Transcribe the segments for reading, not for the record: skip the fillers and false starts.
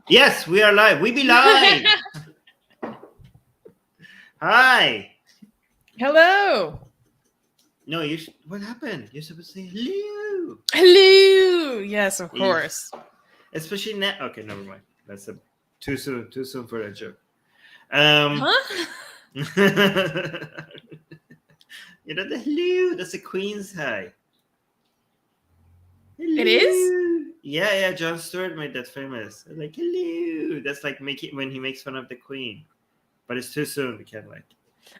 Yes, we are live. We be live. Hi. Hello. No, you. What happened? You're supposed to say hello. Hello. Yes, of course. Especially now. Okay, never mind. That's too soon. Too soon for that joke. Huh? You know the hello. That's the Queen's hi. Hello. It is? Yeah. John Stewart made that famous. Like hello. That's like when he makes fun of the Queen, but it's too soon. We can't like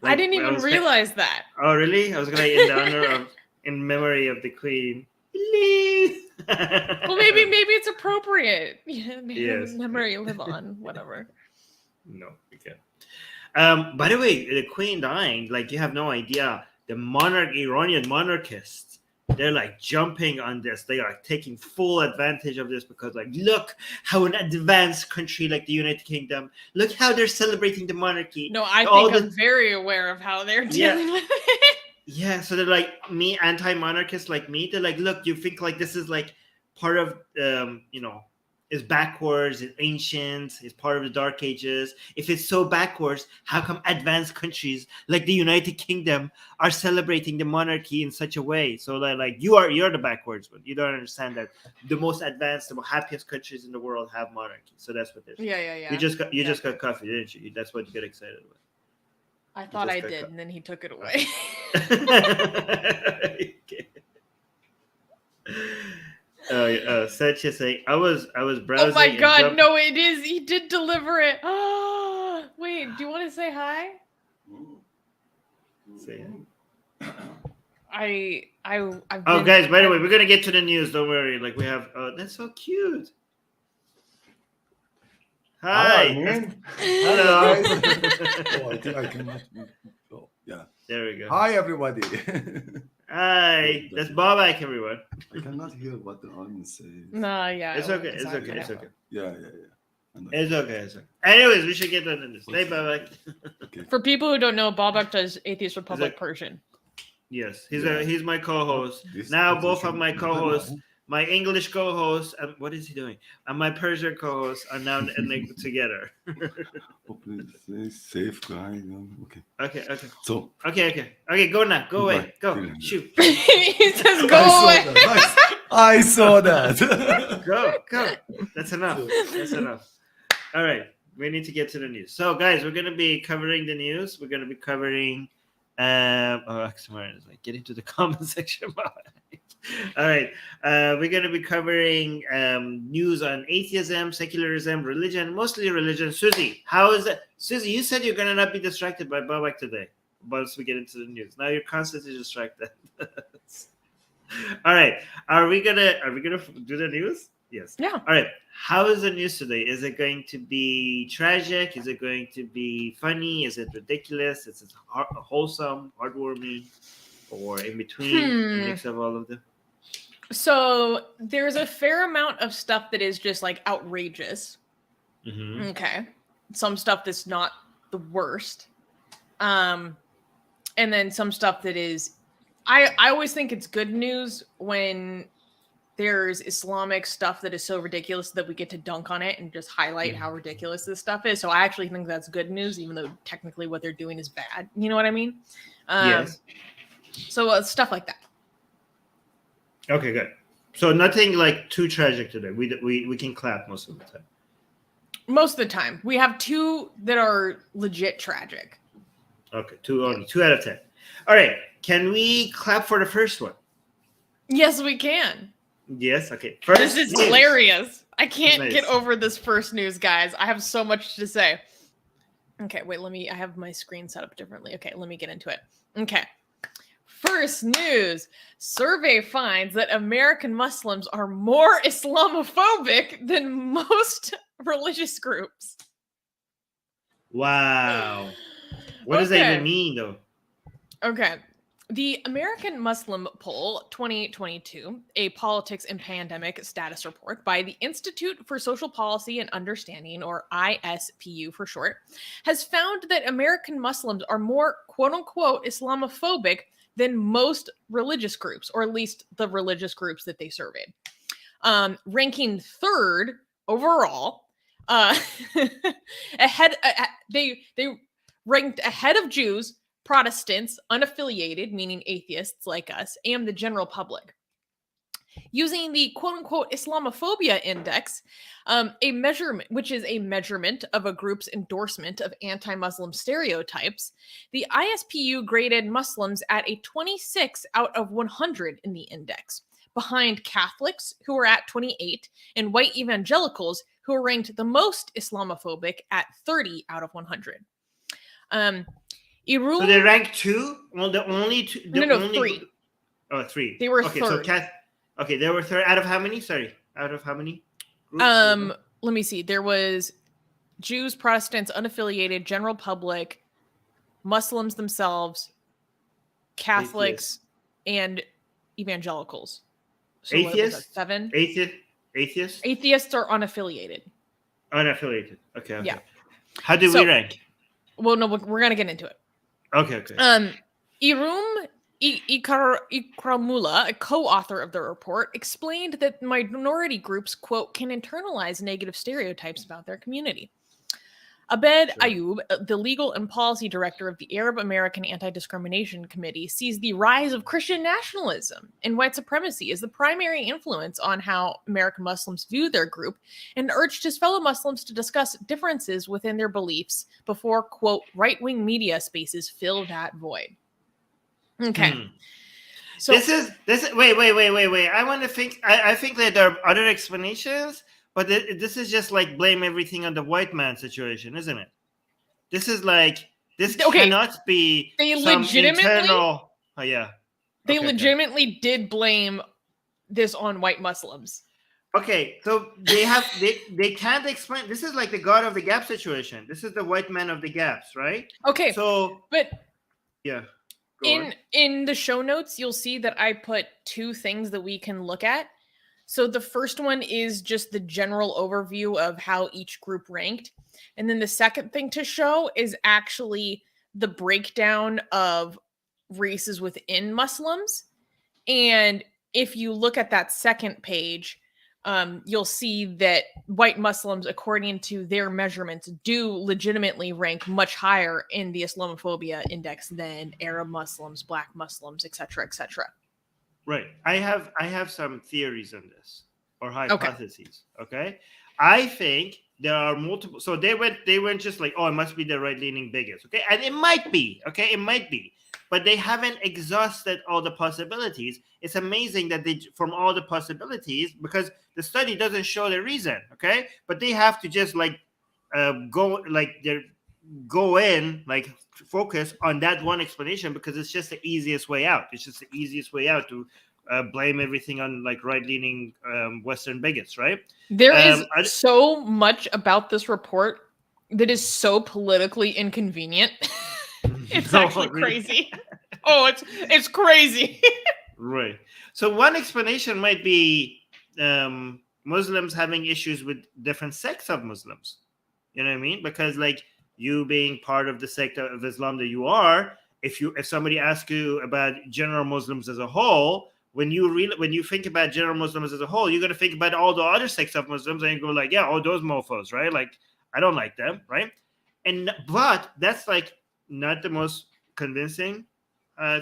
I didn't even realize that. Oh, really? I was gonna in memory of the Queen. Well, maybe it's appropriate. Yeah, Yes. memory live on, whatever. No, we can't. By the way, the Queen dying, like you have no idea. The Iranian monarchists, they're like jumping on this. They are taking full advantage of this because, like, look how an advanced country like the United Kingdom, look how they're celebrating the monarchy. No, I think I'm very aware of how they're dealing with it. Yeah, so they're like me, anti-monarchists like me. They're like, look, you think like this is like part of, is backwards, it's ancient, it's part of the Dark Ages. If it's so backwards, how come advanced countries like the United Kingdom are celebrating the monarchy in such a way? So like you're the backwards one. You don't understand that the most advanced, the happiest countries in the world have monarchy. So that's what they're saying. Yeah. You just got coffee, didn't you? That's what you get excited about. I thought I did, and then he took it away. Such a saying. I was browsing. Oh my god, no, it is. He did deliver it. Oh, wait, do you want to say hi? Say hi. Oh, guys, by the way, we're gonna get to the news. Don't worry. Like we have. Oh, that's so cute. Hi. Hello. Oh, I cannot. Oh, yeah. There we go. Hi, everybody. Hi. That's Bobak, everyone. I cannot hear what the Armin says. No, yeah. It's okay. Yeah. It's okay. Anyways, we should get on this. Hey, Bobak. Okay. For people who don't know, Bobak does Atheist Republic Persian. Yes, he's my co-host. Now both of my co-hosts, my English co-host, and what is he doing? And my Persian co-host are now together. Oh, please, safe guy. Okay. Okay. So. Okay. Go now. Go away. Go. Shoot. He says, "Go away." I saw that. Go. That's enough. All right. We need to get to the news. So, guys, we're gonna be covering the news. We're gonna be covering. Oxymoron is like get into the comment section. All right, we're going to be covering news on atheism, secularism, religion, mostly religion. Susie, how is it? Susie, you said you're going to not be distracted by Babak today once we get into the news. Now you're constantly distracted. All right, are we gonna do the news? Yes. Yeah. All right. How is the news today? Is it going to be tragic? Is it going to be funny? Is it ridiculous? Is it wholesome, heartwarming, or in between? A mix of all of them. So there's a fair amount of stuff that is just like outrageous. Mm-hmm. Okay. Some stuff that's not the worst. And then some stuff that is, I always think it's good news when there's Islamic stuff that is so ridiculous that we get to dunk on it and just highlight how ridiculous this stuff is. So I actually think that's good news, even though technically what they're doing is bad. You know what I mean? Yes. So stuff like that. Okay, good. So nothing like too tragic today. We can clap most of the time. Most of the time. We have two that are legit tragic. Okay, only 2 out of 10. All right. Can we clap for the first one? Yes, we can. Yes. Okay. First this is news. Hilarious. I can't get over this first news, guys. I have so much to say. Okay, wait, I have my screen set up differently. Okay, let me get into it. Okay. First news. Survey finds that American Muslims are more Islamophobic than most religious groups. Wow. What does that even mean, though? Okay. The American Muslim Poll 2022, a politics and pandemic status report by the Institute for Social Policy and Understanding, or ISPU for short, has found that American Muslims are more quote-unquote Islamophobic than most religious groups, or at least the religious groups that they surveyed. Ranking third overall They ranked ahead of Jews, Protestants, unaffiliated, meaning atheists like us, and the general public. Using the quote-unquote Islamophobia index, a measurement, which is a measurement of a group's endorsement of anti-Muslim stereotypes, the ISPU graded Muslims at a 26 out of 100 in the index, behind Catholics, who were at 28, and white evangelicals, who were ranked the most Islamophobic at 30 out of 100. So they ranked two? Well, the only two? Three. Oh, three. They were okay, third. Okay, they were third. Out of how many? Sorry. Out of how many groups? Let me see. There was Jews, Protestants, unaffiliated, general public, Muslims themselves, Catholics, and evangelicals. So atheists? 7? Atheists? Atheists are unaffiliated. Unaffiliated. Okay. Yeah. How do we rank? Well, no, we're going to get into it. Okay. Irum Ikramula, a co-author of the report, explained that minority groups, quote, can internalize negative stereotypes about their community. Abed Ayub, the legal and policy director of the Arab American Anti-Discrimination Committee, sees the rise of Christian nationalism and white supremacy as the primary influence on how American Muslims view their group, and urged his fellow Muslims to discuss differences within their beliefs before, quote, right-wing media spaces fill that void. Okay. So this is wait. I think that there are other explanations, but this is just like blame everything on the white man situation, isn't it? This is like cannot be internal. Oh yeah. They legitimately did blame this on white Muslims. Okay, so they can't explain. This is like the God of the Gap situation. This is the white man of the gaps, right? Okay. So but yeah. In the show notes, you'll see that I put 2 things that we can look at. So the first one is just the general overview of how each group ranked. And then the second thing to show is actually the breakdown of races within Muslims. And if you look at that second page, you'll see that white Muslims, according to their measurements, do legitimately rank much higher in the Islamophobia index than Arab Muslims, Black Muslims, etc., etc. Right. I have some theories on this, or hypotheses. Okay. I think there are multiple. So they went just like, oh, it must be the right-leaning bigots. Okay, and it might be. Okay, it might be. But they haven't exhausted all the possibilities. It's amazing that from all the possibilities, because the study doesn't show the reason, okay? But they have to just go in, focus on that one explanation, because it's just the easiest way out. It's just the easiest way out to blame everything on right-leaning Western bigots, right? There is so much about this report that is so politically inconvenient. It's actually crazy. Oh, it's crazy. Right. So one explanation might be Muslims having issues with different sects of Muslims. You know what I mean? Because like you being part of the sect of Islam that you are, if somebody asks you about general Muslims as a whole, when you think about general Muslims as a whole, you're going to think about all the other sects of Muslims, and you go like, yeah, all those mofos, right? Like I don't like them, right? But that's like not the most convincing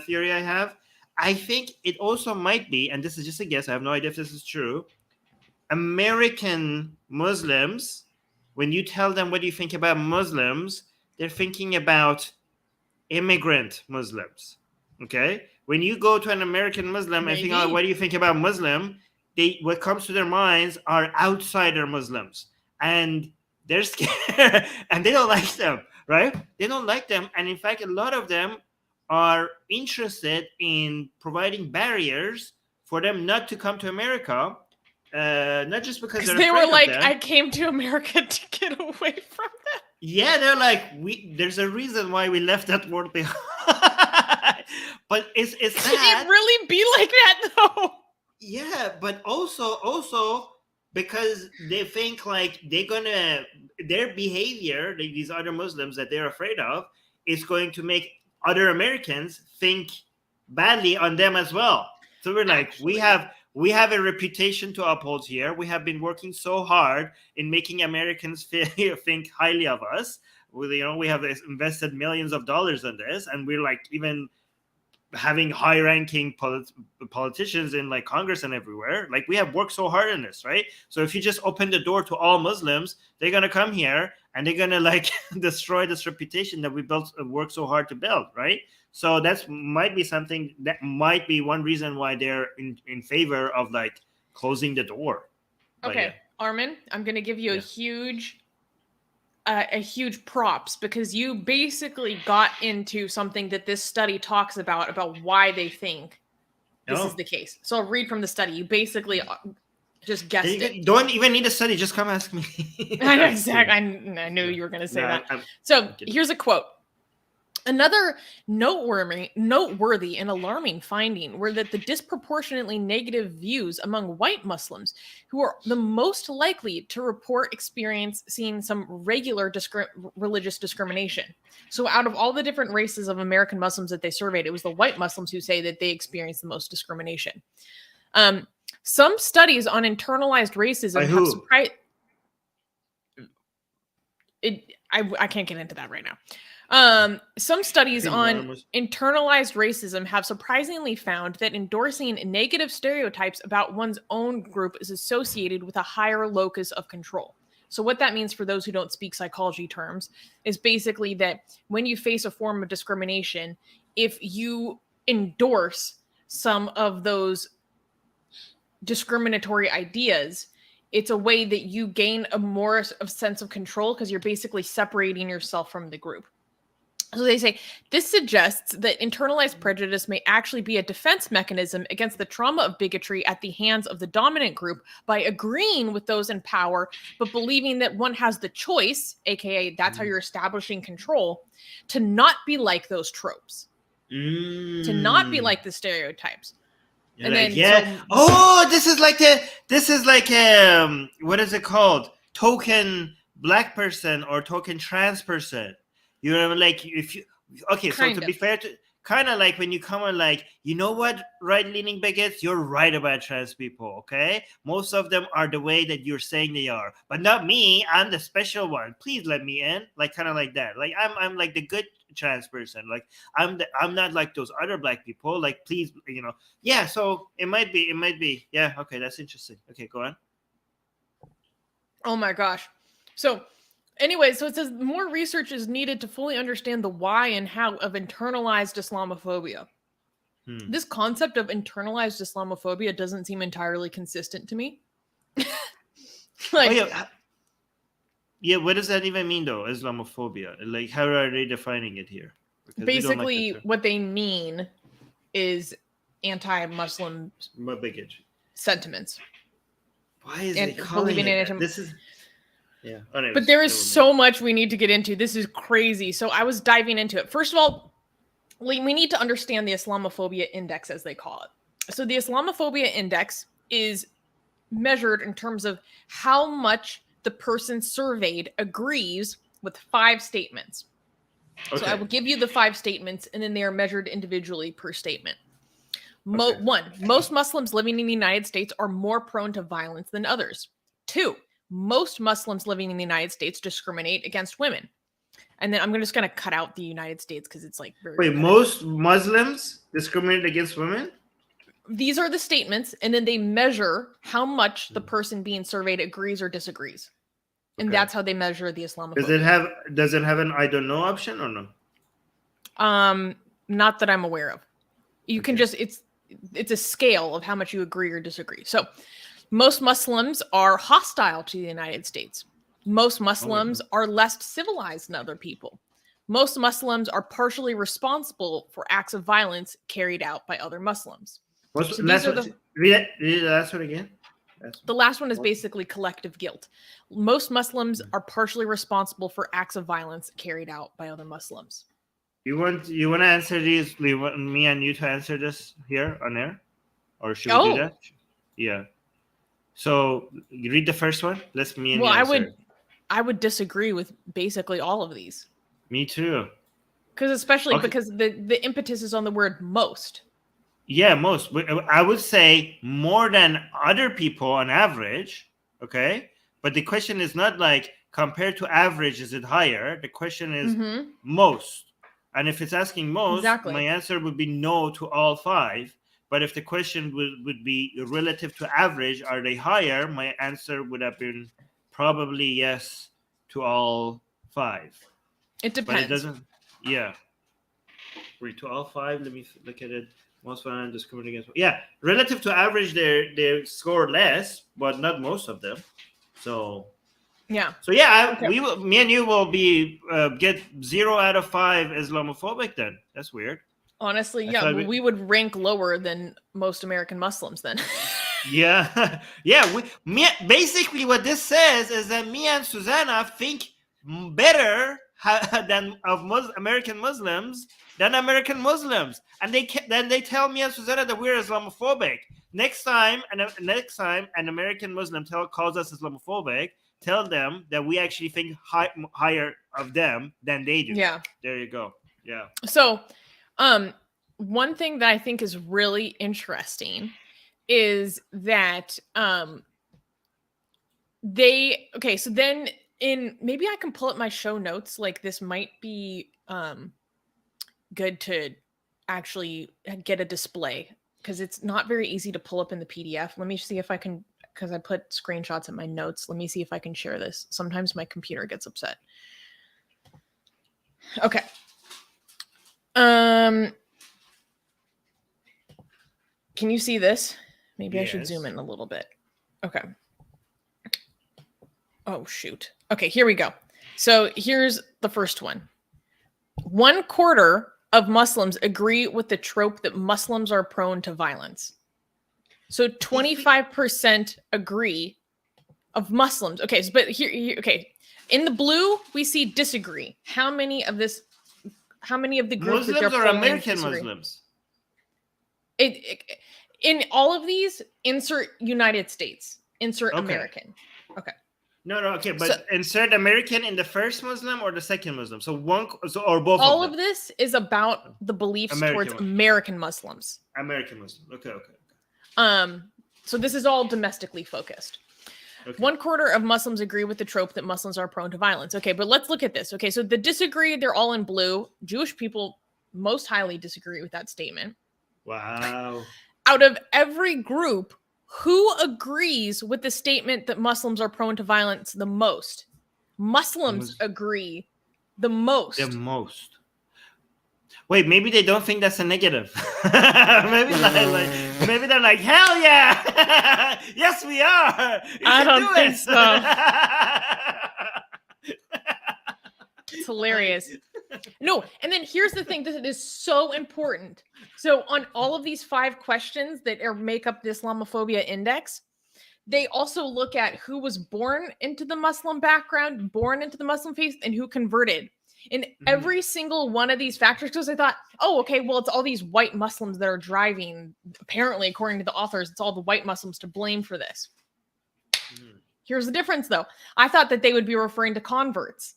theory I have. I think it also might be, and this is just a guess, I have no idea if this is true, American Muslims, when you tell them what do you think about Muslims, they're thinking about immigrant Muslims. Okay? When you go to an American Muslim and think, oh, what do you think about Muslim? What comes to their minds are outsider Muslims. And they're scared and they don't like them, right? They don't like them. And in fact, a lot of them are interested in providing barriers for them not to come to America, not just because they were like, I came to America to get away from them. Yeah, they're like, there's a reason why we left that world behind. But it's that. Could it really be like that though? Yeah, but also because they think like their behavior, these other Muslims that they're afraid of, is going to make other Americans think badly on them as well. So we're like, we have we have a reputation to uphold here. We have been working so hard in making Americans think highly of us. We have invested millions of dollars in this, and we're like even having high-ranking politicians in like Congress and everywhere. Like we have worked so hard in this, right? So if you just open the door to all Muslims, they're gonna come here and they're gonna like destroy this reputation that we worked so hard to build, right? So that's might be something that might be one reason why they're in favor of like closing the door. Okay, yeah. Armin, I'm gonna give you a huge props because you basically got into something that this study talks about why they think this is the case. So I'll read from the study. You basically just guessed it. Don't even need a study. Just come ask me. I know exactly. I knew you were going to say that. So here's a quote. Another noteworthy and alarming finding were that the disproportionately negative views among white Muslims, who are the most likely to report seeing some regular religious discrimination. So out of all the different races of American Muslims that they surveyed, it was the white Muslims who say that they experience the most discrimination. Some studies on internalized racism have surprised. I can't get into that right now. Some studies on internalized racism have surprisingly found that endorsing negative stereotypes about one's own group is associated with a higher locus of control. So what that means for those who don't speak psychology terms is basically that when you face a form of discrimination, if you endorse some of those discriminatory ideas, it's a way that you gain a more of sense of control because you're basically separating yourself from the group. So they say, this suggests that internalized prejudice may actually be a defense mechanism against the trauma of bigotry at the hands of the dominant group by agreeing with those in power, but believing that one has the choice, aka that's how you're establishing control, to not be like those tropes, to not be like the stereotypes. And like, then, this is like what is it called? Token black person or token trans person. You know, like if you so to be fair, to kind of like when you come on, like, you know what, right-leaning bigots, you're right about trans people. Okay, most of them are the way that you're saying they are, but not me. I'm the special one. Please let me in. Like kind of like that. Like I'm like the good trans person. Like I'm not like those other black people. Like please, you know. Yeah. So it might be. Yeah. Okay, that's interesting. Okay, go on. Oh my gosh. So. Anyway, so it says more research is needed to fully understand the why and how of internalized Islamophobia. This concept of internalized Islamophobia doesn't seem entirely consistent to me. Yeah, what does that even mean, though, Islamophobia? Like, how are they defining it here? Because basically, what they mean is anti-Muslim sentiments. Why is it calling it that? This is... Yeah. Anyways, but there is so much we need to get into. This is crazy. So I was diving into it. First of all, we need to understand the Islamophobia index, as they call it. So the Islamophobia index is measured in terms of how much the person surveyed agrees with 5 statements. Okay. So I will give you the 5 statements, and then they are measured individually per statement. One, most Muslims living in the United States are more prone to violence than others. 2, most Muslims living in the United States discriminate against women. And then I'm just going to cut out the United States because it's like very... Wait, most Muslims discriminate against women? These are the statements, and then they measure how much the person being surveyed agrees or disagrees. And that's how they measure the Islamophobia. Does it have an I don't know option or no? Not that I'm aware of. You can just... It's a scale of how much you agree or disagree. So... most Muslims are hostile to the United States. Most Muslims are less civilized than other people. Most Muslims are partially responsible for acts of violence carried out by other Muslims. Read the last one again. The last one is basically collective guilt. Most Muslims are partially responsible for acts of violence carried out by other Muslims. You want to answer these? We want me and you to answer this here on air? Or should we do that? Yeah. So you read the first one. Let's me and I would disagree with basically all of these. Me too. Because the impetus is on the word most. Yeah, most. I would say more than other people on average. Okay, but the question is not like compared to average, is it higher? The question is most. And if it's asking most, my answer would be no to all 5. But if the question would be relative to average, are they higher? My answer would have been probably yes to all 5. It depends. But it doesn't. Yeah. Wait, to all 5. Let me look at it. Most violent discriminating against. Yeah, relative to average, they score less, but not most of them. So. Yeah. So yeah, me and you will be get 0 out of 5 Islamophobic then. That's weird. Honestly, yeah, we would rank lower than most American Muslims then. Yeah, yeah. Basically, what this says is that me and Susanna think better than of American Muslims than American Muslims, and then they tell me and Susanna that we're Islamophobic. Next time an American Muslim calls us Islamophobic, tell them that we actually think higher of them than they do. Yeah. There you go. Yeah. So, one thing that I think is really interesting is that so then maybe I can pull up my show notes. Like this might be good to actually get a display because it's not very easy to pull up in the PDF. Let me see if I can, because I put screenshots in my notes. Let me see if I can share this. Sometimes my computer gets upset. Okay. Can you see this? Maybe yes. I should zoom in a little bit. Okay. Oh, shoot. Okay, here we go. So here's the first one. 1/4 of Muslims agree with the trope that Muslims are prone to violence. So 25% agree of Muslims. Okay, but here, okay. In the blue, we see disagree. How many of the groups Muslims or American disagree? Muslims? In all of these, insert United States, insert American. Okay. No, okay, but insert American in the first Muslim or the second Muslim. So or both. All of this is about the beliefs towards American Muslims. American Muslim. Okay. So this is all domestically focused. Okay. 1/4 of Muslims agree with the trope that Muslims are prone to violence. Okay, but let's look at this. Okay, so the disagree, they're all in blue. Jewish people most highly disagree with that statement. Wow. Out of every group, who agrees with the statement that Muslims are prone to violence the most? Muslims agree the most. The most. Wait, maybe they don't think that's a negative. maybe they're like, hell yeah, yes we are. I don't think so. It's hilarious. No, and then here's the thing that is so important. So on all of these 5 questions that make up the Islamophobia index, they also look at who was born into the Muslim background, born into the Muslim faith, and who converted. In every single one of these factors, because I thought, it's all these white Muslims that are driving. Apparently, according to the authors, it's all the white Muslims to blame for this. Here's the difference, though. I thought that they would be referring to converts.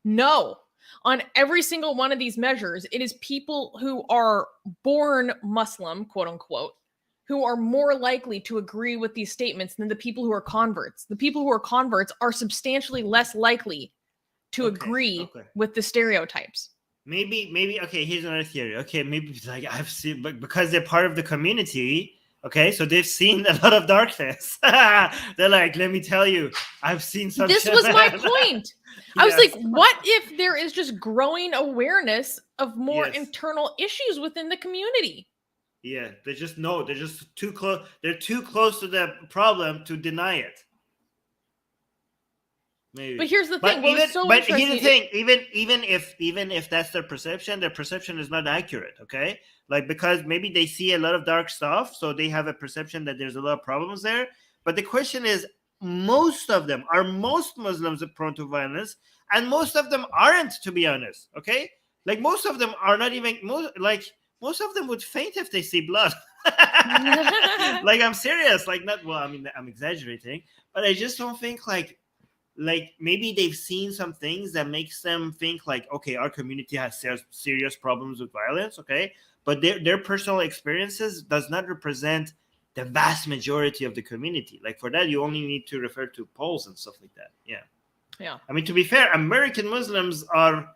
No. On every single one of these measures, it is people who are born Muslim, quote unquote, who are more likely to agree with these statements than the people who are converts. The people who are converts are substantially less likely to agree with the stereotypes. Maybe, okay, here's another theory. Okay, maybe it's like I've seen, but because they're part of the community, okay, so they've seen a lot of darkness. They're like, let me tell you, I've seen some. This was my point. I was like, what if there is just growing awareness of more internal issues within the community? Yeah, they're just too close. They're too close to the problem to deny it. Maybe. But here's the thing. Here's the thing. Even if that's their perception is not accurate. Okay, like because maybe they see a lot of dark stuff, so they have a perception that there's a lot of problems there. But the question is, most Muslims are prone to violence, and most of them aren't. To be honest, okay, like most of them are not even most of them would faint if they see blood. Like I'm serious. Like not well. I mean, I'm exaggerating, but I just don't think like. like maybe they've seen some things that makes them think like, okay, our community has serious problems with violence, okay, but their personal experiences does not represent the vast majority of the community. Like for that, you only need to refer to polls and stuff like that. Yeah. I mean, to be fair, American Muslims are,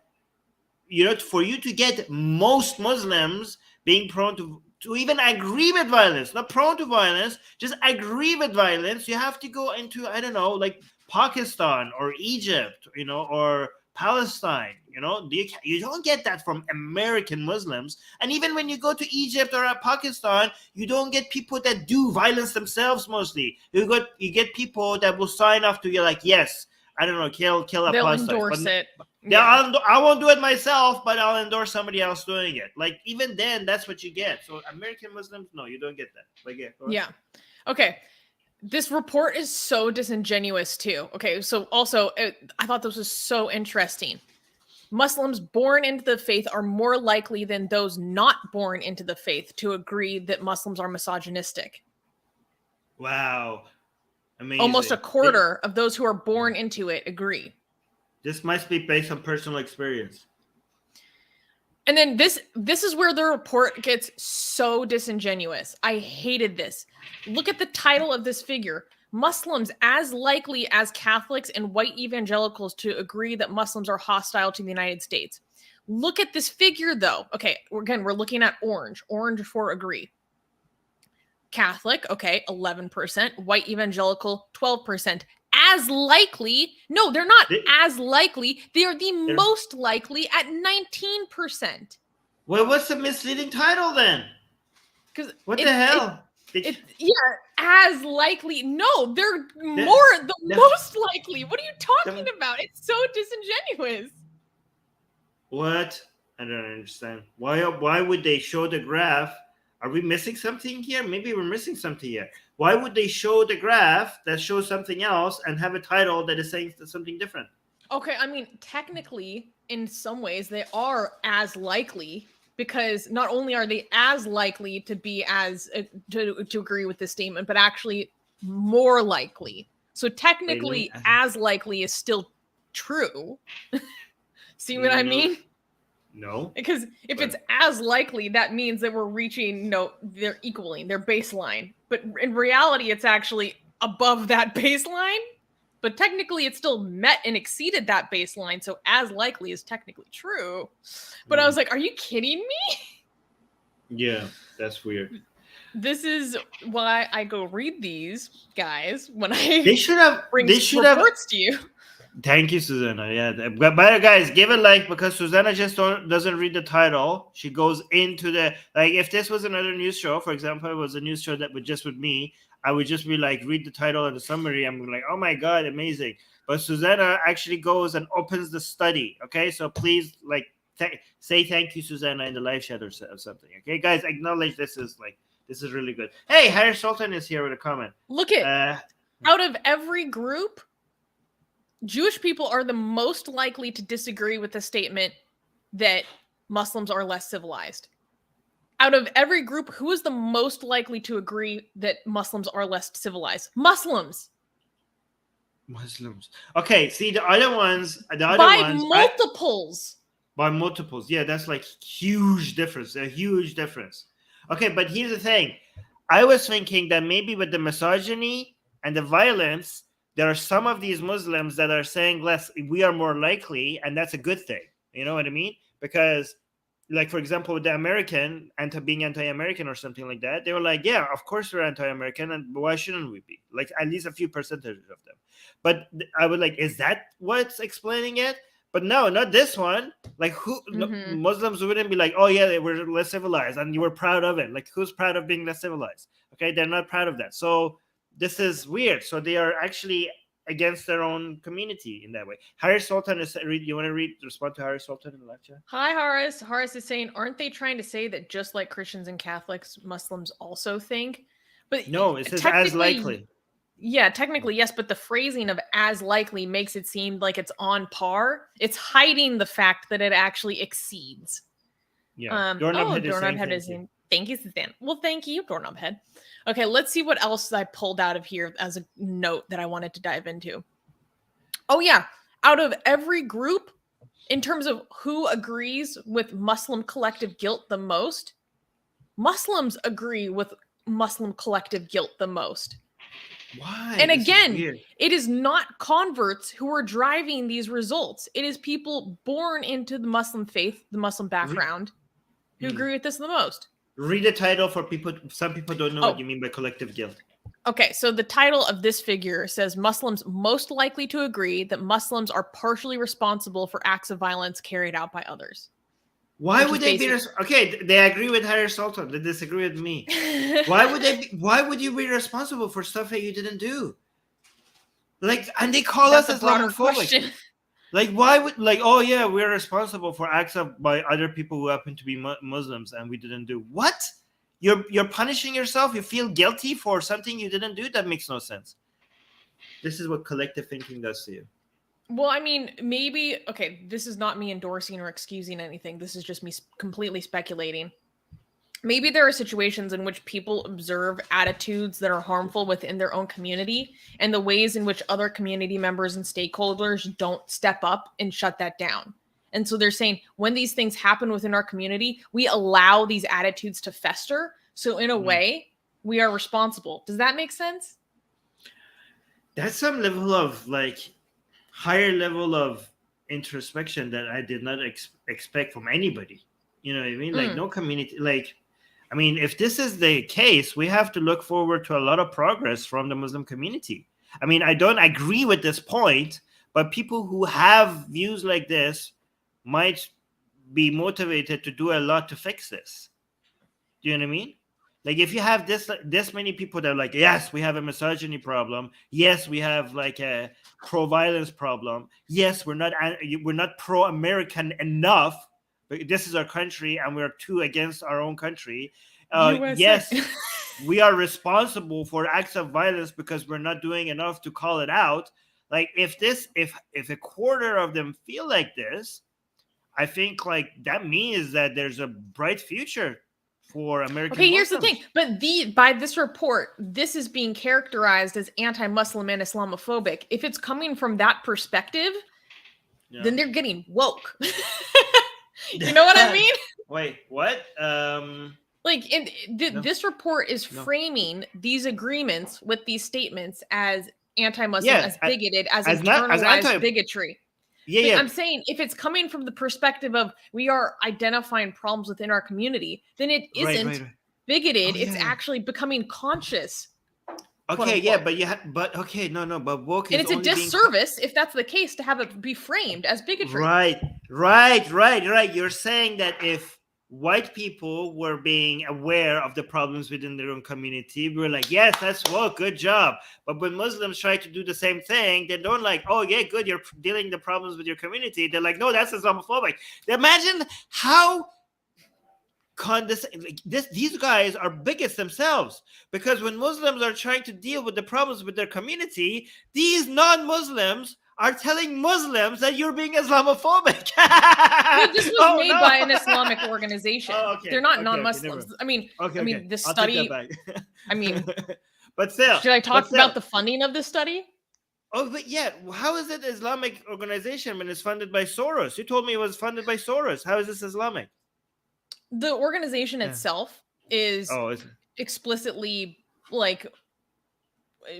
for you to get most Muslims being prone to even agree with violence, not prone to violence, just agree with violence, you have to go into, I don't know, like Pakistan or Egypt, or Palestine. You don't get that from American Muslims. And even when you go to Egypt or Pakistan, you don't get people that do violence themselves mostly. You get people that will sign off to you like, yes, I don't know, kill a They'll Palestine. endorse it. Yeah, I won't do it myself, but I'll endorse somebody else doing it. Like even then, that's what you get. So American Muslims, no, you don't get that. Like yeah. Okay. This report is so disingenuous too. Okay, so also I thought this was so interesting. Muslims born into the faith are more likely than those not born into the faith to agree that Muslims are misogynistic. Wow. Amazing. Almost a quarter of those who are born into it agree. This must be based on personal experience. And then this is where the report gets so disingenuous. I hated this. Look at the title of this figure. Muslims as likely as Catholics and white evangelicals to agree that Muslims are hostile to the United States. Look at this figure, though. Okay, again, we're looking at orange. Orange for agree. Catholic, okay, 11%. White evangelical, 12%. As likely, no, they're not as likely. They are the most likely at 19%. Well, what's the misleading title then? Because what the hell? As likely. No, they're most likely. What are you talking about? It's so disingenuous. What? I don't understand. Why would they show the graph? Are we missing something here? Maybe we're missing something here. Why would they show the graph that shows something else and have a title that is saying something different? Okay, I mean, technically, in some ways, they are as likely, because not only are they as likely to be to agree with this statement, but actually more likely. So technically, as likely is still true. See what I mean? No. Because if it's as likely, that means that we're reaching, they're equaling their baseline. But in reality, it's actually above that baseline. But technically, it still met and exceeded that baseline. So as likely is technically true. But I was like, are you kidding me? Yeah, that's weird. This is why I go read these guys when bring reports to you. Thank you, Susanna. Yeah, but guys, give a like, because Susanna just doesn't read the title. She goes into if this was another news show, for example, it was a news show that was just with me, I would just be like, read the title and the summary. I'm like, oh my God, amazing. But Susanna actually goes and opens the study. Okay, so please say thank you, Susanna, in the live chat or something. Okay, guys, acknowledge this is really good. Hey, Harry Sultan is here with a comment. Look at out of every group, Jewish people are the most likely to disagree with the statement that Muslims are less civilized. Out of every group, who is the most likely to agree that Muslims are less civilized? Muslims. Okay, see the other ones. By multiples. By multiples. Yeah, that's like huge difference. A huge difference. Okay, but here's the thing. I was thinking that maybe with the misogyny and the violence, there are some of these Muslims that are saying we are more likely, and that's a good thing. You know what I mean? Because, like, for example, with the American, being anti-American or something like that, they were like, yeah, of course we're anti-American, and why shouldn't we be? Like, at least a few percentages of them. But I would is that what's explaining it? But no, not this one. Like, Muslims wouldn't be like, oh yeah, we're less civilized, and you were proud of it. Like, who's proud of being less civilized? Okay, they're not proud of that. So this is weird. So they are actually against their own community in that way. Harry Sultan is you want to respond to Harry Sultan in the live chat? Hi, Horace. Horace is saying, aren't they trying to say that just like Christians and Catholics, Muslims also think? But no, it says as likely. Yeah, technically, yes, but the phrasing of as likely makes it seem like it's on par. It's hiding the fact that it actually exceeds. Yeah. Doorknob Head is saying, thank you, Susanna. Well, thank you, Doorknob Head. Okay, let's see what else I pulled out of here as a note that I wanted to dive into. Oh yeah, out of every group, in terms of who agrees with Muslim collective guilt the most, Muslims agree with Muslim collective guilt the most. Why? And This is again, weird. it is not converts who are driving these results. It is people born into the Muslim faith, the Muslim background, who agree with this the most. Read the title for people. Some people don't know what you mean by collective guilt. Okay, so the title of this figure says Muslims most likely to agree that Muslims are partially responsible for acts of violence carried out by others. Why would they be? Okay, they agree with Harry Sultan. They disagree with me. Why would they? Why would you be responsible for stuff that you didn't do? Like, and they call us Islamophobic. Like, why would oh yeah, we're responsible for acts by other people who happen to be Muslims, and we didn't do what? You're punishing yourself. You feel guilty for something you didn't do. That makes no sense. This is what collective thinking does to you. Well, I mean, maybe, okay, this is not me endorsing or excusing anything. This is just me completely speculating. Maybe there are situations in which people observe attitudes that are harmful within their own community and the ways in which other community members and stakeholders don't step up and shut that down. And so they're saying when these things happen within our community, we allow these attitudes to fester. So in a way, we are responsible. Does that make sense? That's some level of higher level of introspection that I did not expect from anybody. You know what I mean? Like no community, I mean, if this is the case, we have to look forward to a lot of progress from the Muslim community. I mean, I don't agree with this point, but people who have views like this might be motivated to do a lot to fix this. Do you know what I mean? Like, if you have this many people that are like, yes, we have a misogyny problem. Yes, we have a pro-violence problem. Yes, we're not pro-American enough. This is our country, and we're too against our own country. Yes, we are responsible for acts of violence because we're not doing enough to call it out. Like, if a quarter of them feel like this, I think that means that there's a bright future for American Muslims. Here's the thing. But by this report, this is being characterized as anti-Muslim and Islamophobic. If it's coming from that perspective, then they're getting woke. You know what I mean? Wait, what? This report is framing these agreements with these statements as anti-Muslim, as bigoted, as internalized bigotry. Yeah. I'm saying if it's coming from the perspective of we are identifying problems within our community, then it isn't bigoted. It's actually becoming conscious. Okay, yeah, but woke is, and it's a disservice if that's the case to have it be framed as bigotry. Right. You're saying that if white people were being aware of the problems within their own community, we're like, yes, that's woke, good job. But when Muslims try to do the same thing, they don't oh yeah, good, you're dealing the problems with your community. They're like, no, that's Islamophobic. Imagine how these guys are bigots themselves, because when Muslims are trying to deal with the problems with their community, these non-Muslims are telling Muslims that you're being Islamophobic. This was made by an Islamic organization. They're not non-Muslims. This study. I mean, but still, should I talk about the funding of this study? Oh, but yeah, how is it Islamic organization when it's funded by Soros? You told me it was funded by Soros. How is this Islamic? The organization itself is explicitly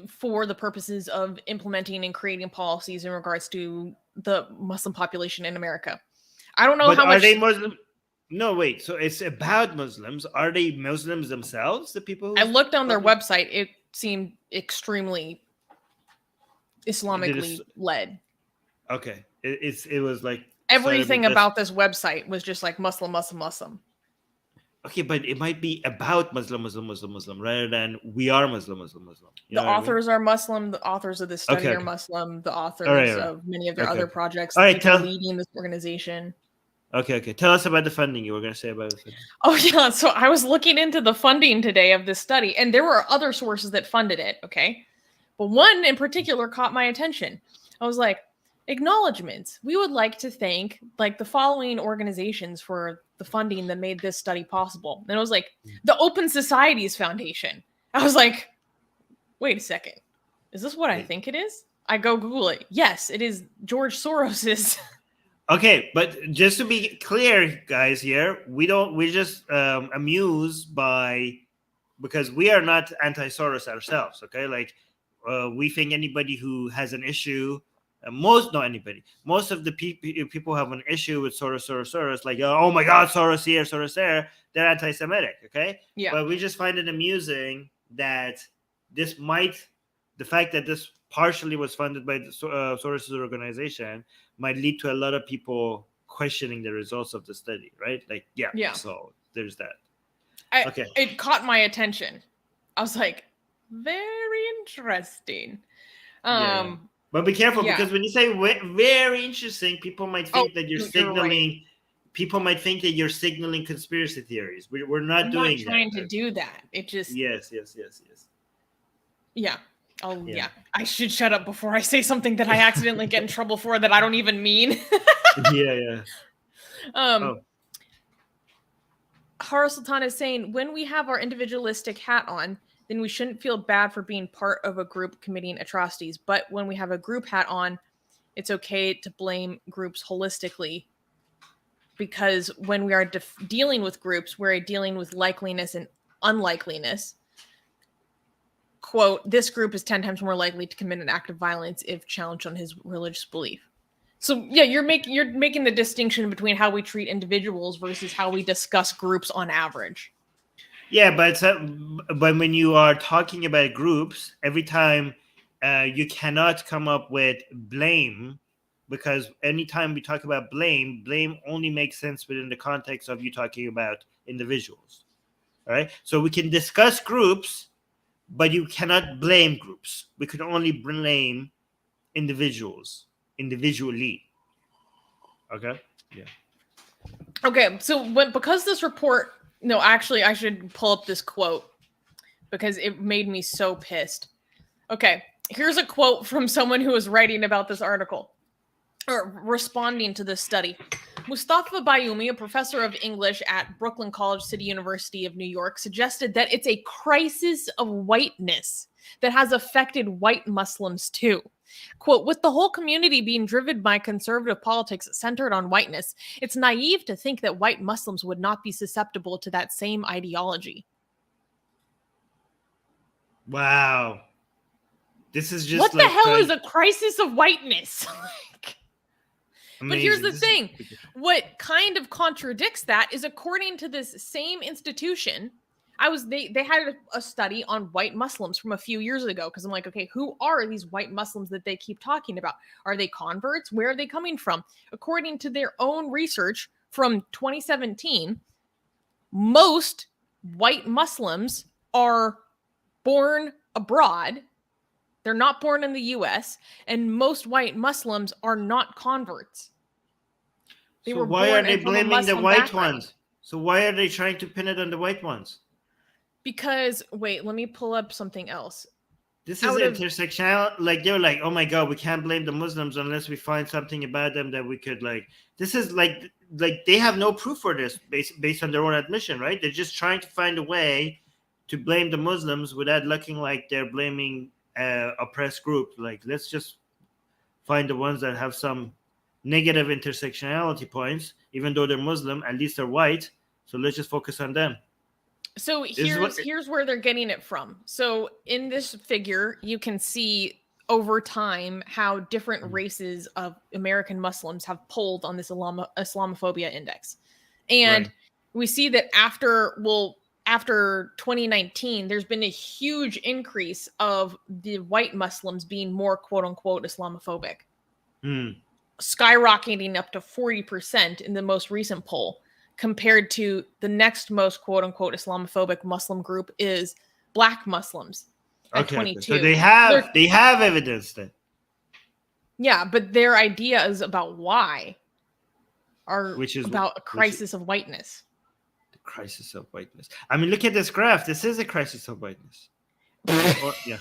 for the purposes of implementing and creating policies in regards to the Muslim population in America. I don't know how much. Are they Muslim? No, wait. So it's about Muslims. Are they Muslims themselves? The people? I looked on their website. It seemed extremely Islamically led. Okay, it was like everything about this website was just like Muslim. Okay, but it might be about Muslim, rather than we are Muslim. The authors are Muslim. The authors of this study are Muslim. The authors of many of their other projects are leading this organization. Okay. Tell us about the funding you were going to say about it. Oh, yeah. So I was looking into the funding today of this study, and there were other sources that funded it, okay? But one in particular caught my attention. I was like, acknowledgements. We would like to thank the following organizations for the funding that made this study possible. And it was the Open Societies Foundation. I was like, wait a second. Is this what I think it is? I go Google it. Yes, it is George Soros's. Okay, but just to be clear, guys, here we're just amused because we are not anti-Soros ourselves. Okay, like we think anybody who has an issue, most of the people have an issue with Soros, like oh my God, Soros here, Soros there. They're anti-Semitic. Okay, Yeah, but we just find it amusing that the fact that this partially was funded by the Soros's organization might lead to a lot of people questioning the results of the study, right? Like, yeah. So there's that. Okay. It caught my attention. I was like, very interesting. Yeah. But be careful because when you say very interesting, people might think that you're signaling. Right. People might think that you're signaling conspiracy theories. We're not doing that. Trying to do that. It just yes. Yeah. I should shut up before I say something that I accidentally get in trouble for that I don't even mean. Yeah. Hara Sultan is saying, when we have our individualistic hat on, then we shouldn't feel bad for being part of a group committing atrocities. But when we have a group hat on, it's okay to blame groups holistically. Because when we are dealing with groups, we're dealing with likeliness and unlikeliness. Quote, this group is 10 times more likely to commit an act of violence if challenged on his religious belief. So yeah, you're making the distinction between how we treat individuals versus how we discuss groups on average. Yeah, but when you are talking about groups, every time you cannot come up with blame, because anytime we talk about blame only makes sense within the context of you talking about individuals. All right, so we can discuss groups, but you cannot blame groups. We can only blame individuals individually. Okay. Yeah. Okay. So because this report, no, actually, I should pull up this quote because it made me so pissed. Okay. Here's a quote from someone who was writing about this article or responding to this study. Mustafa Bayoumi, a professor of English at Brooklyn College City University of New York, suggested that it's a crisis of whiteness that has affected white Muslims too. Quote, with the whole community being driven by conservative politics centered on whiteness, it's naive to think that white Muslims would not be susceptible to that same ideology. Wow. This is just what the hell is a crisis of whiteness? Amazing. But here's the thing. What kind of contradicts that is, according to this same institution, they had a study on white Muslims from a few years ago, because I'm like, okay, who are these white Muslims that they keep talking about? Are they converts? Where are they coming from? According to their own research from 2017, most white Muslims are born abroad. They're not born in the US, and most white Muslims are not converts. So why are they blaming the white ones? So why are they trying to pin it on the white ones? Because, wait, let me pull up something else. This is intersectional. Like, they're like, oh my God, we can't blame the Muslims unless we find something about them that we could like. This is like they have no proof for this based on their own admission, right? They're just trying to find a way to blame the Muslims without looking like they're blaming oppressed group. Like, let's just find the ones that have some negative intersectionality points, even though they're Muslim, at least they're white. So let's just focus on them. So here's where they're getting it from. So in this figure, you can see over time how different races of American Muslims have polled on this Islamophobia index. And we see that after 2019, there's been a huge increase of the white Muslims being more quote unquote Islamophobic, skyrocketing up to 40% in the most recent poll, compared to the next most quote unquote Islamophobic Muslim group is Black Muslims at 22. So they have evidence then. Yeah, but their ideas about why are about a crisis of whiteness. Crisis of whiteness. I mean, look at this graph. This is a crisis of whiteness. Yeah.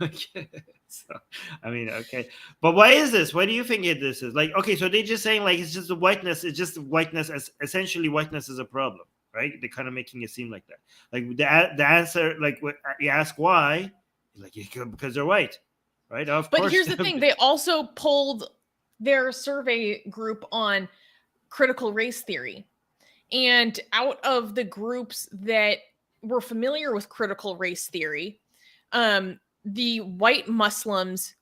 Okay. So, I mean, okay. But why is this? Why do you think this is? Like, okay, so they're just saying like it's just the whiteness. It's just whiteness as essentially whiteness is a problem, right? They're kind of making it seem like that. Like the answer, like you ask why, like because they're white, right? Of But course. here's the thing. They also polled their survey group on critical race theory. And out of the groups that were familiar with critical race theory, the white Muslims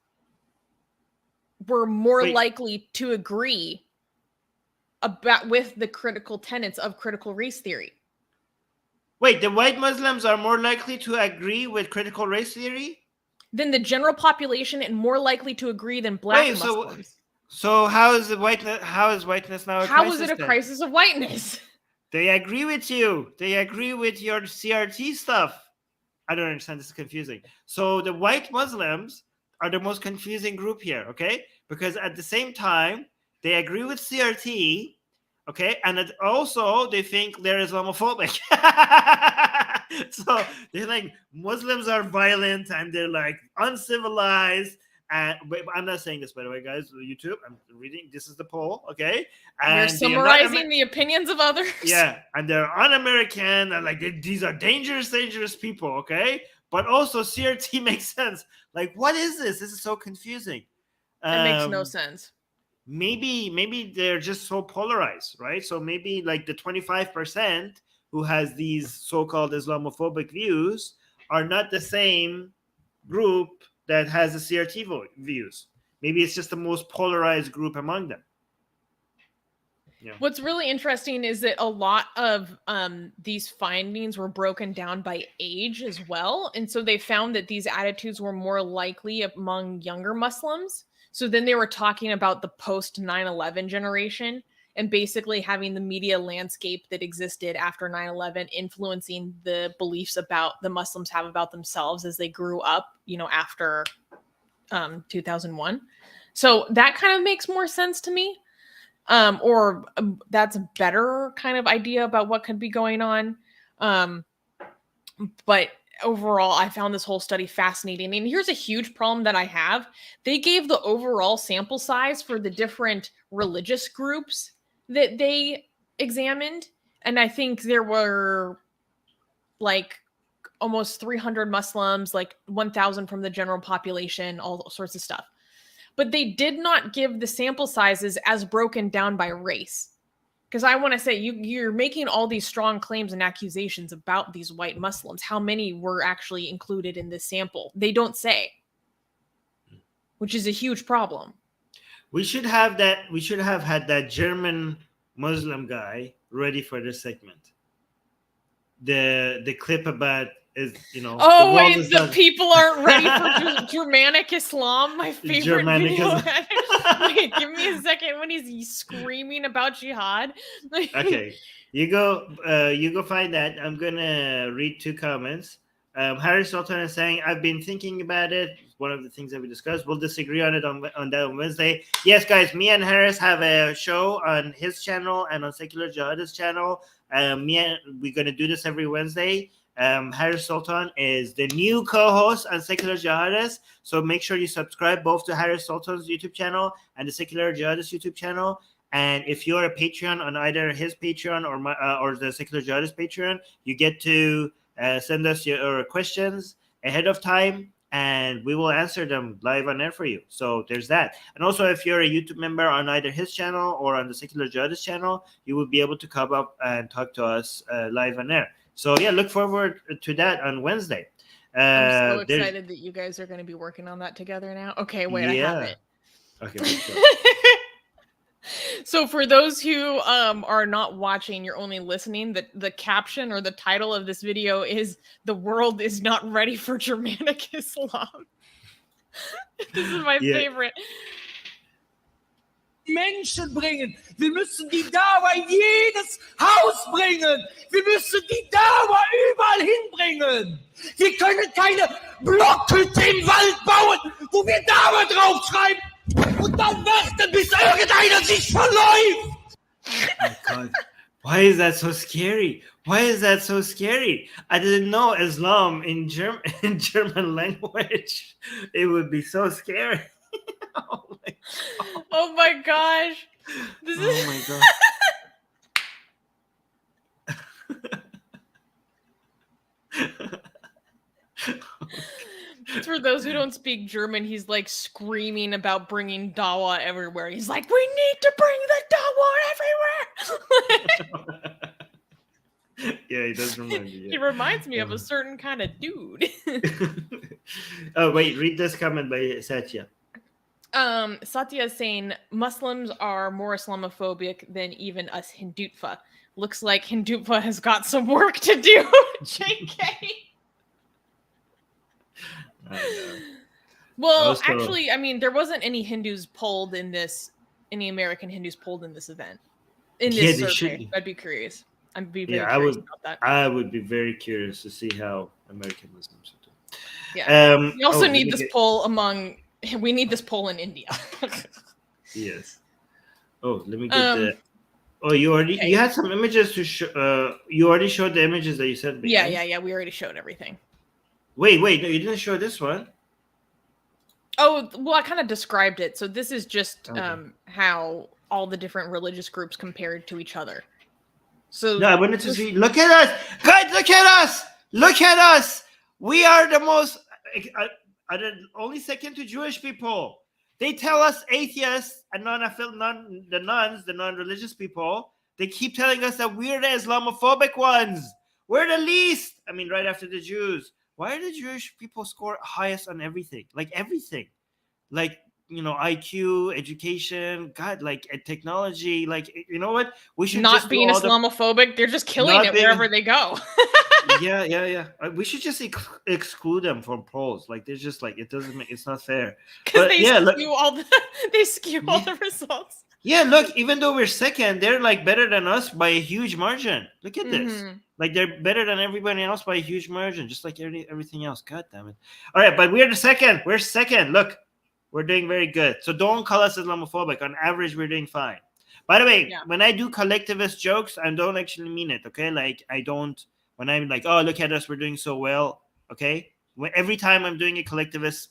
were more likely to agree with the critical tenets of critical race theory. Wait, the white Muslims are more likely to agree with critical race theory than the general population, and more likely to agree than black Muslims. So how is whiteness now a crisis? How is it a crisis of whiteness? They agree with you. They agree with your CRT stuff. I don't understand. This is confusing. So the white Muslims are the most confusing group here, okay? Because at the same time, they agree with CRT, okay? And also they think they're Islamophobic. So they're like, Muslims are violent and they're like uncivilized. And I'm not saying this, by the way, guys. YouTube, I'm reading. This is the poll, okay? And we're summarizing the opinions of others. Yeah, and they're un-American, and like these are dangerous people, okay? But also CRT makes sense. Like, what is this? This is so confusing. It makes no sense. Maybe they're just so polarized, right? So maybe like the 25% who has these so-called Islamophobic views are not the same group that has the CRT views. Maybe it's just the most polarized group among them. Yeah. What's really interesting is that a lot of these findings were broken down by age as well. And so they found that these attitudes were more likely among younger Muslims. So then they were talking about the post 9/11 generation, and basically having the media landscape that existed after 9/11 influencing the beliefs about the Muslims have about themselves as they grew up, after 2001. So that kind of makes more sense to me. Or that's a better kind of idea about what could be going on. But overall, I found this whole study fascinating. And here's a huge problem that I have. They gave the overall sample size for the different religious groups that they examined. And I think there were like almost 300 Muslims, like 1,000 from the general population, all sorts of stuff. But they did not give the sample sizes as broken down by race. Because I want to say, you're making all these strong claims and accusations about these white Muslims. How many were actually included in this sample? They don't say, which is a huge problem. We should have had that German Muslim guy ready for this segment. The clip about Oh wait, the people aren't ready for Germanic Islam. My favorite Germanic video. Wait, give me a second when he's screaming about jihad. Okay, you go find that. I'm gonna read 2 comments. Harris Sultan is saying, I've been thinking about it. One of the things that we discussed. We'll disagree on it on that on Wednesday. Yes, guys, me and Harris have a show on his channel and on Secular Jihadist channel. We're gonna do this every Wednesday. Harris Sultan is the new co-host on Secular Jihadist, so make sure you subscribe both to Harris Sultan's YouTube channel and the Secular Jihadist YouTube channel. And if you're a Patreon on either his Patreon or the Secular Jihadist Patreon, you get to send us your questions ahead of time, and we will answer them live on air for you. So there's that. And also, if you're a YouTube member on either his channel or on the Secular Jihadist channel, you will be able to come up and talk to us live on air. So yeah, look forward to that on Wednesday. I'm so excited that you guys are going to be working on that together now. Okay, wait, yeah. I have it. Okay. So for those who are not watching, you're only listening, the caption or the title of this video is "The World is Not Ready for Germanic Islam." This is my favorite. Menschen bringen. Wir müssen die Dawa in jedes Haus bringen. Wir müssen die Dawa überall hinbringen. Wir können keine Blockhütte im Wald bauen, wo wir Dawa draufschreiben und dann warten, bis irgendeiner sich verläuft. Oh my God. Why is that so scary? Why is that so scary? I didn't know Islam in German language. It would be so scary. Oh my gosh. Oh my God. It's for those who don't speak German, he's like screaming about bringing dawa everywhere. He's like, we need to bring the dawa everywhere. Yeah, he does remind me. He reminds me of a certain kind of dude. Oh, wait, read this comment by Satya. Satya is saying Muslims are more Islamophobic than even us Hindutva. Looks like Hindutva has got some work to do. JK. Well, actually, I mean, there wasn't any Hindus polled in this, any American Hindus polled in this event. In this survey. I'd be curious. I'd be very curious about that. I would be very curious to see how American Muslims do. Yeah. We also need this poll we need this poll in India. Yes. Oh, let me get the. Oh, you had some images to show. You already showed the images that you sent me. Yeah. We already showed everything. Wait, no, you didn't show this one. Oh, well, I kind of described it. So this is just how all the different religious groups compared to each other. So no, I wanted to see. Look at us, guys! Look at us! Look at us! We are the most. Only second to Jewish people. They tell us atheists and the non-religious people. They keep telling us that we're the Islamophobic ones. We're the least. I mean, right after the Jews. Why are the Jewish people score highest on everything? Like everything, like IQ, education, God, like technology. Like you know what? We should not being Islamophobic. They're just killing it wherever they go. Yeah. We should just exclude them from polls. Like they're just like it's not fair. But they skew all the results. Yeah, look, even though we're second, they're like better than us by a huge margin. Look at this. Like they're better than everybody else by a huge margin, just like everything else. God damn it. All right, but we're the second. We're second. Look, we're doing very good. So don't call us Islamophobic. On average, we're doing fine. By the way, when I do collectivist jokes, I don't actually mean it, okay? Like when I'm like, oh, look at us, we're doing so well, okay? Every time I'm doing a collectivist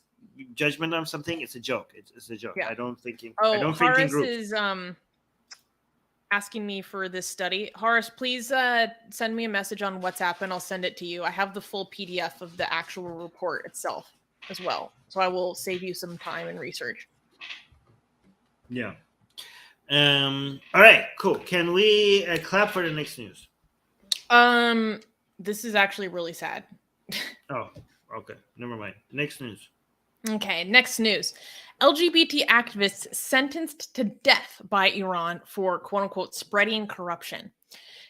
judgment on something, it's a joke. It's a joke. Yeah. I don't think in Horace groups. Is asking me for this study. Horace, please send me a message on WhatsApp and I'll send it to you. I have the full PDF of the actual report itself as well, so I will save you some time and research. Yeah. All right, cool. Can we clap for the next news? This is actually really sad. Oh, okay. Never mind. Next news. Okay, next news. LGBT activists sentenced to death by Iran for quote-unquote spreading corruption.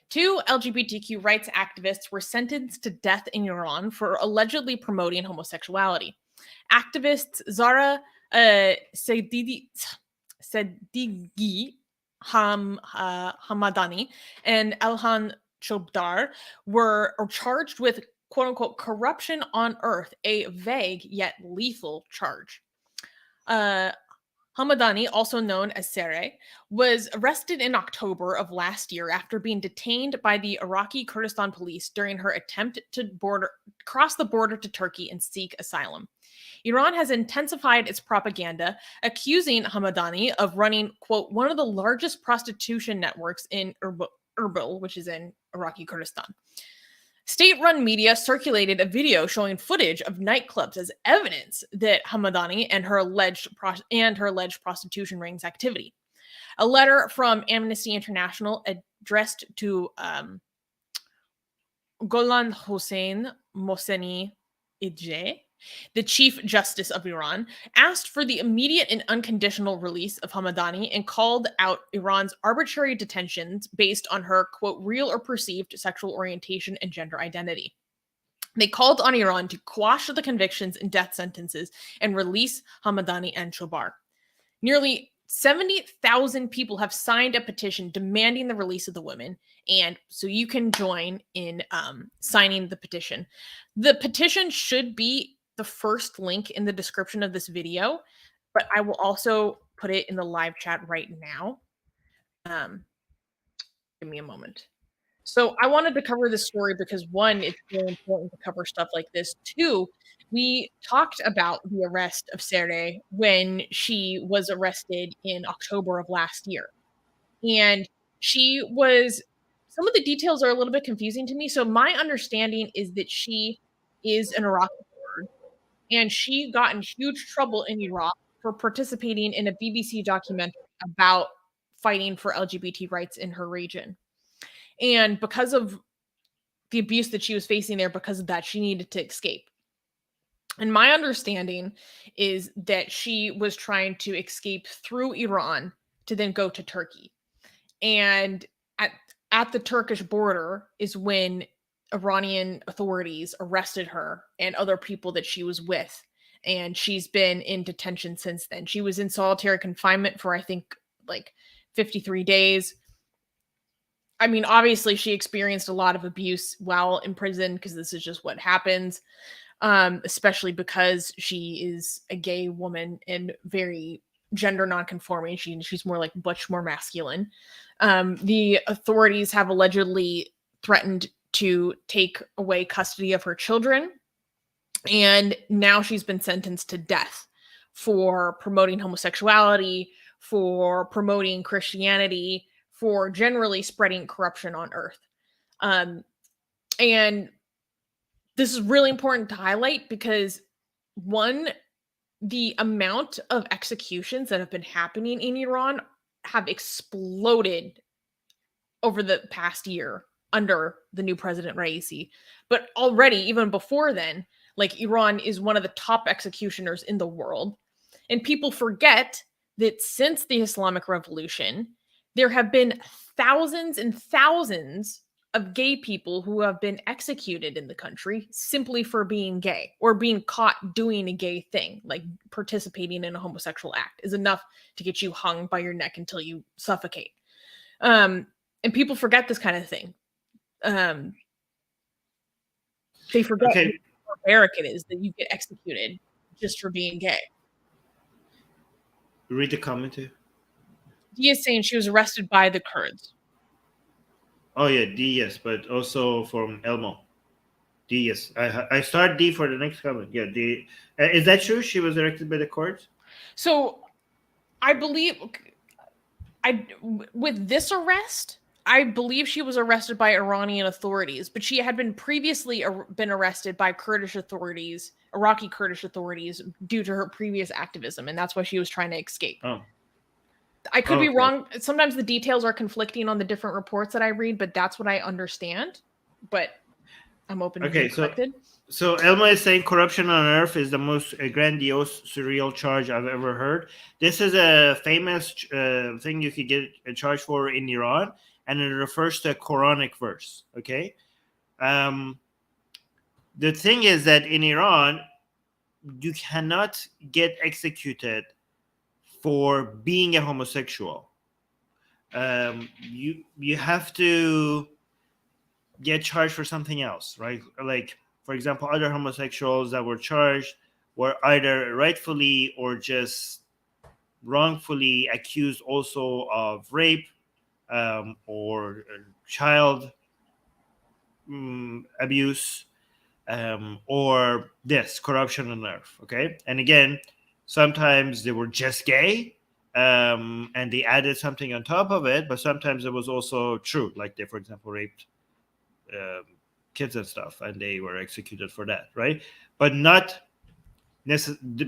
2 LGBTQ rights activists were sentenced to death in Iran for allegedly promoting homosexuality. Activists Zara Sedigi Hamadani and Elhan Chobdar were charged with quote-unquote corruption on earth, a vague yet lethal charge. Hamadani, also known as Sereh, was arrested in October of last year after being detained by the Iraqi Kurdistan police during her attempt to cross the border to Turkey and seek asylum. Iran has intensified its propaganda, accusing Hamadani of running, quote, one of the largest prostitution networks in Erbil, which is in Iraqi Kurdistan. State-run media circulated a video showing footage of nightclubs as evidence that Hamadani and her alleged prostitution rings activity. A letter from Amnesty International addressed to Golan Hossein Mohseni Idje, the Chief Justice of Iran, asked for the immediate and unconditional release of Hamadani and called out Iran's arbitrary detentions based on her, quote, real or perceived sexual orientation and gender identity. They called on Iran to quash the convictions and death sentences and release Hamadani and Chobar. Nearly 70,000 people have signed a petition demanding the release of the women, and so you can join in signing the petition. The petition should be the first link in the description of this video, but I will also put it in the live chat right now. Give me a moment. So I wanted to cover this story because 1, it's really important to cover stuff like this. 2, we talked about the arrest of Sereh when she was arrested in October of last year. And some of the details are a little bit confusing to me. So my understanding is that she is an Iraqi Kurd and she got in huge trouble in Iraq for participating in a BBC documentary about fighting for LGBT rights in her region. And because of the abuse that she was facing there, because of that, she needed to escape. And my understanding is that she was trying to escape through Iran to then go to Turkey. And at the Turkish border is when Iranian authorities arrested her and other people that she was with. And she's been in detention since then. She was in solitary confinement for, I think, like 53 days. I mean, obviously, she experienced a lot of abuse while in prison because this is just what happens, especially because she is a gay woman and very gender nonconforming. She's more like much more masculine. The authorities have allegedly threatened to take away custody of her children, and now she's been sentenced to death for promoting homosexuality, for promoting Christianity, for generally spreading corruption on earth. And this is really important to highlight because, one, the amount of executions that have been happening in Iran have exploded over the past year under the new president Raisi. But already, even before then, like, Iran is one of the top executioners in the world. And people forget that since the Islamic Revolution, there have been thousands and thousands of gay people who have been executed in the country simply for being gay or being caught doing a gay thing, like participating in a homosexual act is enough to get you hung by your neck until you suffocate. And people forget this kind of thing. They forget how barbaric it is that you get executed just for being gay. Read the comment here. D is saying she was arrested by the Kurds. Oh yeah, D, yes, but also from Elmo. D, yes. I start D for the next comment. Yeah, D. Is that true? She was arrested by the Kurds? So I believe with this arrest, I believe she was arrested by Iranian authorities, but she had been previously been arrested by Kurdish authorities, Iraqi Kurdish authorities, due to her previous activism, and that's why she was trying to escape. Oh. I could be wrong. Sometimes the details are conflicting on the different reports that I read, but that's what I understand. But I'm open to being corrected. So Elma is saying corruption on earth is the most grandiose, surreal charge I've ever heard. This is a famous thing you could get a charge for in Iran, and it refers to a Quranic verse. Okay. The thing is that in Iran, you cannot get executed for being a homosexual. You have to get charged for something else, right? Like, for example, other homosexuals that were charged were either rightfully or just wrongfully accused also of rape or child abuse or this corruption on earth. Okay, and again, sometimes they were just gay and they added something on top of it, but sometimes it was also true, like they, for example, raped kids and stuff, and they were executed for that, right? But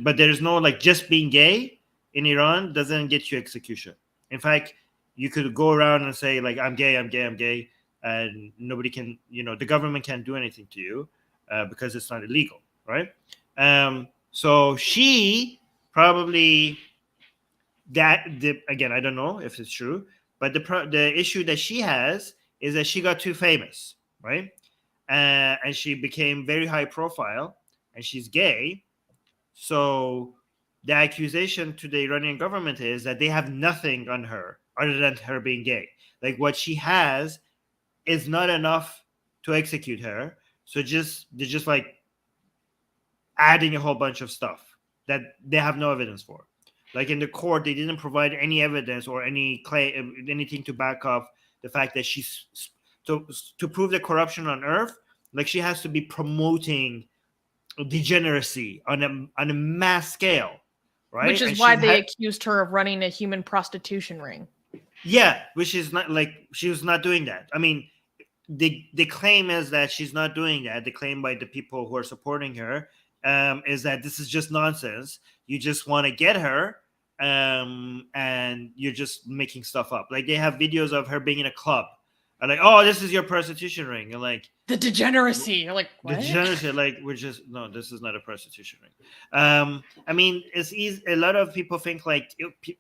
but there's no, like, just being gay in Iran doesn't get you execution. In fact, you could go around and say, like, I'm gay, and nobody can, the government can't do anything to you because it's not illegal, right? So she probably again, I don't know if it's true, but the issue that she has is that she got too famous, right? And she became very high profile, and she's gay. So the accusation to the Iranian government is that they have nothing on her other than her being gay. Like, what she has is not enough to execute her. So they're just like adding a whole bunch of stuff that they have no evidence for. Like, in the court, they didn't provide any evidence or anything to back up the fact that she's to prove the corruption on earth. Like, she has to be promoting degeneracy on a mass scale, right? Which is why they accused her of running a human prostitution ring. Yeah, which is not, like, she was not doing that. I mean, the claim is that she's not doing that. The claim by the people who are supporting her is that this is just nonsense. You just want to get her, and you're just making stuff up. Like they have videos of her being in a club, and like, oh, this is your prostitution ring, and like the degeneracy. You're like, what? degeneracy. Like we're just no, this is not a prostitution ring. I mean, it's easy. A lot of people think like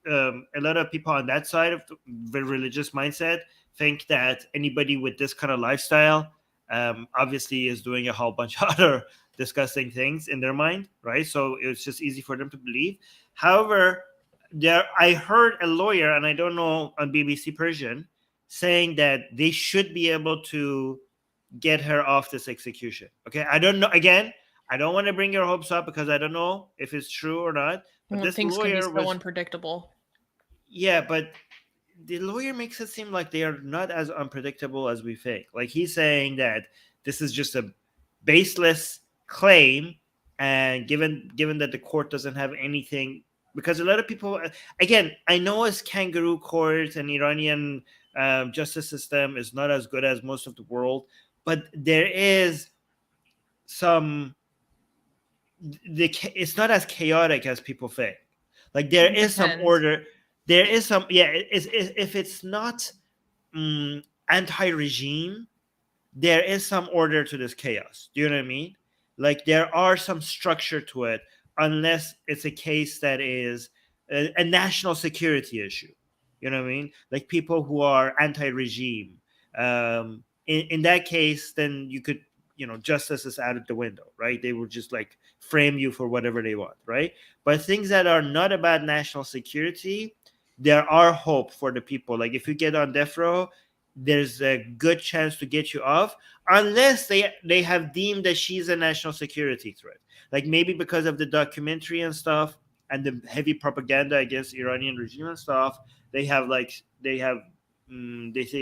a lot of people on that side of the religious mindset think that anybody with this kind of lifestyle, obviously, is doing a whole bunch of other disgusting things in their mind, right? So it's just easy for them to believe. However, I heard a lawyer, and I don't know, on BBC Persian, saying that they should be able to get her off this execution. Okay, I don't know. Again, I don't want to bring your hopes up because I don't know if it's true or not. But Well, this things can be lawyer so unpredictable. yeah, but the lawyer makes it seem like they are not as unpredictable as we think. Like he's saying that this is just a baseless claim, and given that the court doesn't have anything, because a lot of people, again, I know as kangaroo courts and Iranian justice system is not as good as most of the world, but there is some. It's not as chaotic as people think. Like there is some order. There is some, if it's not anti-regime, there is some order to this chaos. Do you know what I mean? Like there are some structure to it, unless it's a case that is a national security issue. You know what I mean? Like people who are anti-regime. In that case, then you could, justice is out of the window, right? They will just like frame you for whatever they want, right? But things that are not about national security, there are hope for the people. Like if you get on death row, there's a good chance to get you off, unless they have deemed that she's a national security threat. Like maybe because of the documentary and stuff and the heavy propaganda against Iranian regime and stuff, they say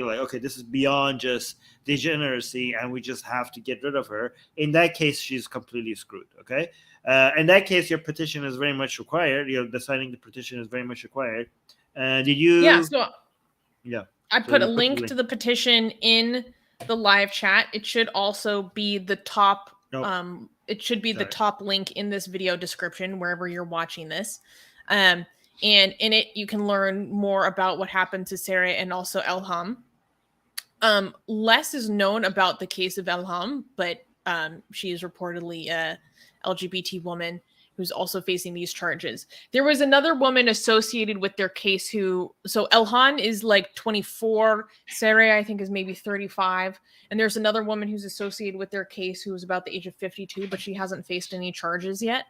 like, okay, this is beyond just degeneracy and we just have to get rid of her. In that case, she's completely screwed. Okay. In that case, your petition is very much required. Signing the petition is very much required. Did you? Yeah. So yeah. I put a link to the petition in the live chat. It should also be the top. Nope. It should be the top link in this video description wherever you're watching this. And in it, you can learn more about what happened to Sarah and also Elham. Less is known about the case of Elham, but she is reportedly a LGBT woman who's also facing these charges. There was another woman associated with their case so Elhan is like 24, Sarah I think is maybe 35, and there's another woman who's associated with their case who was about the age of 52, but she hasn't faced any charges yet.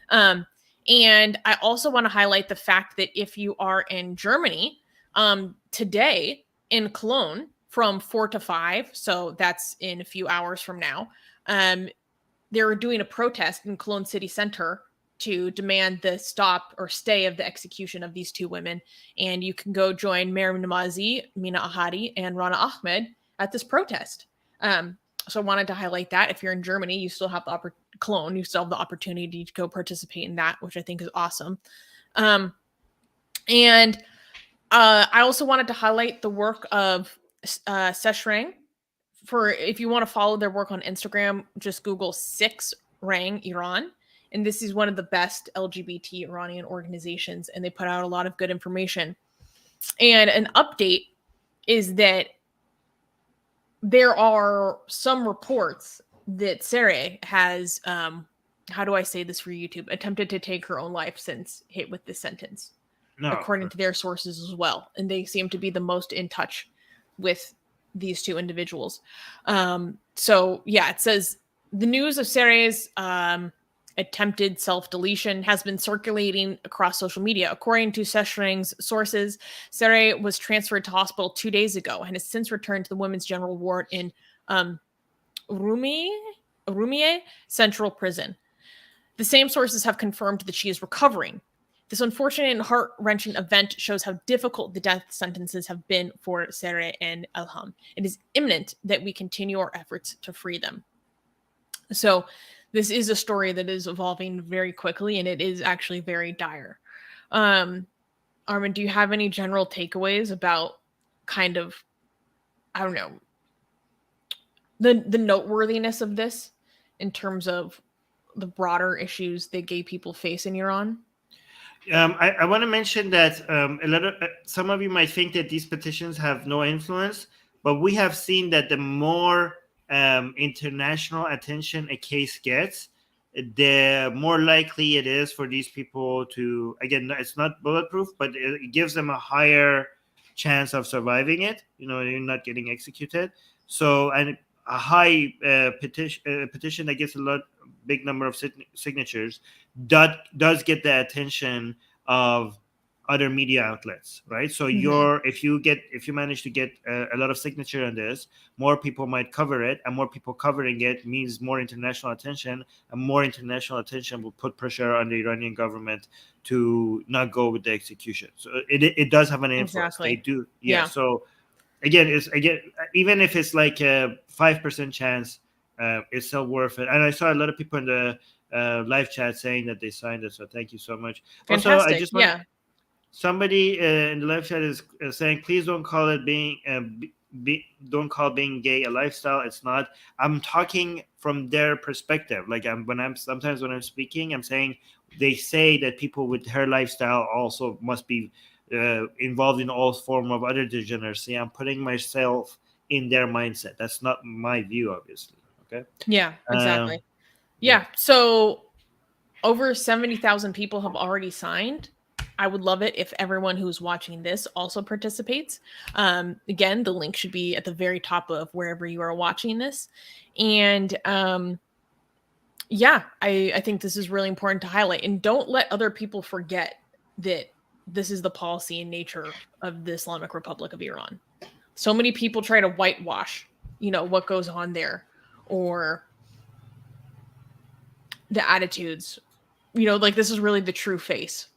And I also want to highlight the fact that if you are in Germany, today in Cologne from 4 to 5, so that's in a few hours from now, they're doing a protest in Cologne city center to demand the stop or stay of the execution of these two women. And you can go join Maryam Namazi, Mina Ahadi, and Rana Ahmed at this protest. So I wanted to highlight that. If you're in Germany, you still have Cologne, you still have the opportunity to go participate in that, which I think is awesome. And I also wanted to highlight the work of Seshrang. If you want to follow their work on Instagram, just Google 6rang Iran. And this is one of the best LGBT Iranian organizations, and they put out a lot of good information. And an update is that there are some reports that Sarah has, how do I say this for YouTube, attempted to take her own life since hit with this sentence, according to their sources as well. And they seem to be the most in touch with these two individuals. So yeah, it says the news of Sarah's attempted self-deletion has been circulating across social media. According to Seshrang's sources, Sarah was transferred to hospital 2 days ago and has since returned to the women's general ward in Urumie Central Prison. The same sources have confirmed that she is recovering. This unfortunate and heart-wrenching event shows how difficult the death sentences have been for Sarah and Elham. It is imminent that we continue our efforts to free them. So this is a story that is evolving very quickly, and it is actually very dire. Armin, do you have any general takeaways about kind of, I don't know, the noteworthiness of this in terms of the broader issues that gay people face in Iran? I want to mention that some of you might think that these petitions have no influence, but we have seen that the more international attention a case gets, the more likely it is for these people to, again, it's not bulletproof, but it gives them a higher chance of surviving it. You're not getting executed. So, and a high petition that gets big number of signatures does get the attention of other media outlets, right? So if you manage to get a lot of signature on this, more people might cover it, and more people covering it means more international attention, and more international attention will put pressure on the Iranian government to not go with the execution. So it does have an influence. Exactly. They do, yeah. So again, even if it's like a 5% chance, it's still worth it. And I saw a lot of people in the live chat saying that they signed it. So thank you so much. Fantastic. Also, I just want somebody in the live chat is saying, please don't call it don't call being gay a lifestyle. It's not. I'm talking from their perspective. Like sometimes when I'm speaking, I'm saying they say that people with her lifestyle also must be involved in all form of other degeneracy. I'm putting myself in their mindset. That's not my view, obviously. Okay. Yeah, exactly. So over 70,000 people have already signed. I would love it if everyone who's watching this also participates. Again, the link should be at the very top of wherever you are watching this. And I think this is really important to highlight. And don't let other people forget that this is the policy and nature of the Islamic Republic of Iran. So many people try to whitewash, what goes on there, or the attitudes. Like this is really the true face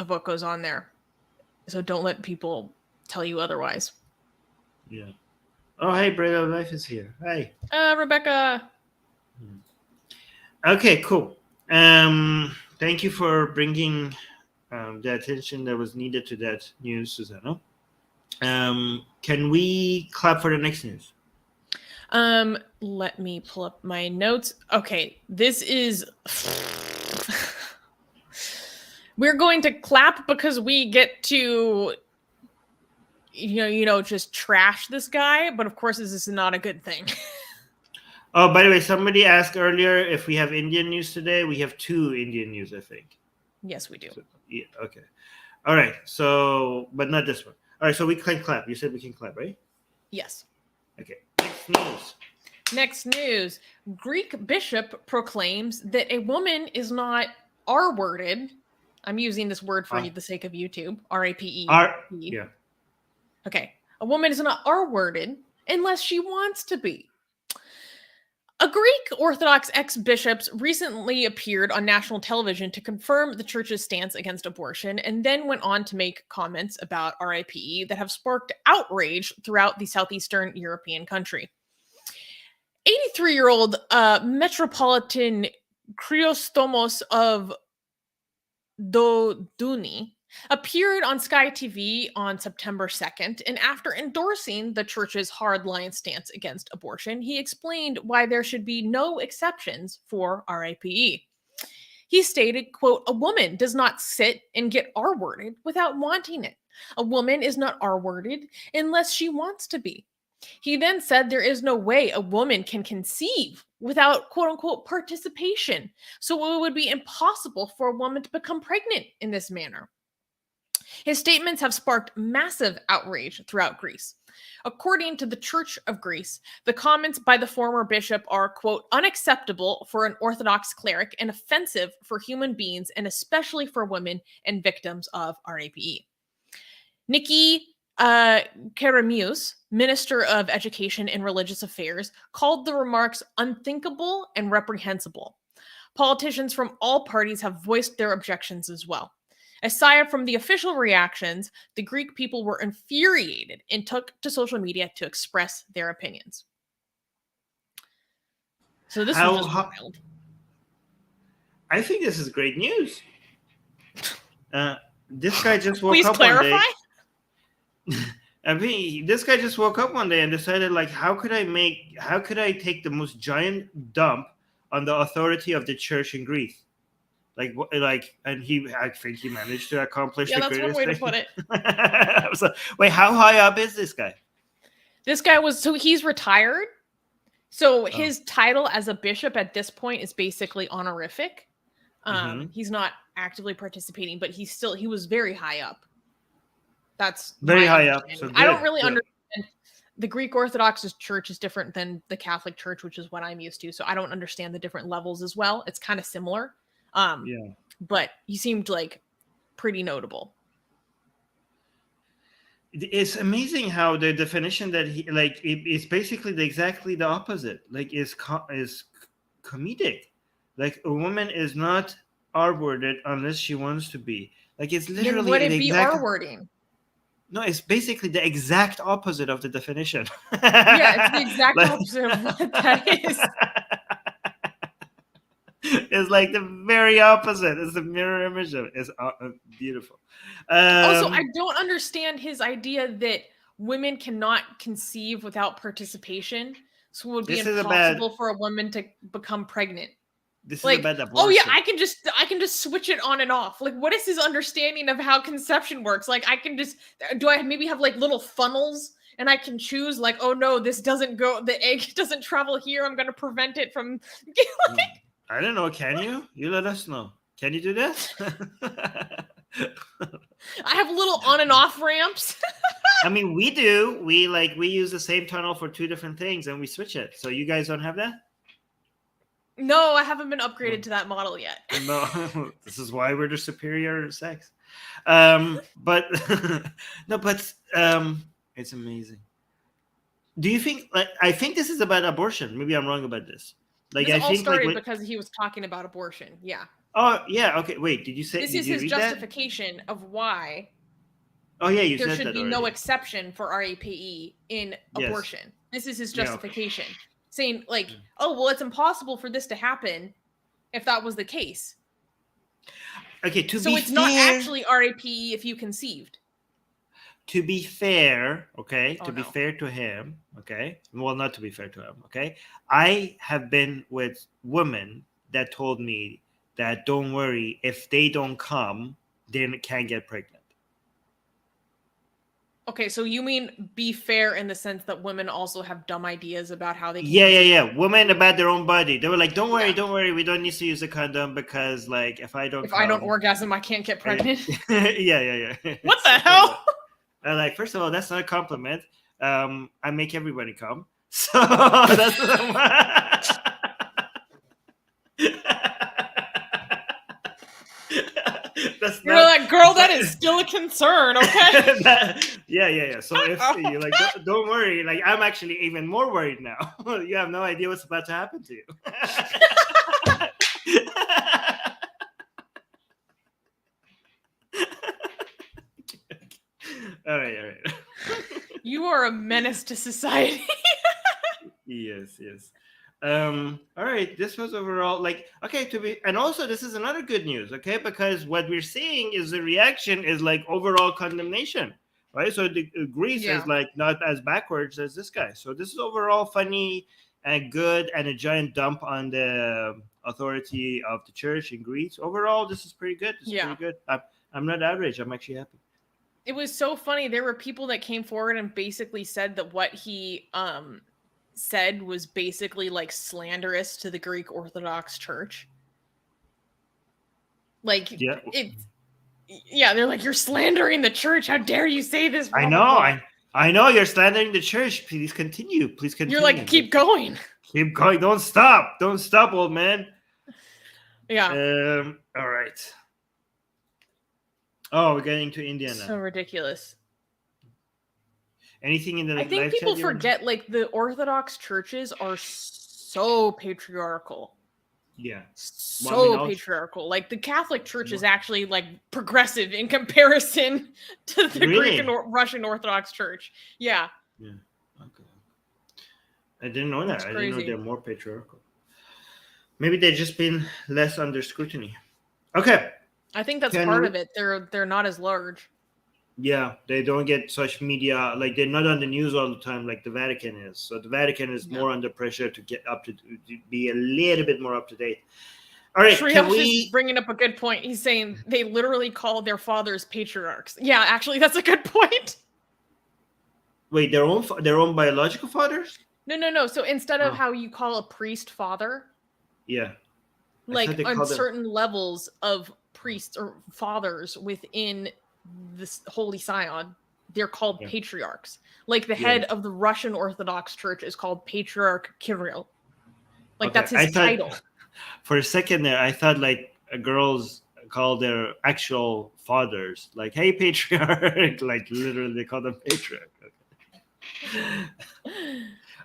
of what goes on there. So don't let people tell you otherwise. Yeah. Oh, hey, Bread of Life is here. Hi. Rebecca. Okay, cool. Thank you for bringing the attention that was needed to that news, Susanna. Can we clap for the next news? Let me pull up my notes. Okay, this is we're going to clap because we get to just trash this guy, but of course this is not a good thing. Oh, by the way, somebody asked earlier if we have Indian news today. We have 2 Indian news, I think. Yes, we do. So, yeah, okay. All right. So, but not this one. All right, so we can clap. You said we can clap, right? Yes. Okay. Next news. Greek bishop proclaims that a woman is not R-worded. I'm using this word for the sake of YouTube. R-A-P-E. Yeah. Okay. A woman is not R-worded unless she wants to be. A Greek Orthodox ex-bishop recently appeared on national television to confirm the church's stance against abortion, and then went on to make comments about RIPE that have sparked outrage throughout the southeastern European country. 83-year-old Metropolitan Christomos of Doduni appeared on Sky TV on September 2nd, and after endorsing the church's hardline stance against abortion, he explained why there should be no exceptions for RIPE. He stated, quote, "A woman does not sit and get R-worded without wanting it. A woman is not R-worded unless she wants to be." He then said there is no way a woman can conceive without, quote unquote, participation. So it would be impossible for a woman to become pregnant in this manner. His statements have sparked massive outrage throughout Greece. According to the Church of Greece, the comments by the former bishop are, quote, "unacceptable for an Orthodox cleric and offensive for human beings, and especially for women and victims of RAPE. Nikki Keramius, Minister of Education and Religious Affairs, called the remarks unthinkable and reprehensible. Politicians from all parties have voiced their objections as well. Aside from the official reactions, the Greek people were infuriated and took to social media to express their opinions. So this was just wild. I think this is great news. This guy just woke Please up clarify. one day. I mean, this guy just woke up one day and decided, like, how could I take the most giant dump on the authority of the church in Greece. And I think he managed to accomplish. Yeah, the that's one way to put it. So, wait, how high up is this guy? This guy he's retired. So his title as a bishop at this point is basically honorific. He's not actively participating, but he was very high up. That's very high up. So I don't really understand. The Greek Orthodox church is different than the Catholic Church, which is what I'm used to. So I don't understand the different levels as well. It's kind of similar. But he seemed like pretty notable. It's amazing how the definition that he it's basically exactly the opposite. Like is comedic. Like a woman is not R-worded unless she wants to be. Like it's literally. Then would it be R-wording? No, it's basically the exact opposite of the definition. Yeah, it's the exact opposite of what that is. It's like the very opposite. It's the mirror image of it. It's beautiful. Also, I don't understand his idea that women cannot conceive without participation. So it would be impossible for a woman to become pregnant. This is about abortion. Oh yeah, I can just switch it on and off. Like, what is his understanding of how conception works? Like, I can just I maybe have like little funnels and I can choose like, oh no, this doesn't go. The egg doesn't travel here. I'm going to prevent it from. I don't know. Can you? You let us know. Can you do that? I have little on and off ramps. I mean, we do. We use the same tunnel for two different things and we switch it. So you guys don't have that? No, I haven't been upgraded to that model yet. No, this is why we're the superior sex. But it's amazing. Do you think? I think this is about abortion. Maybe I'm wrong about this. This all started because he was talking about abortion. Yeah. Oh yeah. Okay. Wait. Did you say this is his justification of why? Oh yeah, you said that there should be already. No exception for RAPE in abortion. This is his justification. Yeah, okay. Saying oh well, it's impossible for this to happen if that was the case. Okay, so it's not actually RAPE if you conceived. To be fair, okay, be fair to him, okay, well, not to be fair to him, okay, I have been with women that told me that don't worry, if they don't come, they can't get pregnant. Okay, so you mean be fair in the sense that women also have dumb ideas about how they can Yeah. Women about their own body. They were like, don't worry, we don't need to use a condom because if I don't orgasm, I can't get pregnant. Yeah. What the hell? First of all, that's not a compliment. I make everybody come. So that's You're like, girl, that is still a concern, okay? Yeah. So if you don't worry, I'm actually even more worried now. You have no idea what's about to happen to you. All right. You are a menace to society. Yes. All right, this was overall and also this is another good news, okay, because what we're seeing is the reaction is overall condemnation, right? So the Greece is not as backwards as this guy. So this is overall funny and good and a giant dump on the authority of the church in Greece. Overall, this is pretty good. Pretty good. I'm not outraged. I'm actually happy. It was so funny. There were people that came forward and basically said that what he said was basically slanderous to the Greek Orthodox Church. They're like, you're slandering the church. How dare you say this? I know you're slandering the church. Please continue. You're like, keep going. Keep going. Don't stop, old man. Yeah. All right. Oh, we're getting to India now. So ridiculous. Anything in the I think people forget the Orthodox churches are so patriarchal. Yeah. So patriarchal. The Catholic Church is actually progressive in comparison to the Greek and Russian Orthodox Church. Yeah. Yeah. Okay. I didn't know that. I didn't know they're more patriarchal. Maybe they've just been less under scrutiny. Okay. I think that's part of it. They're not as large. Yeah, they don't get such media, like they're not on the news all the time like the Vatican is. So the Vatican is more under pressure to get up to be a little bit more up to date. All right, can we is bringing up a good point. He's saying they literally call their fathers patriarchs. Yeah, actually, that's a good point. Wait, their own biological fathers? No. So instead of how you call a priest father, yeah, like on certain levels of priests or fathers within this Holy Synod, they're called patriarchs. Like the head of the Russian Orthodox Church is called Patriarch Kirill. Like that's his title. For a second there, I thought like girls call their actual fathers like, "Hey, patriarch!" Like literally, they call them patriarch. Okay.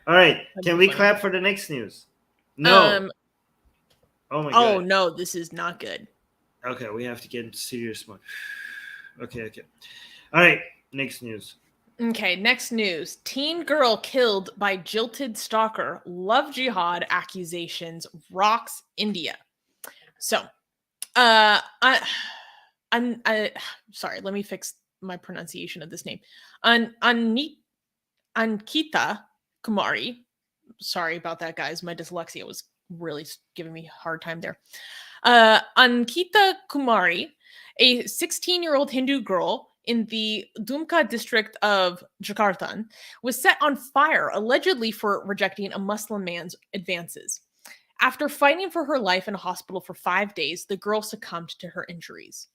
All right, can we clap for the next news? No. Oh my god. Oh no, this is not good. Okay, we have to get into serious mode. Okay. All right, next news. Okay, next news. Teen girl killed by jilted stalker. Love jihad accusations rocks India. So, I'm sorry, let me fix my pronunciation of this name. Ankita Kumari. Sorry about that, guys. My dyslexia was really giving me a hard time there. Ankita Kumari, a 16-year-old Hindu girl in the Dumka district of Jakarta, was set on fire allegedly for rejecting a Muslim man's advances. After fighting for her life in a hospital for 5 days, the girl succumbed to her injuries.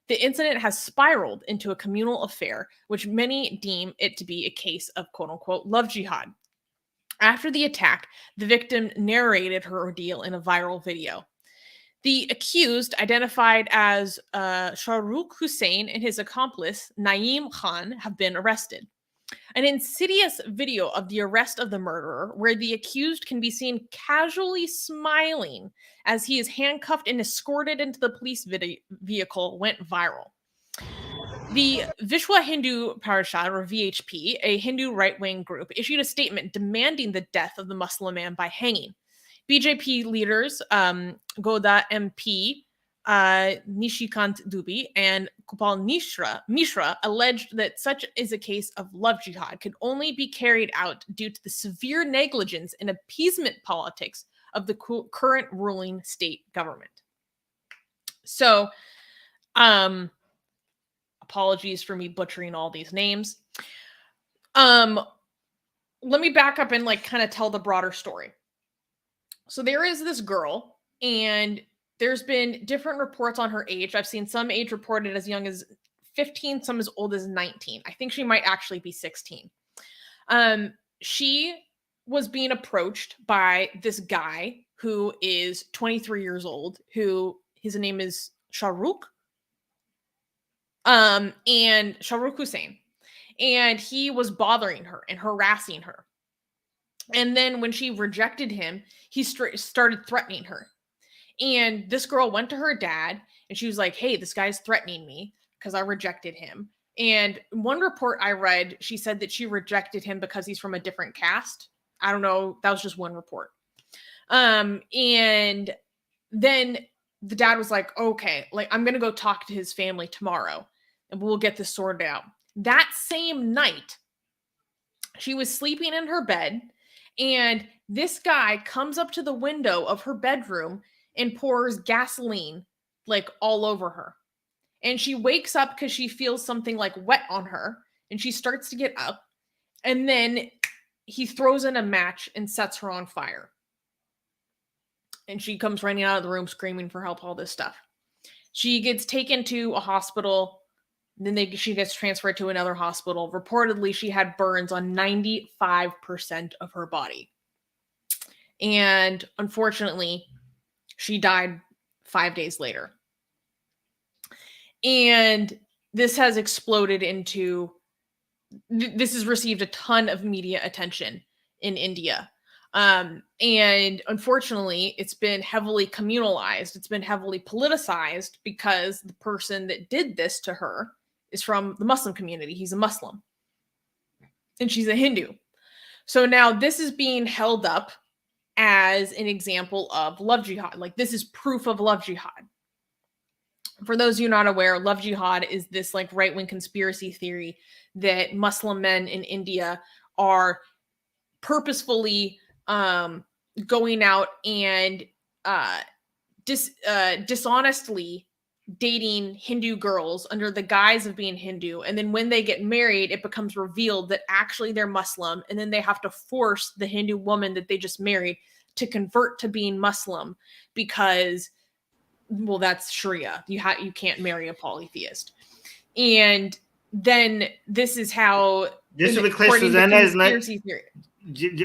The incident has spiraled into a communal affair, which many deem it to be a case of quote-unquote love jihad. After the attack, the victim narrated her ordeal in a viral video. The accused, identified as Shahrukh Hussain and his accomplice, Naeem Khan, have been arrested. An insidious video of the arrest of the murderer, where the accused can be seen casually smiling as he is handcuffed and escorted into the police vehicle, went viral. The Vishwa Hindu Parishad, or VHP, a Hindu right-wing group, issued a statement demanding the death of the Muslim man by hanging. BJP leaders Goda MP, Nishikant Dubey, and Gopal Mishra alleged that such is a case of love jihad could only be carried out due to the severe negligence and appeasement politics of the current ruling state government. So, apologies for me butchering all these names. Let me back up and kind of tell the broader story. So there is this girl, and there's been different reports on her age. I've seen some age reported as young as 15, some as old as 19. I think she might actually be 16. She was being approached by this guy who is 23 years old, who his name is Shahrukh, and Shahrukh Hussain. And he was bothering her and harassing her. And then when she rejected him, he started threatening her. And this girl went to her dad and she was like, "Hey, this guy's threatening me because I rejected him." And one report I read, she said that she rejected him because he's from a different caste. I don't know. That was just one report. And then the dad was like, "Okay, I'm going to go talk to his family tomorrow and we'll get this sorted out." That same night, she was sleeping in her bed, and this guy comes up to the window of her bedroom and pours gasoline all over her. And she wakes up because she feels something wet on her, and she starts to get up, and then he throws in a match and sets her on fire. And she comes running out of the room screaming for help, all this stuff. She gets taken to a hospital. Then she gets transferred to another hospital. Reportedly, she had burns on 95% of her body. And unfortunately, she died 5 days later. And this has exploded into, this has received a ton of media attention in India. And unfortunately, it's been heavily communalized. It's been heavily politicized because the person that did this to her is from the Muslim community. He's a Muslim. And she's a Hindu. So now this is being held up as an example of love jihad. This is proof of love jihad. For those of you not aware, love jihad is this like right-wing conspiracy theory that Muslim men in India are purposefully going out and dishonestly dating Hindu girls under the guise of being Hindu. And then when they get married, it becomes revealed that actually they're Muslim. And then they have to force the Hindu woman that they just married to convert to being Muslim because, well, that's Sharia. You can't marry a polytheist. And then this is how... Just to be clear, Susanna is not...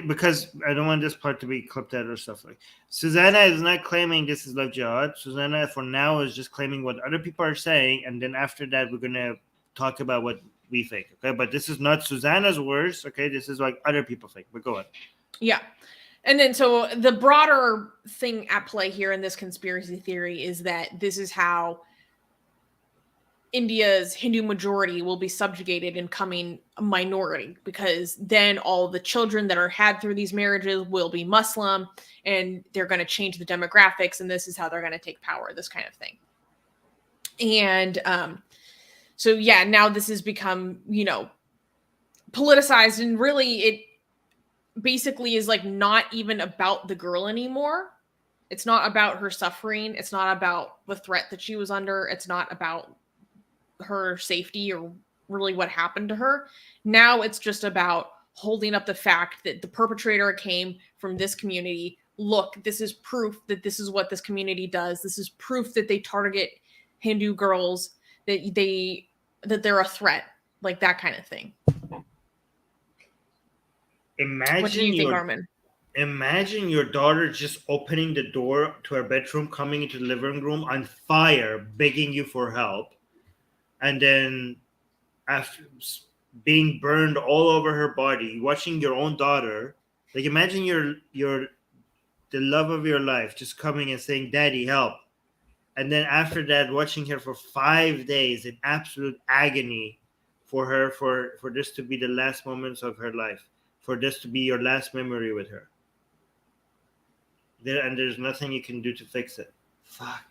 Because I don't want this part to be clipped out or stuff like. Susanna is not claiming this is love jihad. Susanna, for now, is just claiming what other people are saying, and then after that, we're gonna talk about what we think. Okay, but this is not Susanna's words. Okay, this is like other people think. But go on. Yeah, and then so the broader thing at play here in this conspiracy theory is that this is how India's Hindu majority will be subjugated and coming a minority, because then all the children that are had through these marriages will be Muslim, and they're going to change the demographics, and this is how they're going to take power, this kind of thing. And so, yeah, now this has become, politicized, and really it basically is like not even about the girl anymore. It's not about her suffering. It's not about the threat that she was under. It's not about her safety or really what happened to her. Now it's just about holding up the fact that the perpetrator came from this community. Look, this is proof that this is what this community does. This is proof that they target Hindu girls, that they're a threat, like that kind of thing. Imagine what do you think, Armin? Imagine your daughter just opening the door to her bedroom, coming into the living room on fire, begging you for help. And then after being burned all over her body, watching your own daughter, like imagine the love of your life just coming and saying, "Daddy, help." And then after that, watching her for 5 days in absolute agony for her, for this to be the last moments of her life, for this to be your last memory with her. And there's nothing you can do to fix it. Fuck.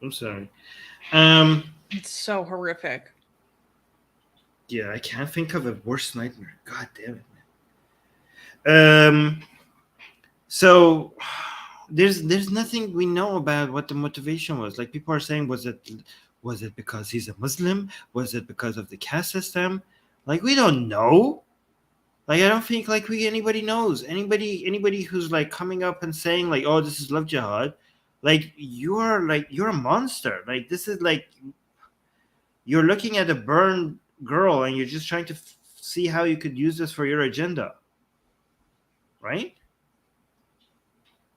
I'm sorry. It's so horrific. Yeah, I can't think of a worse nightmare. God damn it, man. So there's nothing we know about what the motivation was. Like, people are saying, was it because he's a Muslim? Was it because of the caste system? Like, we don't know. Like, I don't think like anybody knows. Anybody who's like coming up and saying like, "Oh, this is love jihad," like you're a monster. Like, this is like you're looking at a burned girl and you're just trying to see how you could use this for your agenda, right?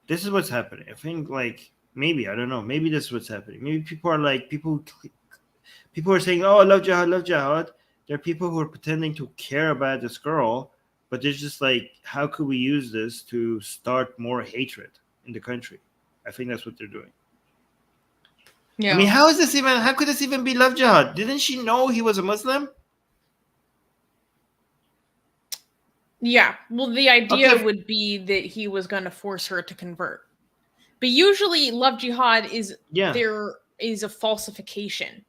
This is what's happening. I think like maybe, I don't know, maybe this is what's happening. Maybe people are saying, "Oh, love jihad, love jihad." There are people who are pretending to care about this girl, but they're just like, how could we use this to start more hatred in the country? I think that's what they're doing. Yeah. I mean, how could this even be love jihad? Didn't she know he was a Muslim? Yeah. Well, the idea would be that he was going to force her to convert. But usually love jihad there is a falsification.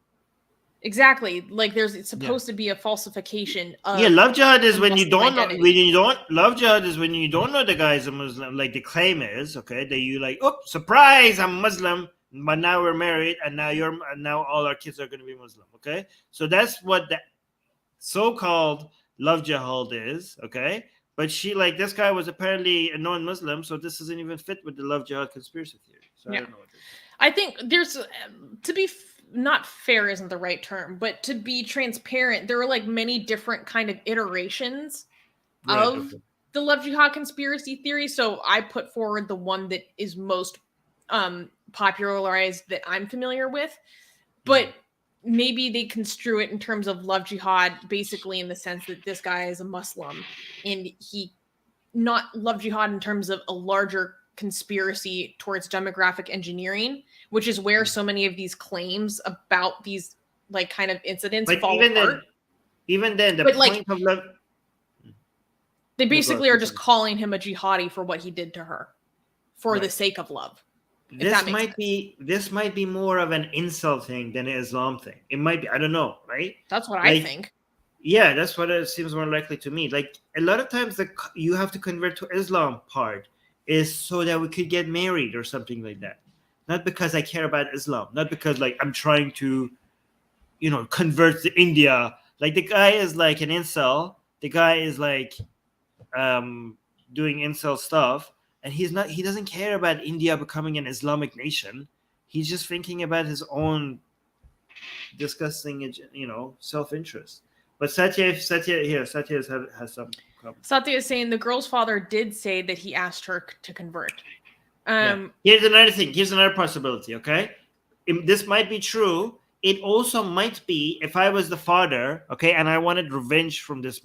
Exactly. Like it's supposed to be a falsification of love jihad is when you don't know love jihad is when you don't know the guy is a Muslim, like the claim is, okay, that you like, oh, surprise, I'm Muslim, but now we're married and now all our kids are gonna be Muslim. Okay. So that's what that so-called love jihad is, okay? But this guy was apparently a non-Muslim, so this doesn't even fit with the love jihad conspiracy theory. So I don't know what this is. I think there's to be not fair isn't the right term, but to be transparent, there are like many different kind of iterations of the love jihad conspiracy theory. So I put forward the one that is most popularized that I'm familiar with, but maybe they construe it in terms of love jihad, basically in the sense that this guy is a Muslim and he not love jihad in terms of a larger conspiracy towards demographic engineering, which is where so many of these claims about these like kind of incidents fall apart. Even then, the point of love, They basically are just calling him a jihadi for what he did to her, for the sake of love. This might be more of an insult thing than an Islam thing. It might be. I don't know, right? That's what I think. Yeah, that's what it seems more likely to me. Like a lot of times, you have to convert to Islam part is so that we could get married or something like that. Not because I care about Islam. Not because like I'm trying to, convert to India. Like the guy is like an incel. The guy is like doing incel stuff, and he doesn't care about India becoming an Islamic nation. He's just thinking about his own disgusting, self-interest. But Satya has some comments. Satya is saying the girl's father did say that he asked her to convert. Here's another thing. Here's another possibility, okay? This might be true. It also might be if I was the father, okay, and I wanted revenge from this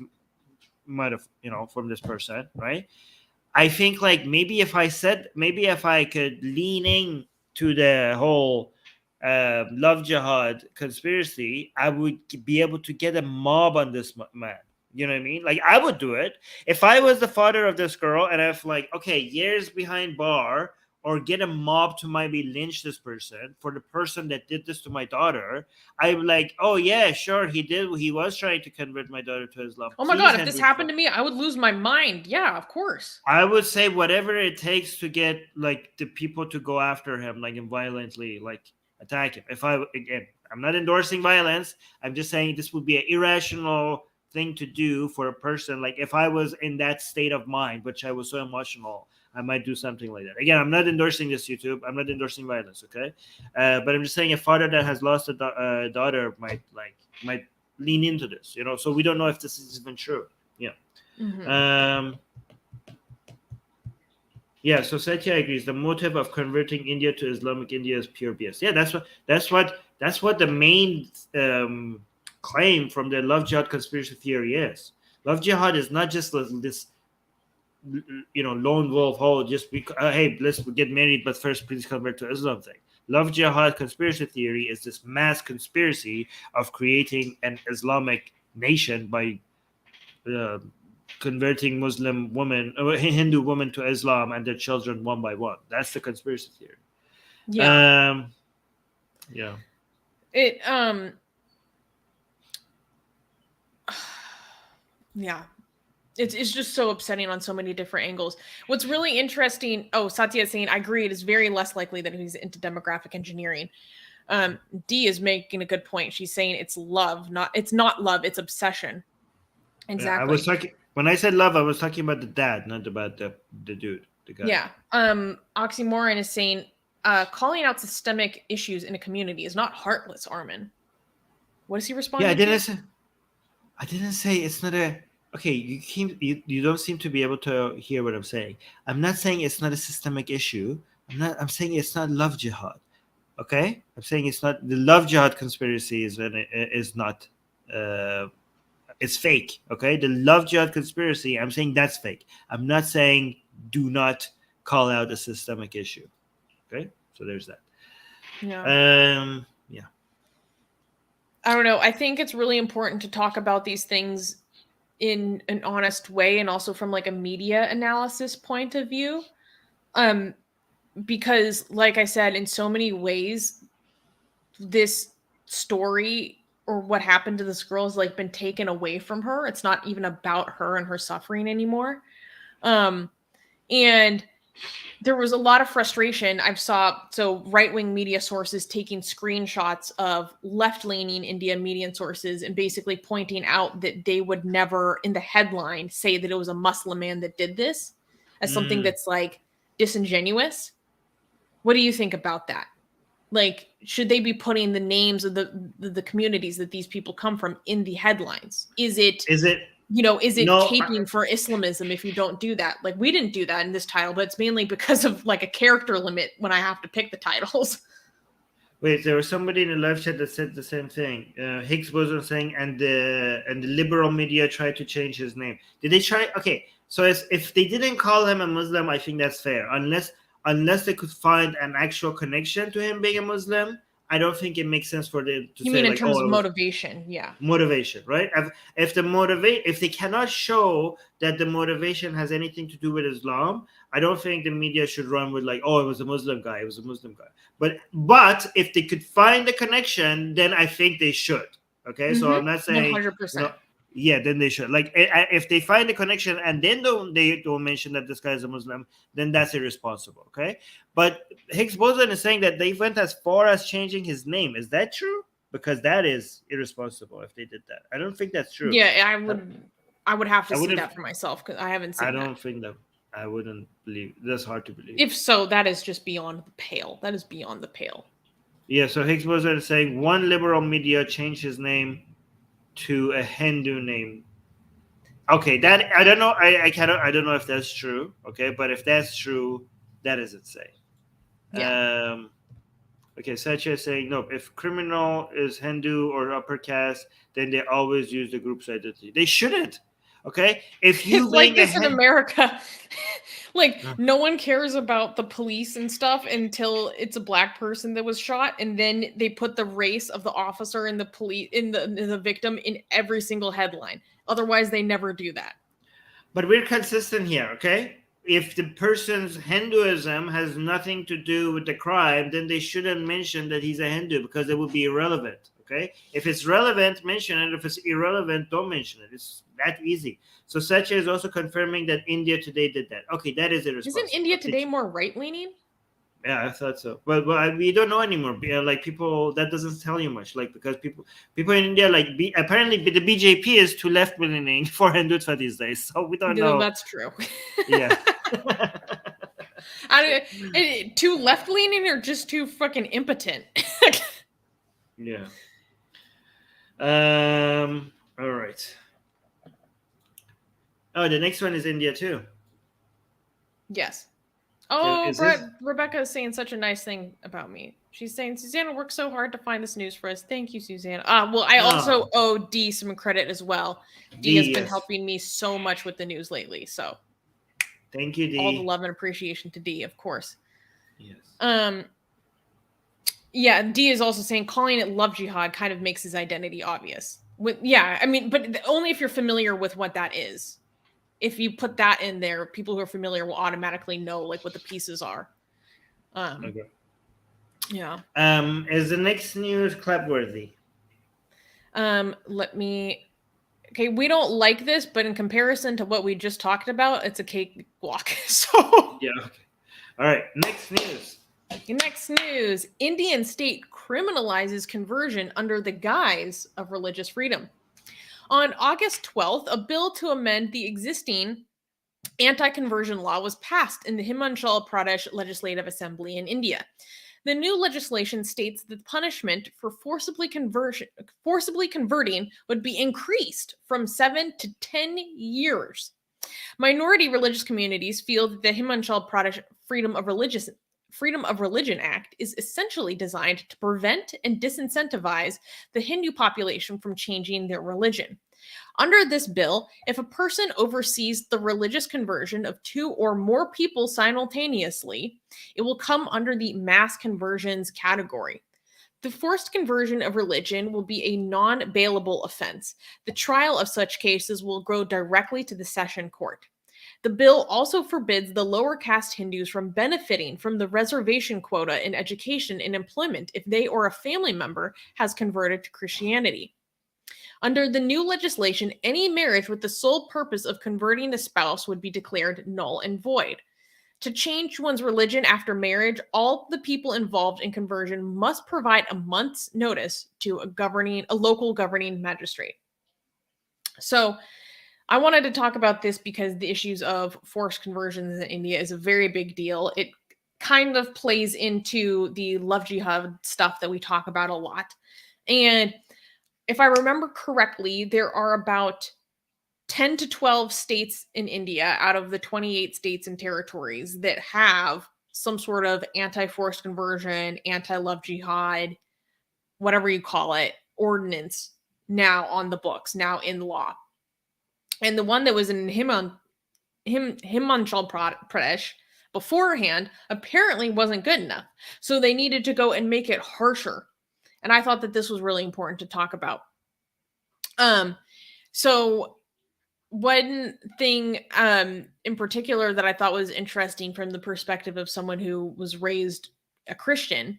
from this person, right? I think like maybe if I could lean in to the whole love jihad conspiracy, I would be able to get a mob on this man. You know what I mean? Like I would do it if I was the father of this girl, and if like, okay, years behind bar, or get a mob to maybe lynch this person for the person that did this to my daughter. I'm like, oh yeah, sure, he was trying to convert my daughter to Islam. Oh my God, if this happened to me, I would lose my mind. Yeah, of course. I would say whatever it takes to get like the people to go after him, like and violently, like attack him. I'm not endorsing violence. I'm just saying this would be an irrational thing to do for a person. Like if I was in that state of mind, which I was so emotional, I might do something like that. Again, I'm not endorsing this, YouTube. I'm not endorsing violence, okay? But I'm just saying a father that has lost a daughter might lean into this, So we don't know if this is even true. Yeah. Mm-hmm. So Satya agrees. The motive of converting India to Islamic India is pure BS. Yeah, that's what the main claim from the love jihad conspiracy theory is. Love jihad is not just this lone wolf, hey, let's get married, but first please convert to Islam thing. Love jihad conspiracy theory is this mass conspiracy of creating an Islamic nation by converting Muslim women, Hindu women to Islam and their children one by one. That's the conspiracy theory. Yeah. It yeah. It's just so upsetting on so many different angles. What's really interesting, Satya is saying, I agree, it is very less likely that he's into demographic engineering. D is making a good point. She's saying it's love, it's not love, it's obsession. Exactly. Yeah, when I said love, I was talking about the dad, not about the dude, the guy. Yeah. Oxymoron is saying calling out systemic issues in a community is not heartless, Armin. What is he responding to? I didn't say it's not a... Okay, you don't seem to be able to hear what I'm saying. I'm not saying it's not a systemic issue. I'm saying it's not love jihad. Okay? I'm saying it's not... The love jihad conspiracy is not... it's fake. Okay? The love jihad conspiracy, I'm saying that's fake. I'm not saying do not call out a systemic issue. Okay? So there's that. Yeah. I don't know. I think it's really important to talk about these things in an honest way, and also from like a media analysis point of view. Because like I said, in so many ways, this story or what happened to this girl has like been taken away from her. It's not even about her and her suffering anymore. And there was a lot of frustration. Right-wing media sources taking screenshots of left-leaning India media sources and basically pointing out that they would never, in the headline, say that it was a Muslim man that did this as something that's like disingenuous. What do you think about that? Like, should they be putting the names of the communities that these people come from in the headlines? Is it caping for Islamism if you don't do that? Like, we didn't do that in this title, but it's mainly because of like a character limit when I have to pick the titles. Wait, there was somebody in the live chat that said the same thing. Higgs was saying, and the liberal media tried to change his name. Did they try? Okay, so if they didn't call him a Muslim, I think that's fair. Unless they could find an actual connection to him being a Muslim, I don't think it makes sense for them to You say mean in like, terms oh, of motivation? Yeah. motivation, right? If they cannot show that the motivation has anything to do with Islam, I don't think the media should run with like, oh, it was a Muslim guy. But if they could find the connection, then I think they should. Okay, so I'm not saying 100%. yeah, then they should. Like, if they find the connection and then they don't mention that this guy is a Muslim, then that's irresponsible. Okay, but Higgs boson is saying that they went as far as changing his name. Is that true? Because that is irresponsible if they did that. I don't think that's true. Yeah, I would have to see wouldn't- that for myself because I haven't seen I that. don't think that. I wouldn't believe. That's hard to believe. If so, that is just beyond the pale. That is beyond the pale. Yeah, so Higgs boson is saying one liberal media changed his name to a Hindu name. Okay, that I don't know. I don't know if that's true. Okay, but if that's true, that is insane. Yeah. Okay, Satya is saying no. If criminal is Hindu or upper caste, then they always use the group's identity. They shouldn't. Okay, if you It's like this in America. Like no one cares about the police and stuff until it's a black person that was shot, and then they put the race of the officer and the police in the victim in every single headline. Otherwise, they never do that. But we're consistent here, okay? If the person's Hinduism has nothing to do with the crime, then they shouldn't mention that he's a Hindu because it would be irrelevant, okay? If it's relevant, mention it. If it's irrelevant, don't mention it. It's that easy. So Satya is also confirming that India Today did that. Okay, that is irresponsible. Isn't India Today more right-leaning? Yeah, I thought so. But we don't know anymore. Like people, that doesn't tell you much. Like because people in India, like apparently the BJP is too left-leaning for Hindutva these days. So we don't know. That's true. Yeah. Too left-leaning or just too fucking impotent? Yeah. All right. Oh, the next one is India too. Yes. Oh, Is this- Rebecca is saying such a nice thing about me. She's saying, Susanna worked so hard to find this news for us. Thank you, Susanna. Well, I also owe Dee some credit as well. Dee has been helping me so much with the news lately. So thank you, Dee. all the love and appreciation to Dee, of course. Yes. Yeah, Dee is also saying calling it love jihad kind of makes his identity obvious. But only if you're familiar with what that is. If you put that in there, people who are familiar will automatically know like what the pieces are. Okay. Yeah. Is the next news clapworthy? Okay, we don't like this, but in comparison to what we just talked about, it's a cakewalk. So Yeah. Okay. All right. Next news. Next news. Indian state criminalizes conversion under the guise of religious freedom. On August 12th, a bill to amend the existing anti-conversion law was passed in the Himachal Pradesh Legislative Assembly in India. The new legislation states that punishment for forcibly converting would be increased from 7 to 10 years. Minority religious communities feel that the Himachal Pradesh Freedom of Religion Act is essentially designed to prevent and disincentivize the Hindu population from changing their religion. Under this bill, if a person oversees the religious conversion of 2 or more people simultaneously, it will come under the mass conversions category. The forced conversion of religion will be a non-bailable offense. The trial of such cases will go directly to the session court. The bill also forbids the lower caste Hindus from benefiting from the reservation quota in education and employment if they or a family member has converted to Christianity. Under the new legislation, any marriage with the sole purpose of converting the spouse would be declared null and void. To change one's religion after marriage, all the people involved in conversion must provide a month's notice to a local governing magistrate. So, I wanted to talk about this because the issues of forced conversions in India is a very big deal. It kind of plays into the love jihad stuff that we talk about a lot. And if I remember correctly, there are about 10 to 12 states in India out of the 28 states and territories that have some sort of anti-forced conversion, anti-love jihad, whatever you call it, ordinance now on the books, now in law. And the one that was in Himachal Pradesh beforehand apparently wasn't good enough. So they needed to go and make it harsher And I thought that this was really important to talk about. So one thing in particular that I thought was interesting from the perspective of someone who was raised a Christian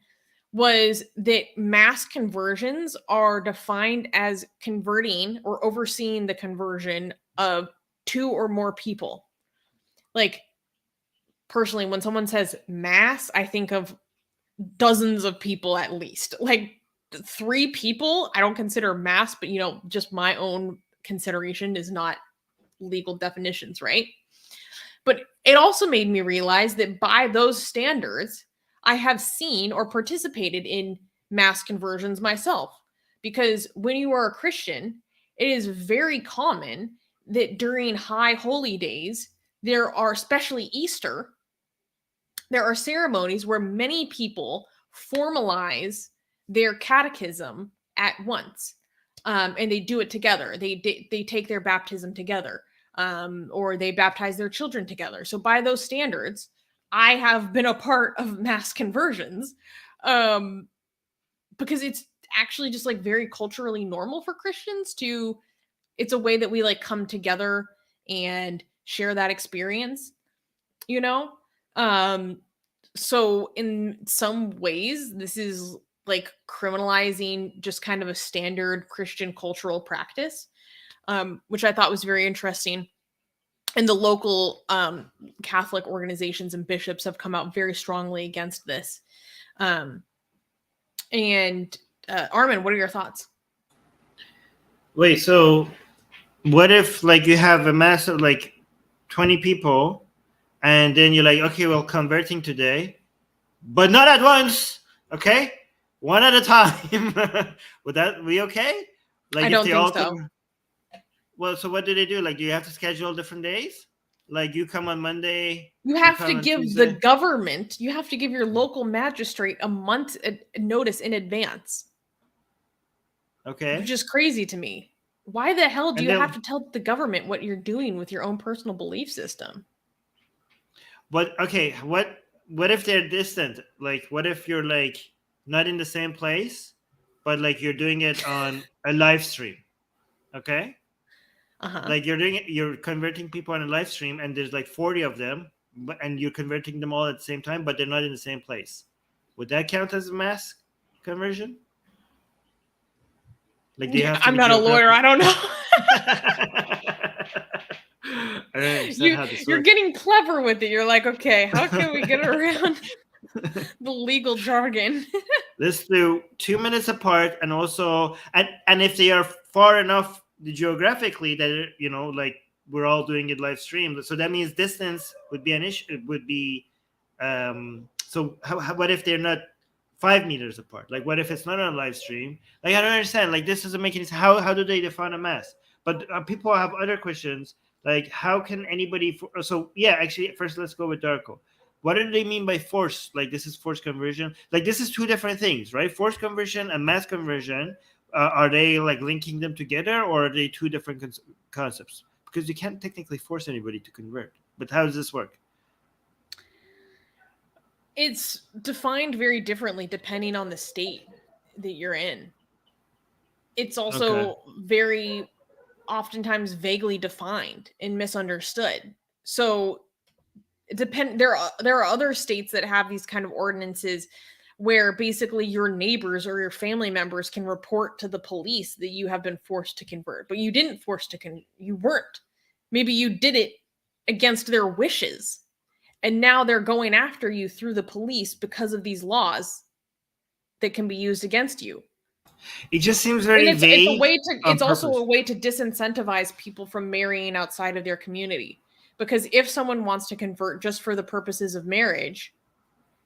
was that mass conversions are defined as converting or overseeing the conversion of 2 or more people. Like, personally, when someone says mass, I think of dozens of people at least. Like 3 people, I don't consider mass, but just my own consideration is not legal definitions, right? But it also made me realize that by those standards, I have seen or participated in mass conversions myself. Because when you are a Christian, it is very common that during high holy days, there are, especially Easter, there are ceremonies where many people formalize their catechism at once. And they do it together. They take their baptism together, or they baptize their children together. So by those standards, I have been a part of mass conversions, because it's actually just like very culturally normal for Christians to, it's a way that we like come together and share that experience, So in some ways, this is like criminalizing just kind of a standard Christian cultural practice, which I thought was very interesting. And the local Catholic organizations and bishops have come out very strongly against this. And Armin, what are your thoughts? Wait, so what if like you have a mass of like 20 people and then you're like, okay, well, converting today, but not at once, okay? One at a time. Would that be okay? Like I don't think so. Well, so what do they do? Like, do you have to schedule different days? Like, you come on Monday. You have to give the government, you have to give your local magistrate a month notice in advance. Okay. Which is crazy to me. Why the hell do you have to tell the government what you're doing with your own personal belief system? But, okay, what if they're distant? Like, what if you're, like, not in the same place, but, like, you're doing it on a live stream? Okay? Like you're converting people on a live stream and there's like 40 of them, and you're converting them all at the same time, but they're not in the same place. Would that count as a mass conversion? Like, do you have to I'm not a lawyer. I don't know. I don't understand how this you're works. getting clever with it. You're like, okay, how can we get around the legal jargon? Let's do 2 minutes apart, and also, and if they are far enough geographically that like we're all doing it live stream, so that means distance would be an issue. It would be so what if they're not 5 meters apart? Like, what if it's not on a live stream? Like, I don't understand. Like, this doesn't make any sense. How do they define a mass? But people have other questions, like how can anybody so yeah, actually, first let's go with Darko. What do they mean by force? Like, this is forced conversion. Like, this is 2 different things, right? Forced conversion and mass conversion. Are they like linking them together, or are they 2 different concepts? Because you can't technically force anybody to convert. But how does this work? It's defined very differently depending on the state that you're in. It's also very oftentimes vaguely defined and misunderstood. So it depends. There are other states that have these kind of ordinances where basically your neighbors or your family members can report to the police that you have been forced to convert, but you didn't you weren't. Maybe you did it against their wishes, and now they're going after you through the police because of these laws that can be used against you. It just seems very vague. It's also a way to disincentivize people from marrying outside of their community, because if someone wants to convert just for the purposes of marriage,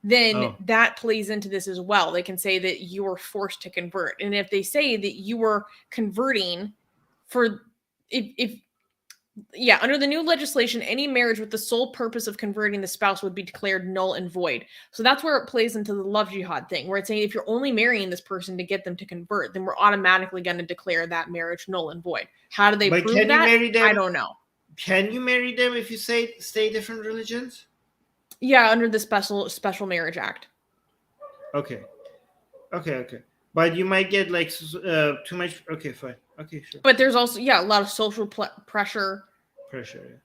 then that plays into this as well. They can say that you were forced to convert. And if they say that you were converting for, under the new legislation, any marriage with the sole purpose of converting the spouse would be declared null and void. So that's where it plays into the love jihad thing, where it's saying if you're only marrying this person to get them to convert, then we're automatically going to declare that marriage null and void. How do they prove that? I don't know. Can you marry them if you stay different religions? Yeah, under the Special Marriage Act. Okay. But you might get like too much. Okay, fine. Okay, sure. But there's also a lot of social pressure. Pressure. Yeah.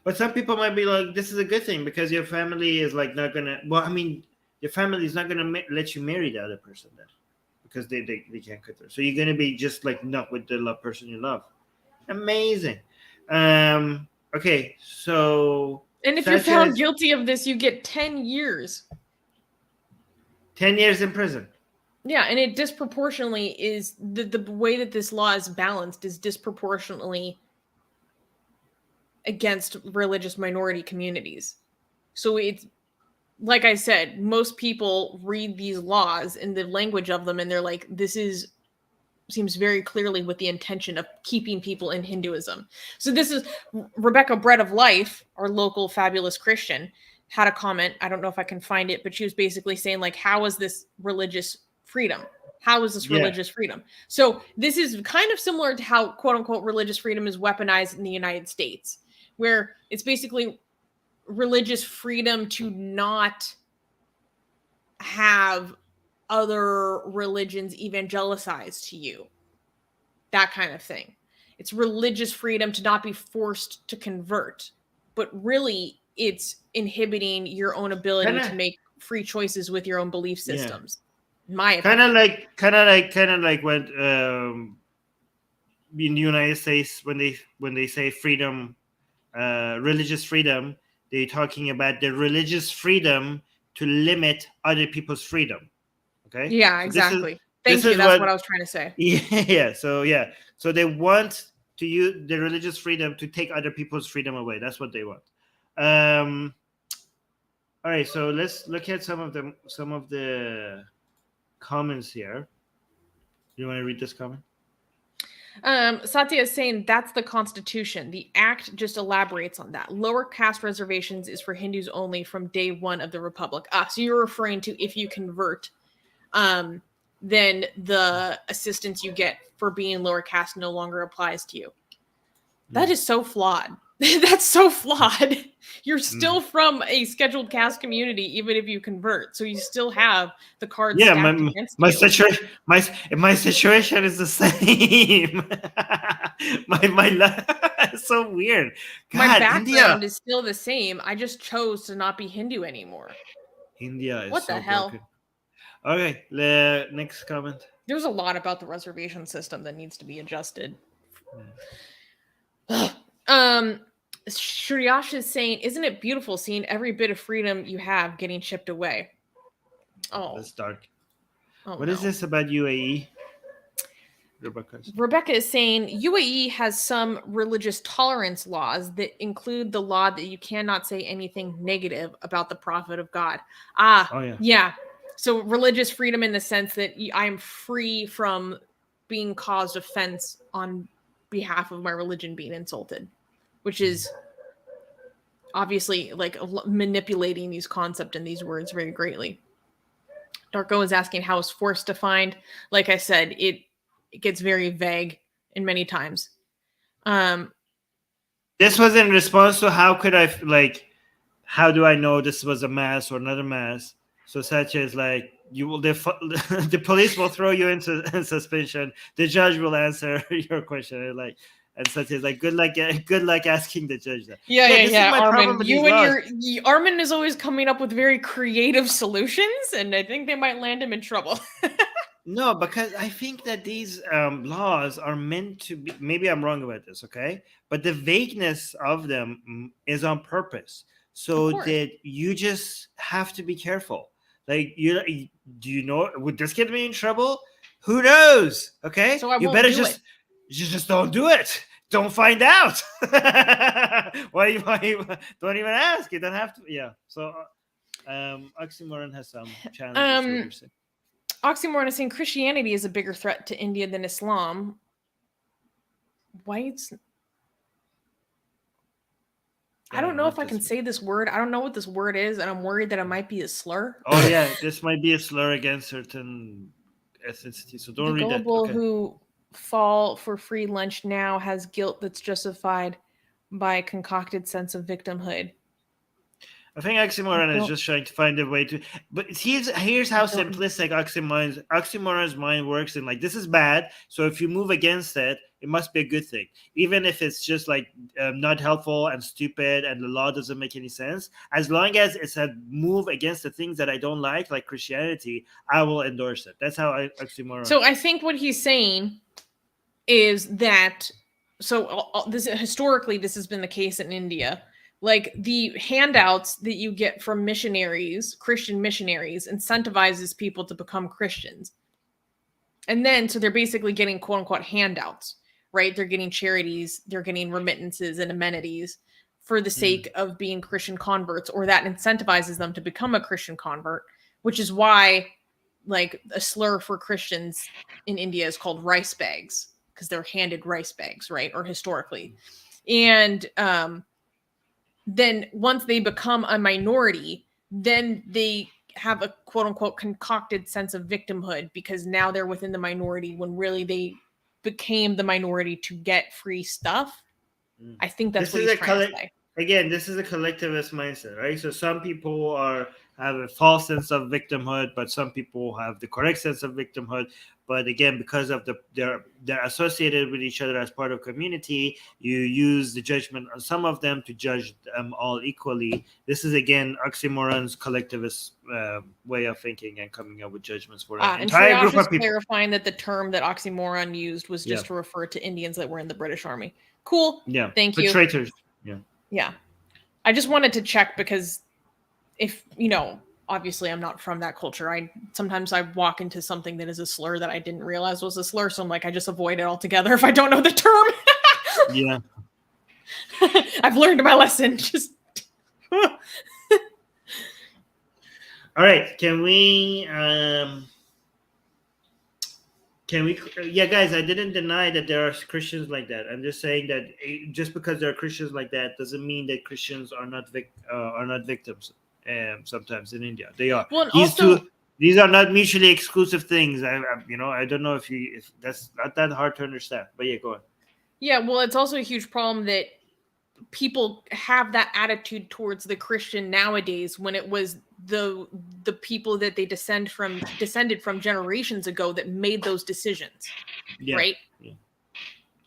But some people might be like, this is a good thing because your family is like not gonna. Well, I mean, your family is not gonna let you marry the other person then, because they can't cut through. So you're gonna be just like not with the person you love. Amazing. Okay, so. And if you're found guilty of this, you get 10 years. 10 years in prison. Yeah, and it disproportionately is the way that this law is balanced is disproportionately against religious minority communities. So it's like I said, most people read these laws in the language of them and they're like, this seems very clearly with the intention of keeping people in Hinduism. So this is Rebecca Bread of Life, our local fabulous Christian, had a comment. I don't know if I can find it, but she was basically saying like, how is this religious freedom? How is this religious freedom? So this is kind of similar to how quote unquote religious freedom is weaponized in the United States, where it's basically religious freedom to not have other religions evangelicized to you. That kind of thing. It's religious freedom to not be forced to convert, but really it's inhibiting your own ability to make free choices with your own belief systems. My opinion. Kind of like when in the United States when they say freedom, religious freedom, they're talking about the religious freedom to limit other people's freedom. Okay. Yeah, so exactly. Thank you. That's what I was trying to say. Yeah. So they want to use the religious freedom to take other people's freedom away. That's what they want. All right. So let's look at some of the comments here. You want to read this comment? Satya is saying that's the Constitution. The Act just elaborates on that. Lower caste reservations is for Hindus only from day one of the Republic. So you're referring to if you convert, then the assistance you get for being lower caste no longer applies to you. That is so flawed. That's so flawed. You're still from a scheduled caste community, even if you convert. So you still have the cards. Yeah, my situation is the same. It's so weird. God, my background India is still the same. I just chose to not be Hindu anymore. India is what the hell? Broken. Okay, next comment. There's a lot about the reservation system that needs to be adjusted. Shriyash is saying, isn't it beautiful seeing every bit of freedom you have getting chipped away? Oh, that's dark. What is this about UAE? Rebecca is saying UAE has some religious tolerance laws that include the law that you cannot say anything negative about the prophet of God. Yeah. So religious freedom in the sense that I'm free from being caused offense on behalf of my religion being insulted, which is obviously like manipulating these concepts and these words very greatly. Darko is asking how is force defined. Like I said, it gets very vague in many times. This was in response to how do I know this was a mass or not a mass? So such as like the police will throw you into suspension. The judge will answer your question and such as like good luck asking the judge that. Yeah. Armin, Armin is always coming up with very creative solutions, and I think they might land him in trouble. No, because I think that these laws are meant to be. Maybe I'm wrong about this, okay? But the vagueness of them is on purpose, so that you just have to be careful. Like, do you know? Would this get me in trouble? Who knows? Okay, so you better you just don't do it. Don't find out. Why don't even ask? You don't have to. Yeah. So, Oxymoron has some challenges. Oxymoron is saying Christianity is a bigger threat to India than Islam. Whites. I don't know if I can say this word. I don't know what this word is, and I'm worried that it might be a slur. Oh yeah, this might be a slur against certain ethnicities. So don't read that. The gullible who fall for free lunch now has guilt that's justified by a concocted sense of victimhood. I think oxymoron is just trying to find a way to. But here's how simplistic oxymoron's mind works. And like, this is bad. So if you move against it, it must be a good thing, even if it's just like not helpful and stupid, and the law doesn't make any sense. As long as it's a move against the things that I don't like Christianity, I will endorse it. That's how oxymoron. So I think what he's saying is that. So this historically, this has been the case in India. Like the handouts that you get from missionaries, Christian missionaries, incentivizes people to become Christians. And then, so they're basically getting quote unquote handouts, right? They're getting charities, they're getting remittances and amenities for the sake of being Christian converts, or that incentivizes them to become a Christian convert, which is why like a slur for Christians in India is called rice bags, because they're handed rice bags, right? Or historically. And, then once they become a minority, then they have a quote unquote concocted sense of victimhood, because now they're within the minority when really they became the minority to get free stuff. I think that's what he's trying to say. Again, this is a collectivist mindset, right? So some people have a false sense of victimhood, but some people have the correct sense of victimhood. But again, because of they're associated with each other as part of community, you use the judgment on some of them to judge them all equally. This is again oxymoron's collectivist way of thinking and coming up with judgments for an entire group of people. Clarifying that the term that oxymoron used was just to refer to Indians that were in the British Army. Cool. Yeah. Thank you. Traitors. Yeah. Yeah. I just wanted to check, because if, obviously I'm not from that culture. Sometimes I walk into something that is a slur that I didn't realize was a slur. So I'm like, I just avoid it altogether if I don't know the term. Yeah. I've learned my lesson. Just. All right. Can we, yeah, guys, I didn't deny that there are Christians like that. I'm just saying that just because there are Christians like that doesn't mean that Christians are not victims. Sometimes in India they are. Well, these are not mutually exclusive things. I don't know if that's not that hard to understand. But yeah, go on. Yeah, well, it's also a huge problem that people have that attitude towards the Christian nowadays, when it was the people that they descended from generations ago that made those decisions. Yeah. Right?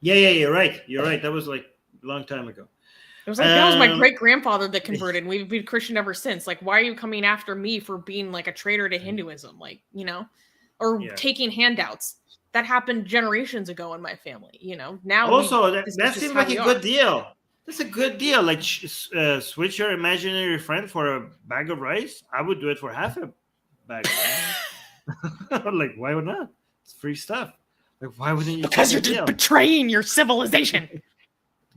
Yeah, you're right. You're right. That was like a long time ago. It was like, that was my great-grandfather that converted, and we've been Christian ever since. Like, why are you coming after me for being like a traitor to Hinduism? Like, or taking handouts. That happened generations ago in my family, Now also, that seems like a good deal. That's a good deal. Like, switch your imaginary friend for a bag of rice. I would do it for half a bag. Like, why would not? It's free stuff. Like, why wouldn't you? Because you're just betraying your civilization.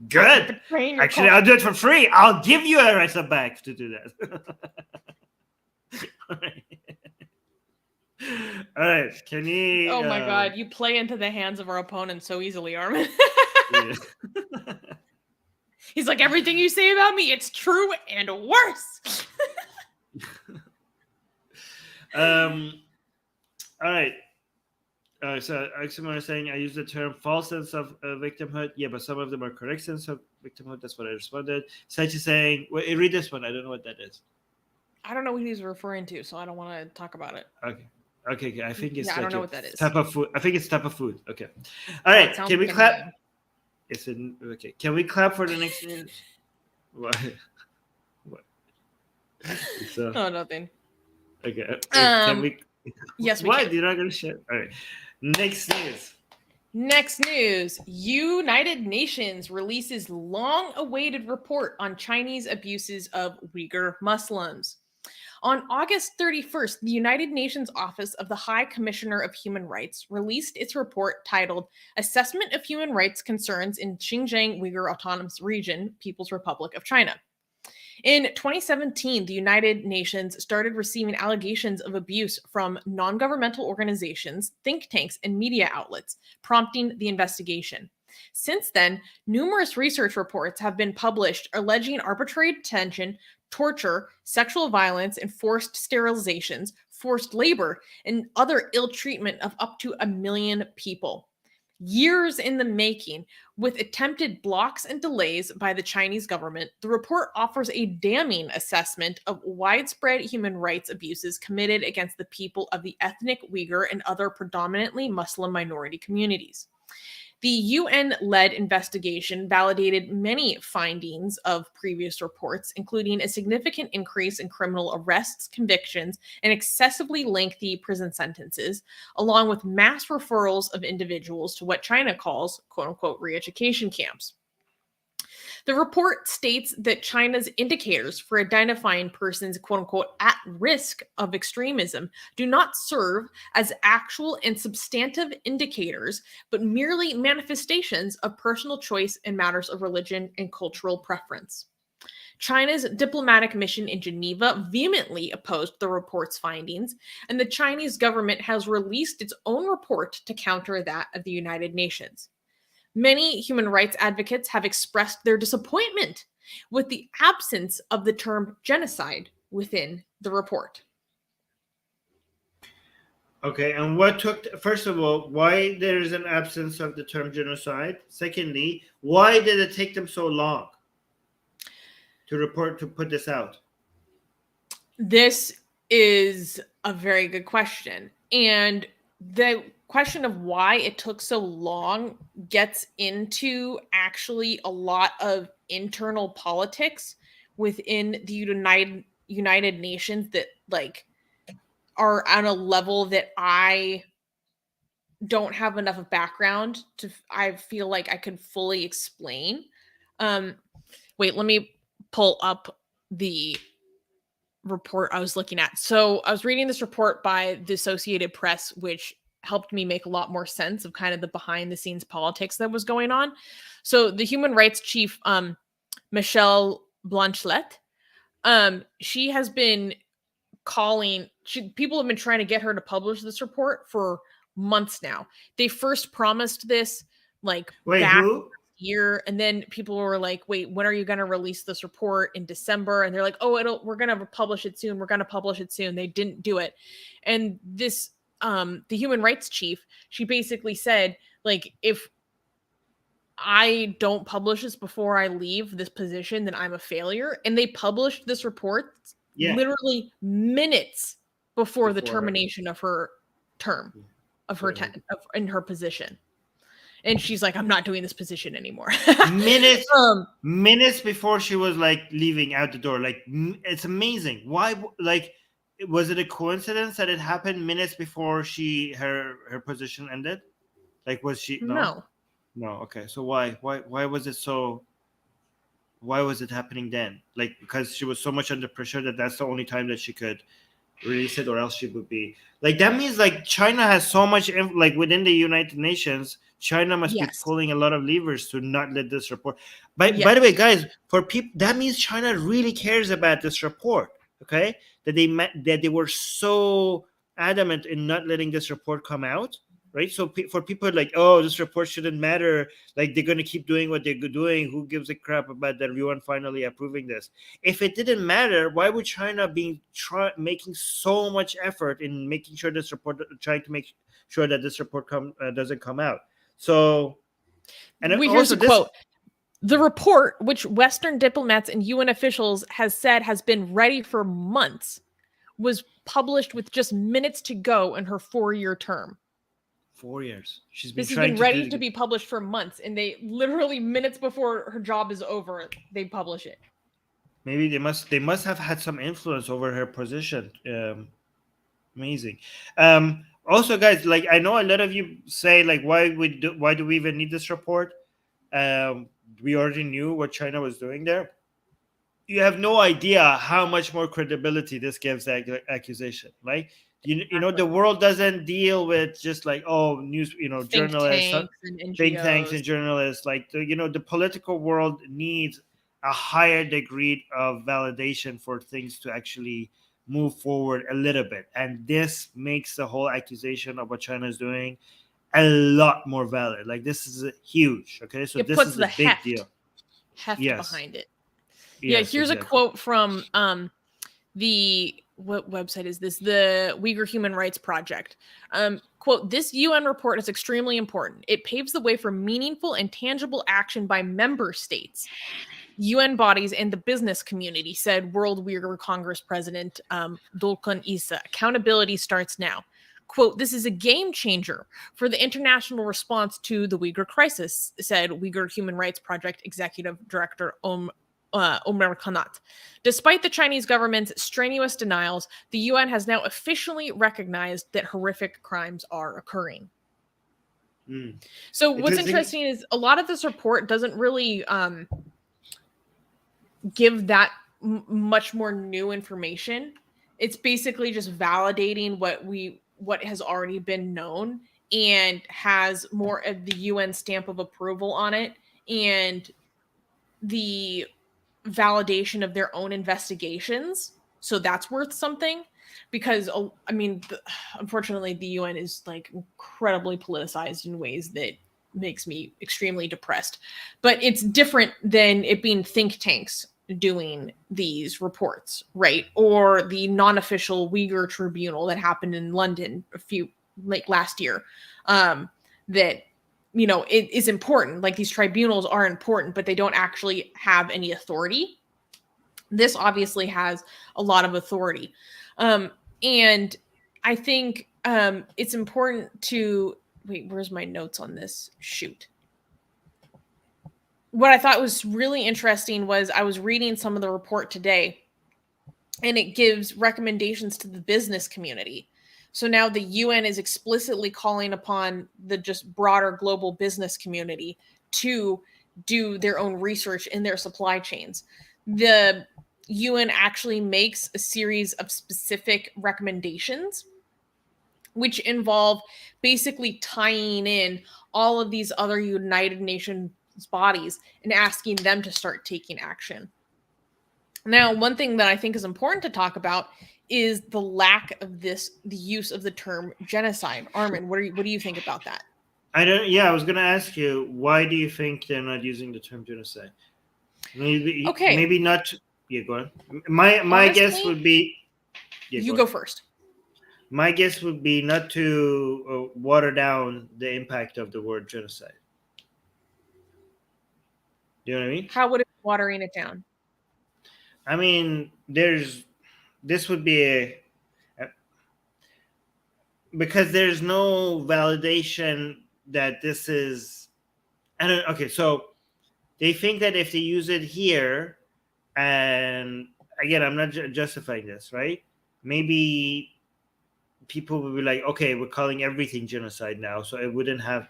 Good. Actually, I'll do it for free. I'll give you a rice bag to do that. All right. Can you? Oh my God! You play into the hands of our opponent so easily, Armin. He's like, everything you say about me, it's true and worse. All right. So Oxymoron is saying I use the term false sense of victimhood. Yeah, but some of them are correct sense of victimhood. That's what I responded. Sachi is saying, read this one. I don't know what that is. I don't know what he's referring to, so I don't want to talk about it. Okay. I think it's I don't know what that is. Type of food. I think it's type of food. Okay. All right. Can we clap? Okay. Can we clap for the next news? What? Oh, nothing. Okay. Can we? Yes, we Why? can. You're not gonna share? All right. Next news. United Nations releases long-awaited report on Chinese abuses of Uyghur Muslims. On August 31st, the United Nations Office of the High Commissioner of Human Rights released its report titled Assessment of Human Rights Concerns in Xinjiang Uyghur Autonomous Region, People's Republic of China. In 2017, the United Nations started receiving allegations of abuse from non-governmental organizations, think tanks, and media outlets, prompting the investigation. Since then, numerous research reports have been published alleging arbitrary detention, torture, sexual violence, and forced sterilizations, forced labor, and other ill treatment of up to 1 million people. Years in the making, with attempted blocks and delays by the Chinese government, the report offers a damning assessment of widespread human rights abuses committed against the people of the ethnic Uyghur and other predominantly Muslim minority communities. The UN-led investigation validated many findings of previous reports, including a significant increase in criminal arrests, convictions, and excessively lengthy prison sentences, along with mass referrals of individuals to what China calls, quote-unquote, re-education camps. The report states that China's indicators for identifying persons, quote-unquote, at risk of extremism do not serve as actual and substantive indicators, but merely manifestations of personal choice in matters of religion and cultural preference. China's diplomatic mission in Geneva vehemently opposed the report's findings, and the Chinese government has released its own report to counter that of the United Nations. Many human rights advocates have expressed their disappointment with the absence of the term genocide within the report. Okay, and what took, first of all, why there is an absence of the term genocide? Secondly, why did it take them so long to put this out? This is a very good question. And the question of why it took so long gets into actually a lot of internal politics within the United Nations that like are on a level that I don't have enough of background to I feel like I could fully explain. Wait, let me pull up the report I was looking at. So I was reading this report by the Associated Press, which helped me make a lot more sense of kind of the behind the scenes politics that was going on. So the human rights chief, Michelle Bachelet, she has been people have been trying to get her to publish this report for months now. They first promised this back year, and then people were like, wait, when are you going to release this report? In December? And they're like, oh, we're going to publish it soon. They didn't do it. And this the human rights chief, she basically said, like, if I don't publish this before I leave this position, then I'm a failure. And they published this report literally minutes before the termination of her term, in her position. And she's like, I'm not doing this position anymore. Minutes before she was like leaving out the door. Like, it's amazing. Why? Like, was it a coincidence that it happened minutes before her position ended? Like, was she? No. Okay. So why was it so? Why was it happening then? Like, because she was so much under pressure that's the only time that she could release it, or else she would be like. That means like China has so much like within the United Nations. China must be pulling a lot of levers to not let this report. By the way, guys, for people, that means China really cares about this report. Okay, that they were so adamant in not letting this report come out, right? So for people like, oh, this report shouldn't matter, like they're gonna keep doing what they're doing. Who gives a crap about the UN finally approving this? If it didn't matter, why would China be making so much effort in making sure this report, trying to make sure that this report doesn't come out? So, and here's a quote. The report, which Western diplomats and UN officials has said has been ready for months, was published with just minutes to go in her 4-year term. 4 years. She's been ready to be published for months, and they literally minutes before her job is over, they publish it. Maybe they must have had some influence over her position. Amazing. Also, guys, like I know a lot of you say like, why do we even need this report? We already knew what China was doing there. You have no idea how much more credibility this gives that accusation, right? You know, the world doesn't deal with just like, news, journalists, think tanks and journalists. Like, the political world needs a higher degree of validation for things to actually move forward a little bit. And this makes the whole accusation of what China is doing a lot more valid. Like, this is huge. Okay, so this is a big deal. Heft behind it. Here's a quote from what website is this? The Uyghur Human Rights Project. Quote, this UN report is extremely important. It paves the way for meaningful and tangible action by member states, UN bodies, and the business community, said World Uyghur Congress President Dolkun Issa. Accountability starts now. Quote, this is a game changer for the international response to the Uyghur crisis, said Uyghur Human Rights Project Executive Director Omer Kanat. Despite the Chinese government's strenuous denials, the UN has now officially recognized that horrific crimes are occurring. So what's interesting is a lot of this report doesn't really give that much more new information. It's basically just validating what has already been known and has more of the UN stamp of approval on it and the validation of their own investigations. So that's worth something because, I mean, unfortunately, the UN is like incredibly politicized in ways that makes me extremely depressed. But it's different than it being think tanks doing these reports, right? Or the non-official Uyghur tribunal that happened in London last year, that, you know, it is important. Like, these tribunals are important, but they don't actually have any authority. This obviously has a lot of authority. And I think it's important to, wait, where's my notes on this? Shoot. What I thought was really interesting was I was reading some of the report today, and it gives recommendations to the business community. So now the UN is explicitly calling upon the just broader global business community to do their own research in their supply chains. The UN actually makes a series of specific recommendations, which involve basically tying in all of these other United Nations bodies and asking them to start taking action. Now, one thing that I think is important to talk about is the lack of the use of the term genocide. Armin, what do you think about that? I was going to ask you, why do you think they're not using the term genocide? Maybe not. Yeah, go on. My guess would be. Yeah, you go first. My guess would be not to water down the impact of the word genocide. Do you know what I mean? How would it be watering it down? I mean, this would be because there's no validation that this is. Okay, so they think that if they use it here, and again, I'm not justifying this, right? Maybe people will be like, okay, we're calling everything genocide now, so it wouldn't have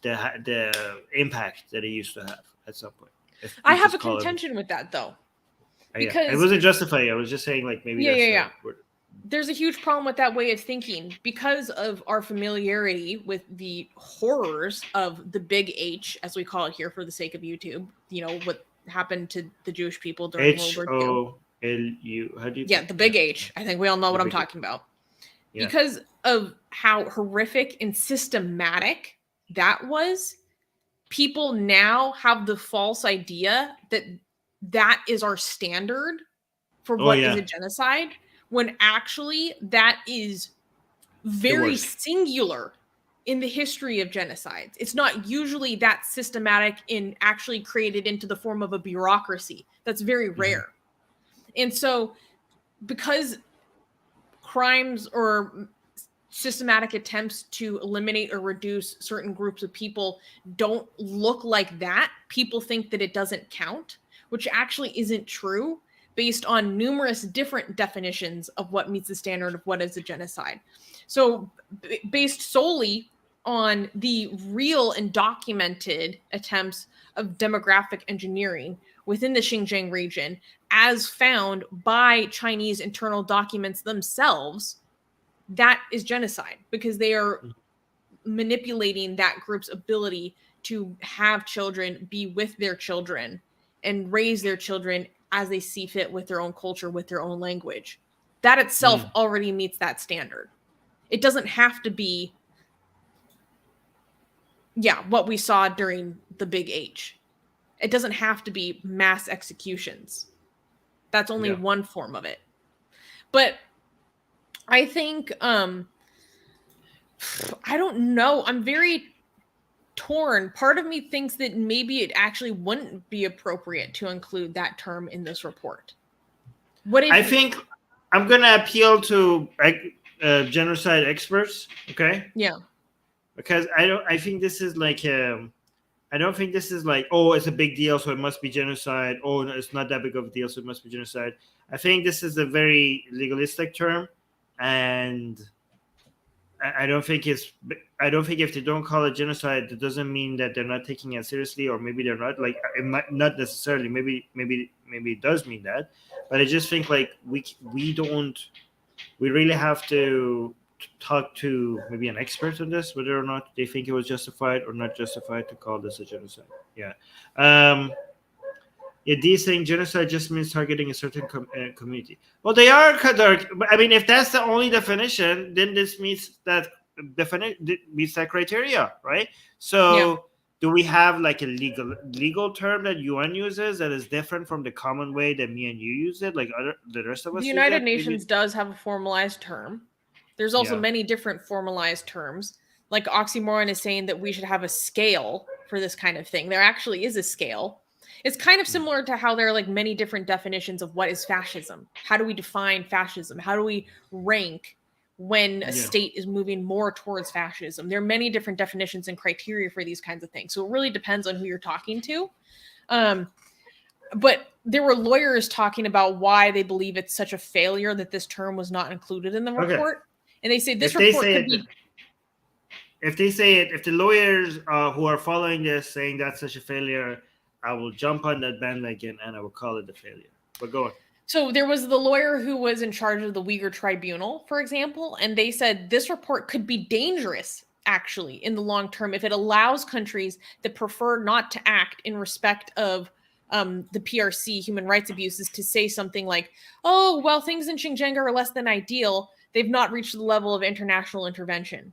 the impact that it used to have at some point. I have a contention with that, though. Because it wasn't justifying. I was just saying, like, maybe there's a huge problem with that way of thinking because of our familiarity with the horrors of the Big H, as we call it here for the sake of YouTube. You know, what happened to the Jewish people during World War II. How do you? Yeah, the Big H. I think we all know what I'm talking about. Yeah. Because of how horrific and systematic that was, people now have the false idea that that is our standard for what is a genocide, when actually that is very singular in the history of genocides. It's not usually that systematic and actually created into the form of a bureaucracy. That's very rare. And so because crimes or systematic attempts to eliminate or reduce certain groups of people don't look like that, people think that it doesn't count, which actually isn't true based on numerous different definitions of what meets the standard of what is a genocide. So based solely on the real and documented attempts of demographic engineering within the Xinjiang region, as found by Chinese internal documents themselves, that is genocide because they are manipulating that group's ability to have children, be with their children, and raise their children as they see fit with their own culture, with their own language. That itself already meets that standard. It doesn't have to be, what we saw during the Big H. It doesn't have to be mass executions. That's only one form of it. But I think I don't know. I'm very torn. Part of me thinks that maybe it actually wouldn't be appropriate to include that term in this report. I think I'm gonna appeal to genocide experts. Okay. Yeah. Because I think this is like I don't think this is like, oh, it's a big deal, so it must be genocide. Oh, no, it's not that big of a deal, so it must be genocide. I think this is a very legalistic term, and I don't think if they don't call it genocide, that doesn't mean that they're not taking it seriously, or maybe they're not. Like, it might not necessarily. Maybe it does mean that, but I just think like we really have to talk to maybe an expert on this, whether or not they think it was justified or not justified to call this a genocide. Yeah. These saying genocide just means targeting a certain community. Well, they are. I mean, if that's the only definition, then this meets that meets that criteria, right? So, do we have like a legal term that UN uses that is different from the common way that me and you use it, like the rest of us? The United Nations does have a formalized term. There's also many different formalized terms. Like Oxymoron is saying that we should have a scale for this kind of thing. There actually is a scale. It's kind of similar to how there are like many different definitions of what is fascism. How do we define fascism? How do we rank when a state is moving more towards fascism? There are many different definitions and criteria for these kinds of things. So it really depends on who you're talking to. But there were lawyers talking about why they believe it's such a failure that this term was not included in the report. And they say this report could be... If they say it, if the lawyers who are following this saying that's such a failure, I will jump on that bandwagon and I will call it a failure. But go on. So there was the lawyer who was in charge of the Uyghur tribunal, for example, and they said this report could be dangerous, actually, in the long term if it allows countries that prefer not to act in respect of the PRC, human rights abuses, to say something like, oh, well, things in Xinjiang are less than ideal. They've not reached the level of international intervention.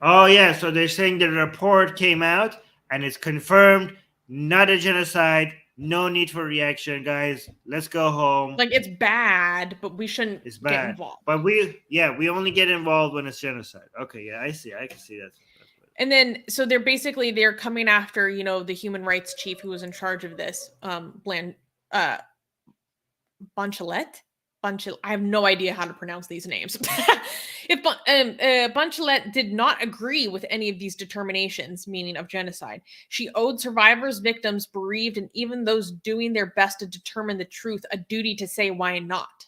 Oh, yeah. So they're saying the report came out and it's confirmed, not a genocide, no need for reaction, guys. Let's go home. Like, it's bad, but we shouldn't get involved. But we only get involved when it's genocide. Okay, yeah, I see. I can see that. And then, so they're coming after, the human rights chief who was in charge of this, Bachelet. I have no idea how to pronounce these names. If Bachelet did not agree with any of these determinations, meaning of genocide, she owed survivors, victims, bereaved, and even those doing their best to determine the truth a duty to say why not.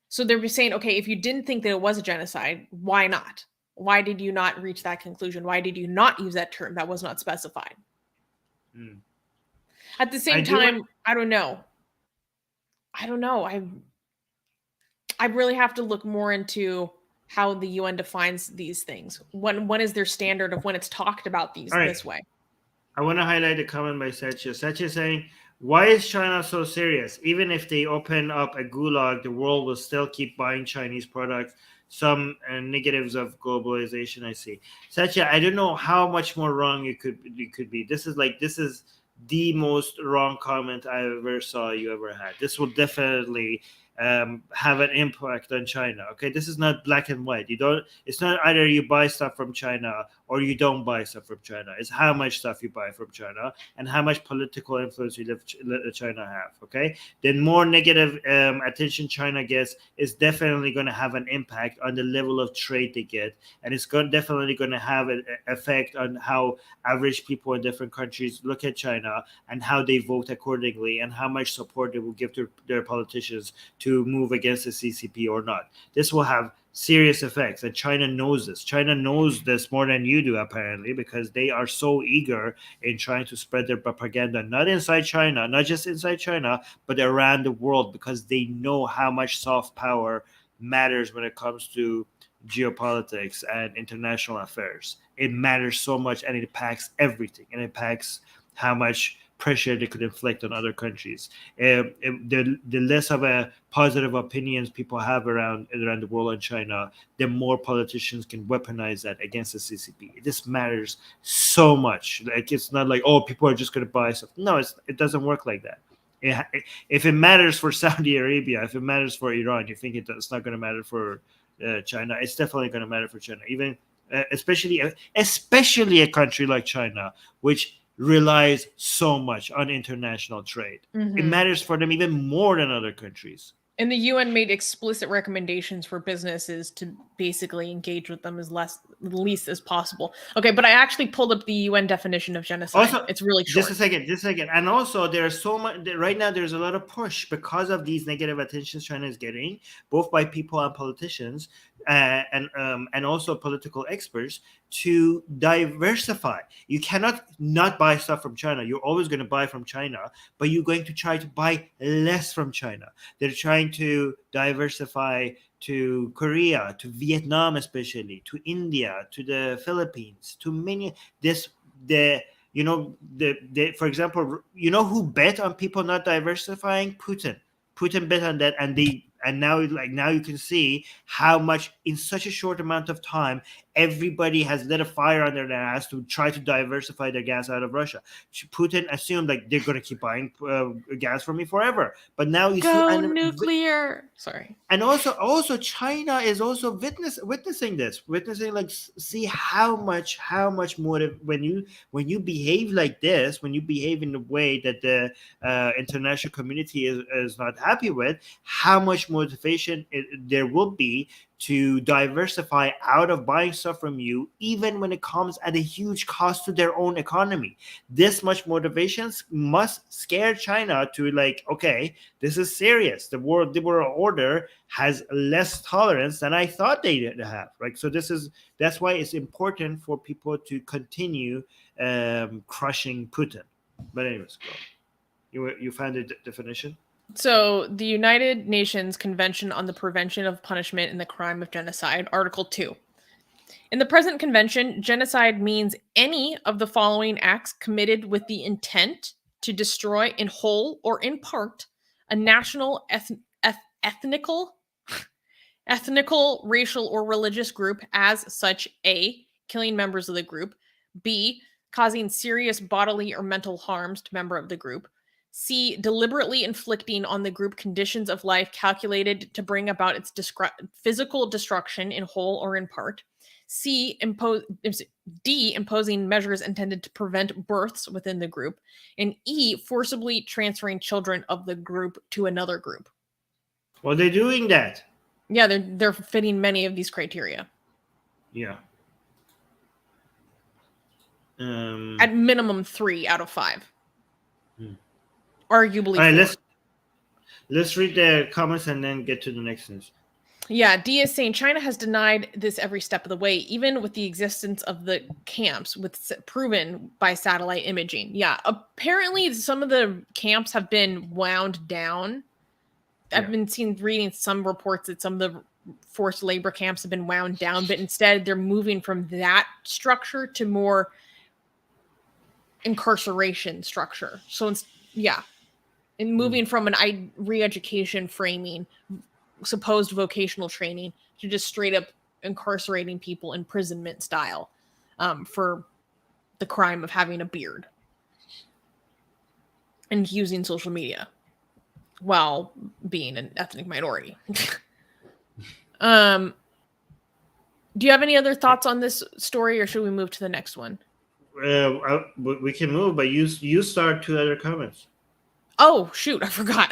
So they're saying, okay, if you didn't think that it was a genocide, why not? Why did you not reach that conclusion? Why did you not use that term that was not specified? At the same time, I don't know. I really have to look more into how the UN defines these things. When is their standard of when it's talked about this way? I want to highlight a comment by Satya. Satya saying, why is China so serious? Even if they open up a gulag, the world will still keep buying Chinese products. Some negatives of globalization, I see. Satya, I don't know how much more wrong you could be. This is the most wrong comment I ever saw you ever had. This will definitely have an impact on China. Okay, this is not black and white. It's not either you buy stuff from China or you don't buy stuff from China. It's how much stuff you buy from China and how much political influence you let China have. Okay, then more negative attention China gets is definitely going to have an impact on the level of trade they get, and it's definitely going to have an effect on how average people in different countries look at China and how they vote accordingly and how much support they will give to their politicians to move against the CCP or not. This will have serious effects, and China knows this. China knows this more than you do, apparently, because they are so eager in trying to spread their propaganda, not inside China, not just inside China, but around the world, because they know how much soft power matters when it comes to geopolitics and international affairs. It matters so much, and it impacts everything, and it impacts how much pressure they could inflict on other countries. The less of a positive opinions people have around the world on China, the more politicians can weaponize that against the CCP. This matters so much. Like, it's not like, oh, people are just going to buy stuff. No, it doesn't work like that. If it matters for Saudi Arabia, if it matters for Iran, you think it's not going to matter for China? It's definitely going to matter for China, even especially a country like China, which relies so much on international trade. It matters for them even more than other countries. And the UN made explicit recommendations for businesses to basically engage with them as least as possible. Okay, but I actually pulled up the UN definition of genocide. Also, it's really short. Just a second. And also, there's so much right now. There's a lot of push because of these negative attentions China is getting, both by people and politicians, and also political experts, to diversify. You cannot not buy stuff from China. You're always going to buy from China, but you're going to try to buy less from China. They're trying to diversify to Korea, to Vietnam, especially to India, to the Philippines, to many. For example, you know who bet on people not diversifying? Putin. Putin bet on that, and now you can see how much in such a short amount of time everybody has lit a fire under their ass to try to diversify their gas out of Russia. Putin assumed like they're going to keep buying gas from me forever, but now you see nuclear. Sorry. And also China is also witnessing like see how much motive when you behave like this, when you behave in a way that the international community is not happy with, how much motivation there will be to diversify out of buying stuff from you, even when it comes at a huge cost to their own economy. This much motivation must scare China to like, okay, this is serious. The world order has less tolerance than I thought they did have. Right. So that's why it's important for people to continue crushing Putin. But anyways, you found the definition? So, the United Nations Convention on the Prevention of Punishment and the Crime of Genocide, Article 2. In the present convention, genocide means any of the following acts committed with the intent to destroy in whole or in part a national, ethnical, racial, or religious group as such: A, killing members of the group; B, causing serious bodily or mental harms to member of the group; C, deliberately inflicting on the group conditions of life calculated to bring about its physical destruction in whole or in part; D, imposing measures intended to prevent births within the group; and E, forcibly transferring children of the group to another group. Well, they're doing that. Yeah, they're fitting many of these criteria. Yeah. At minimum 3 out of 5. Arguably. All right, let's read the comments and then get to the next news. Yeah, D is saying China has denied this every step of the way, even with the existence of the camps, proven by satellite imaging. Yeah, apparently some of the camps have been wound down. I've been reading some reports that some of the forced labor camps have been wound down, but instead they're moving from that structure to more incarceration structure. So and moving from an re-education framing, supposed vocational training, to just straight up incarcerating people imprisonment style for the crime of having a beard and using social media while being an ethnic minority. Do you have any other thoughts on this story, or should we move to the next one? We can move, but you start 2 other comments. Oh, shoot, I forgot.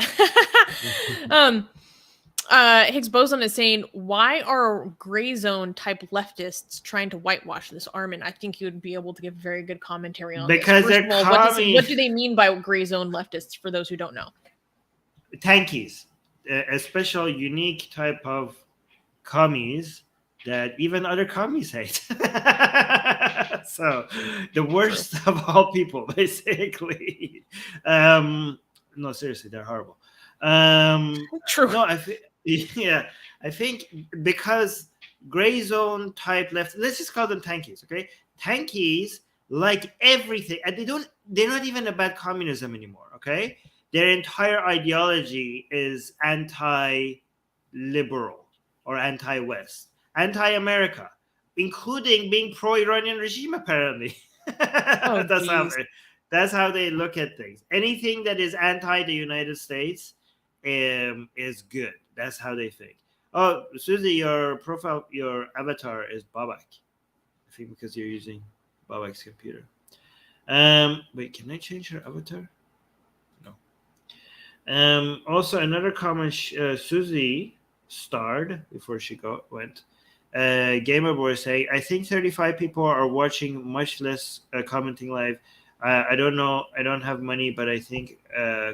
Higgs Boson is saying, why are gray zone type leftists trying to whitewash this? Armin, I think you would be able to give very good commentary on because this. Because they're commies. What do they mean by gray zone leftists, for those who don't know? Tankies, a special, unique type of commies that even other commies hate. So the worst of all people, basically. No, seriously, they're horrible. True. No, I think because gray zone type left, let's just call them tankies, okay? Tankies like everything, and they're not even about communism anymore, okay? Their entire ideology is anti-liberal or anti-West, anti-America, including being pro-Iranian regime, apparently. That's how That's how they look at things. Anything that is anti the United States is good. That's how they think. Oh, Susie, your profile, your avatar is Babak. I think because you're using Babak's computer. Wait, can I change her avatar? No. Also, another comment. Susie starred before she went. Gamer Boy saying, I think 35 people are watching, much less commenting live. I don't know. I don't have money, but I think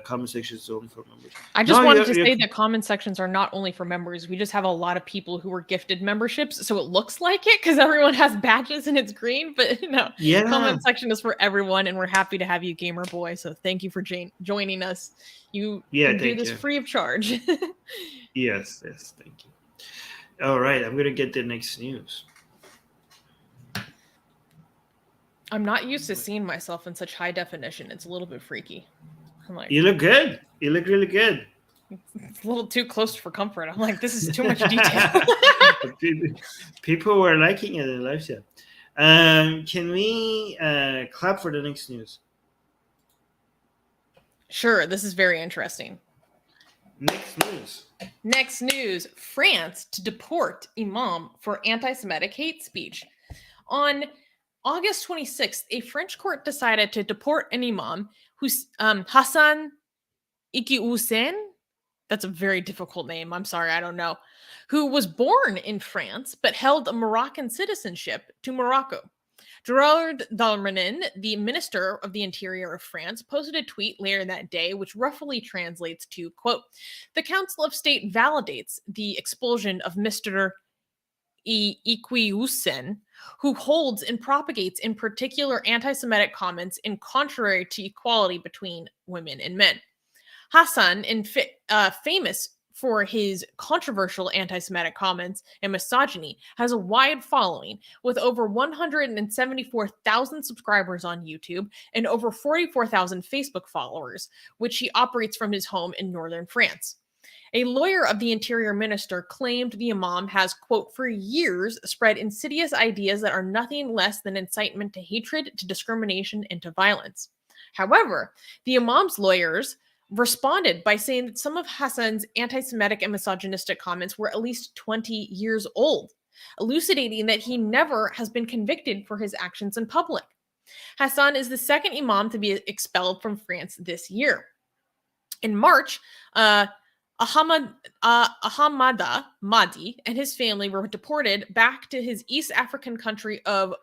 comment section is only for members. I just wanted to say that comment sections are not only for members. We just have a lot of people who were gifted memberships, so it looks like it because everyone has badges and it's green. But no, comment section is for everyone, and we're happy to have you, Gamer Boy. So thank you for joining us. You can do this free of charge. Yes, thank you. All right, I'm gonna get the next news. I'm not used to seeing myself in such high definition. It's a little bit freaky. I'm like, you look good. You look really good. It's a little too close for comfort. I'm like, this is too much detail. People were liking it in live chat. Can we clap for the next news? Sure, this is very interesting. Next news. France to deport imam for anti-Semitic hate speech. On August 26th, a French court decided to deport an imam who's Hassan Iqiyoussen. That's a very difficult name. I'm sorry, I don't know. Who was born in France but held a Moroccan citizenship to Morocco. Gerard Darmanin, the Minister of the Interior of France, posted a tweet later that day, which roughly translates to, quote, the Council of State validates the expulsion of Mr. Iqiyoussen, who holds and propagates in particular anti-Semitic comments in contrary to equality between women and men. Hassan, famous for his controversial anti-Semitic comments and misogyny, has a wide following with over 174,000 subscribers on YouTube and over 44,000 Facebook followers, which he operates from his home in northern France. A lawyer of the interior minister claimed the imam has, quote, for years spread insidious ideas that are nothing less than incitement to hatred, to discrimination, and to violence. However, the imam's lawyers responded by saying that some of Hassan's anti-Semitic and misogynistic comments were at least 20 years old, elucidating that he never has been convicted for his actions in public. Hassan is the second imam to be expelled from France this year. In March, Ahmada Mahdi and his family were deported back to his East African country of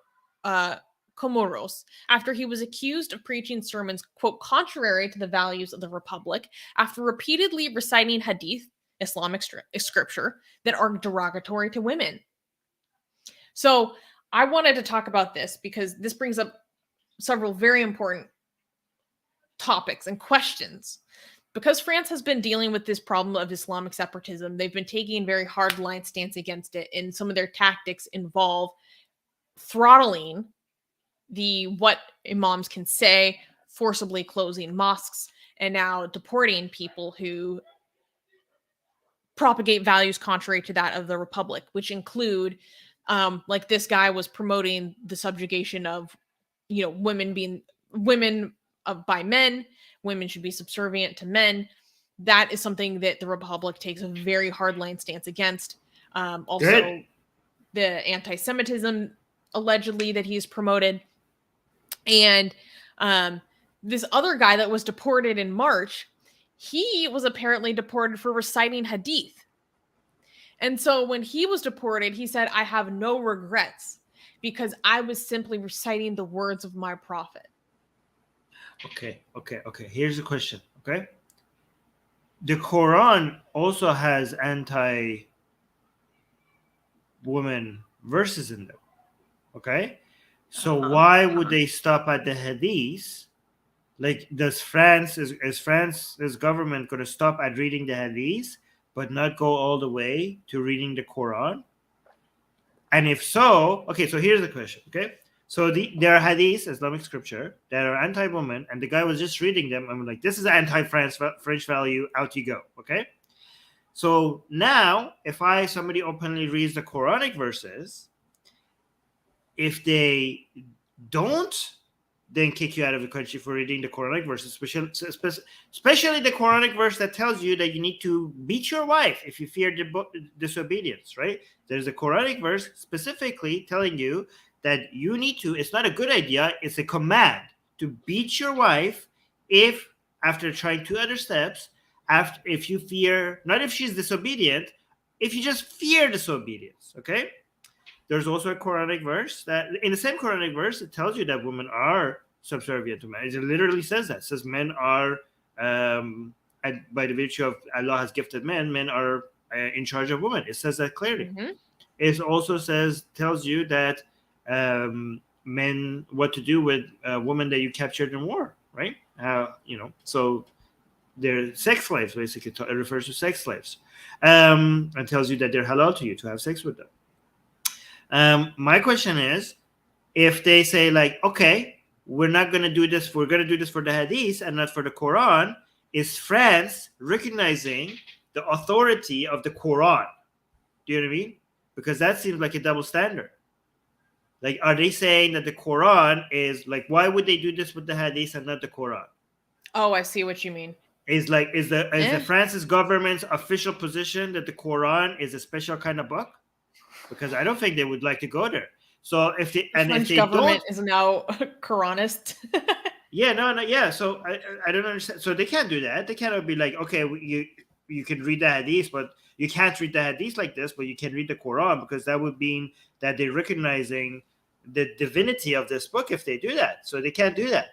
Comoros after he was accused of preaching sermons, quote, contrary to the values of the Republic, after repeatedly reciting hadith, Islamic scripture, that are derogatory to women. So I wanted to talk about this because this brings up several very important topics and questions. Because France has been dealing with this problem of Islamic separatism, they've been taking a very hard line stance against it, and some of their tactics involve throttling what imams can say, forcibly closing mosques, and now deporting people who propagate values contrary to that of the Republic, which include, like this guy was promoting the subjugation of, women by men. Women should be subservient to men. That is something that the Republic takes a very hard line stance against. Also, the anti-Semitism allegedly that he's promoted. And this other guy that was deported in March, he was apparently deported for reciting hadith. And so when he was deported, he said, I have no regrets because I was simply reciting the words of my prophet. Okay. Here's the question, okay? The Quran also has anti-women verses in them, okay? So why would they stop at the hadith? Like, is France's government going to stop at reading the hadith, but not go all the way to reading the Quran? And if so, okay, so here's the question, okay? So there are hadiths, Islamic scripture, that are anti-woman, and the guy was just reading them. I'm like, this is anti-French value, out you go, okay? So now, if somebody openly reads the Quranic verses, if they don't then kick you out of the country for reading the Quranic verses, especially the Quranic verse that tells you that you need to beat your wife if you fear disobedience, right? There's a Quranic verse specifically telling you that you need to, it's not a good idea, it's a command to beat your wife if, after trying 2 other steps, if you fear, not if she's disobedient, if you just fear disobedience, okay? There's also a Quranic verse that, in the same Quranic verse, it tells you that women are subservient to men. It literally says that. It says men are, by the virtue of Allah has gifted men are in charge of women. It says that clearly. Mm-hmm. It also tells you that men, what to do with women that you captured in war, right? So they're sex slaves, basically. It refers to sex slaves, and tells you that they're halal to you to have sex with them. My question is, if they say like, okay, we're not going to do this, we're going to do this for the Hadith and not for the Quran, is France recognizing the authority of the Quran? Do you know what I mean? Because that seems like a double standard. Like, are they saying that the Quran is like, why would they do this with the Hadith and not the Quran? Oh, I see what you mean. Is the France's government's official position that the Quran is a special kind of book? Because I don't think they would like to go there. So if the French government is now Quranist. Yeah. So I don't understand. So they can't do that. They cannot be like, okay, you can read the Hadith, but you can't read the Hadith like this, but you can read the Quran, because that would mean that they're recognizing the divinity of this book if they do that. So they can't do that.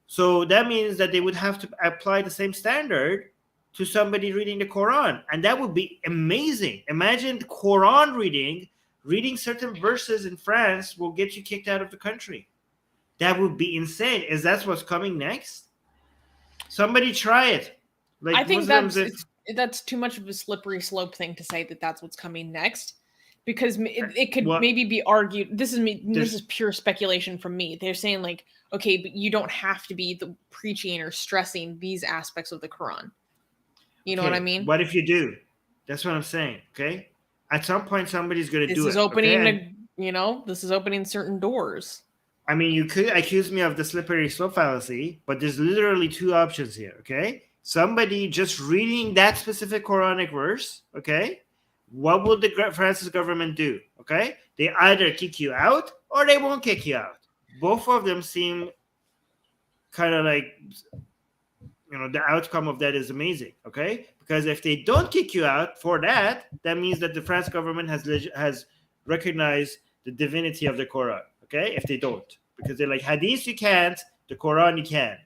So that means that they would have to apply the same standard to somebody reading the Quran, and that would be amazing. Imagine the Quran reading certain verses in France will get you kicked out of the country. That would be insane. Is that what's coming next? Somebody try it. Like, I think Muslims that's too much of a slippery slope thing to say that that's what's coming next, because it could maybe be argued. This is pure speculation from me. They're saying like, okay, but you don't have to be the preaching or stressing these aspects of the Quran. You know what I mean? What if you do? That's what I'm saying. Okay. At some point, somebody's going to do it. This is opening, this is opening certain doors. I mean, you could accuse me of the slippery slope fallacy, but there's literally 2 options here. Okay. Somebody just reading that specific Quranic verse. Okay. What will the France's government do? Okay. They either kick you out or they won't kick you out. Both of them seem kind of like, the outcome of that is amazing, okay? Because if they don't kick you out for that, that means that the French government has recognized the divinity of the Quran, okay? If they don't, because they're like, Hadith you can't, the Quran you can.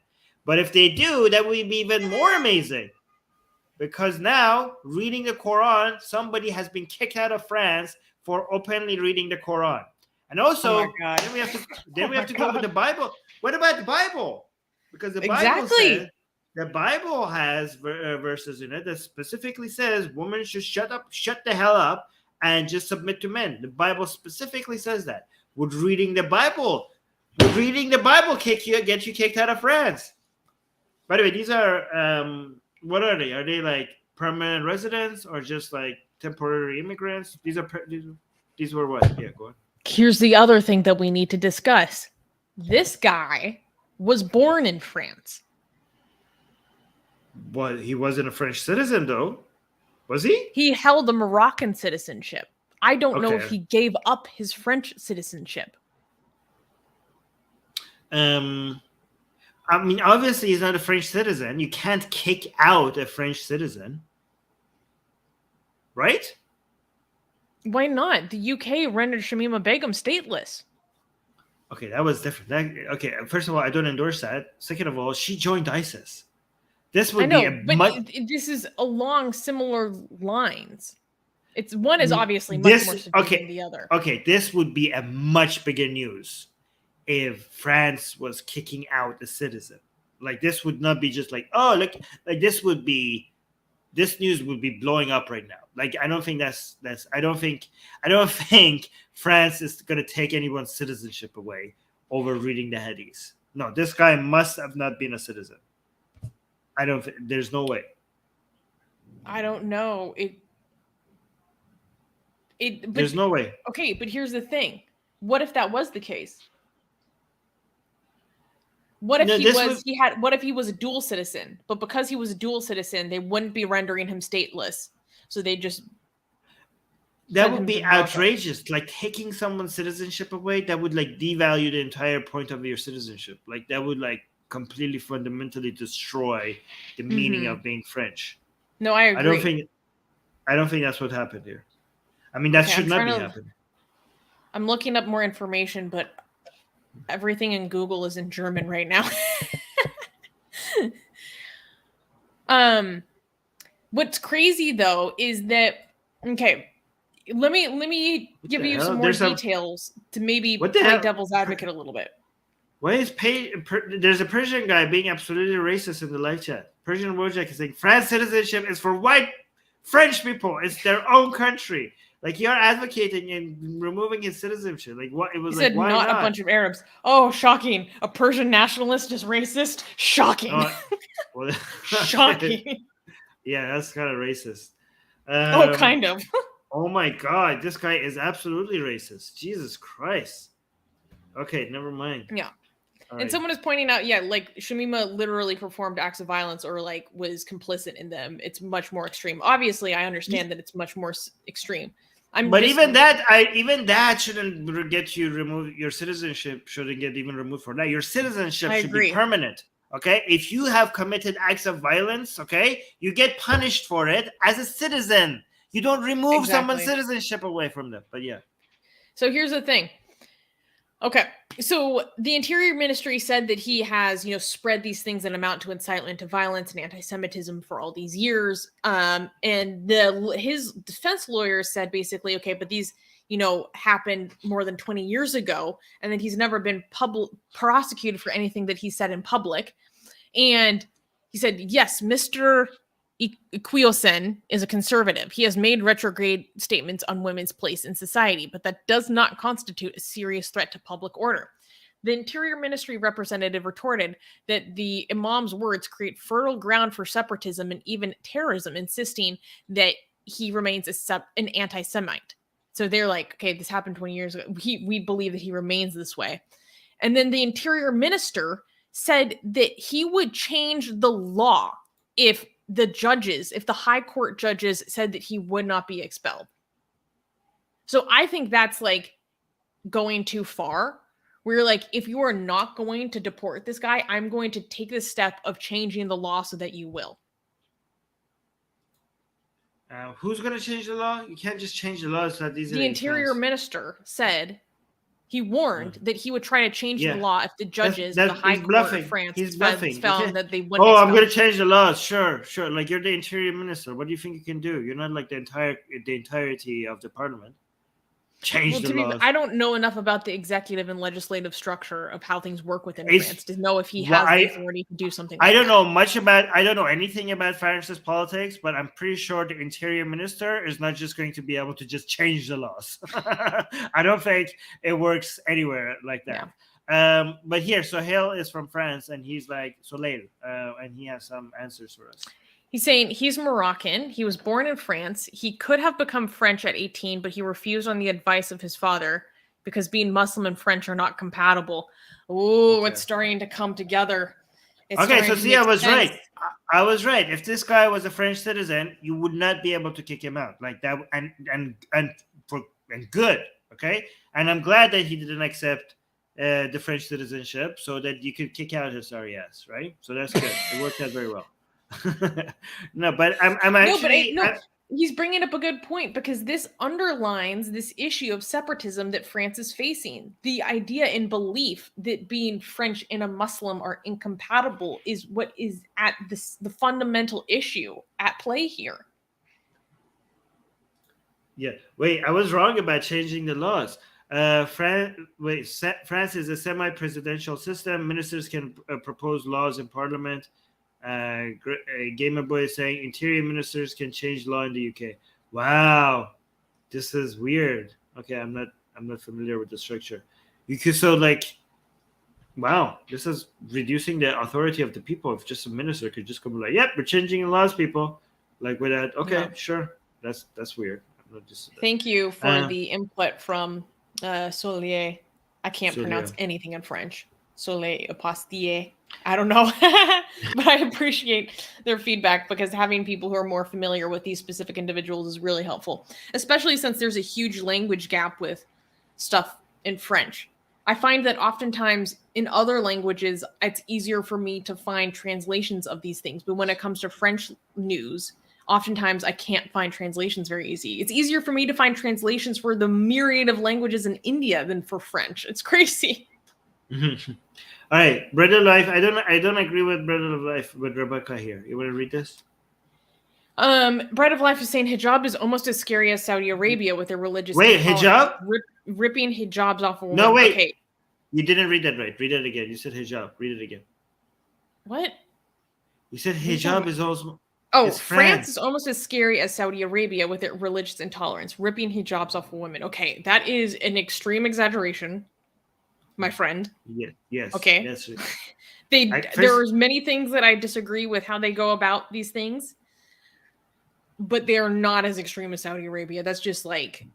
But if they do, that would be even more amazing, because now reading the Quran, somebody has been kicked out of France for openly reading the Quran. And also, then we have to go with the Bible. What about the Bible? Because the Bible says, the Bible has verses in it that specifically says women should shut the hell up, and just submit to men. The Bible specifically says that. Would reading the Bible get you kicked out of France? By the way, these are what are they? Are they like permanent residents or just like temporary immigrants? These were what? Yeah, go on. Here's the other thing that we need to discuss. This guy was born in France. But he wasn't a French citizen, though. Was he? He held a Moroccan citizenship. I don't know if he gave up his French citizenship. I mean, obviously, he's not a French citizen. You can't kick out a French citizen. Right? Why not? The UK rendered Shamima Begum stateless. Okay, that was different. First of all, I don't endorse that. Second of all, she joined ISIS. This would this is along similar lines. One is obviously much more severe than the other. Okay, this would be a much bigger news if France was kicking out a citizen. Like, this would not be just like, oh, look, like this news would be blowing up right now. Like, I don't think I don't think France is going to take anyone's citizenship away over reading the Hadith. No, this guy must have not been a citizen. There's no way. I don't know. There's no way. Okay, but here's the thing. What if that was the case? What if what if he was a dual citizen? But because he was a dual citizen, they wouldn't be rendering him stateless. So they just that would be outrageous. Like taking someone's citizenship away, that would like devalue the entire point of your citizenship. Like that would like completely fundamentally destroy the meaning of being French. No, I agree. I don't think that's what happened here. I mean, that should not be happening. I'm looking up more information, but everything in Google is in German right now. What's crazy though is that let me give you some more details to maybe play devil's advocate a little bit. Why is there's a Persian guy being absolutely racist in the live chat. Persian Wojak is saying France citizenship is for white French people. It's their own country. Like you're advocating and removing his citizenship. Like what? It was he like said why not a bunch of Arabs. Oh, shocking! A Persian nationalist is racist. Shocking. Well, shocking. Yeah, that's kind of racist. Kind of. Oh my God, this guy is absolutely racist. Jesus Christ. Okay, never mind. Yeah. And someone is pointing out, like Shamima literally performed acts of violence or like was complicit in them. It's much more extreme. Obviously, I understand that it's much more extreme. Even that shouldn't get you removed. Your citizenship shouldn't get even removed for that. Your citizenship should be permanent. Okay, if you have committed acts of violence, okay, you get punished for it as a citizen. You don't remove someone's citizenship away from them. But yeah. So here's the thing. Okay, so the Interior Ministry said that he has, spread these things that amount to incitement to violence and anti-Semitism for all these years. And his defense lawyers said basically, okay, but these, happened more than 20 years ago, and that he's never been prosecuted for anything that he said in public. And he said, yes, Mr. Iquiosen is a conservative. He has made retrograde statements on women's place in society, but that does not constitute a serious threat to public order. The Interior Ministry representative retorted that the imam's words create fertile ground for separatism and even terrorism, insisting that he remains an anti-Semite. So they're like, okay, this happened 20 years ago. We believe that he remains this way. And then the Interior Minister said that he would change the law if the high court judges said that he would not be expelled. So I think that's like going too far. We're like, if you are not going to deport this guy, I'm going to take the step of changing the law so that you will. Who's going to change the law? You can't just change the law. It's not easy. The Interior Minister said he warned that he would try to change the law if the judges, the High Court of France, found that they wouldn't. Oh, I'm going to change the law. Sure. Like you're the Interior Minister. What do you think you can do? You're not like the entirety of the Parliament. Change the law. I don't know enough about the executive and legislative structure of how things work within France to know if he has the authority to do something. I don't know anything about France's politics, but I'm pretty sure the Interior Minister is not just going to be able to just change the laws. I don't think it works anywhere like that. Yeah. But here, Sohail is from France, and he's like, Soleil, and he has some answers for us. He's saying he's Moroccan. He was born in France. He could have become French at 18, but he refused on the advice of his father because being Muslim and French are not compatible. Oh, It's starting to come together. So see, I was right. I was right. If this guy was a French citizen, you would not be able to kick him out like that. And good. Okay. And I'm glad that he didn't accept the French citizenship so that you could kick out his sorry ass. Right. So that's good. It worked out very well. No, but I'm actually. He's bringing up a good point because this underlines this issue of separatism that France is facing. The idea and belief that being French and a Muslim are incompatible is what is at the fundamental issue at play here. Yeah. Wait, I was wrong about changing the laws. France is a semi-presidential system. Ministers can propose laws in parliament. Gamer Boy is saying Interior Ministers can change law in the UK. Wow, this is weird. Okay, I'm not familiar with the structure. You could wow, this is reducing the authority of the people. If just a minister could just come like, yep, we're changing the laws, people. Like without, okay, sure. That's weird. Thank you for the input from Solier. I can't pronounce anything in French. Soleil Apostille. I don't know, but I appreciate their feedback because having people who are more familiar with these specific individuals is really helpful, especially since there's a huge language gap with stuff in French. I find that oftentimes in other languages, it's easier for me to find translations of these things. But when it comes to French news, oftentimes I can't find translations very easy. It's easier for me to find translations for the myriad of languages in India than for French. It's crazy. All right, Bread of Life. I don't agree with Bread of Life with Rebecca here. You want to read this? Bread of Life is saying hijab is almost as scary as Saudi Arabia with their religious. Wait, hijab? Ripping hijabs off of women. No, wait. Okay. You didn't read that right. Read it again. You said hijab. Read it again. What? You said hijab is also. Oh, France is almost as scary as Saudi Arabia with its religious intolerance, ripping hijabs off of women. Okay, that is an extreme exaggeration, my friend. Yes. Okay. Yes. There's many things that I disagree with how they go about these things, but they're not as extreme as Saudi Arabia. That's just like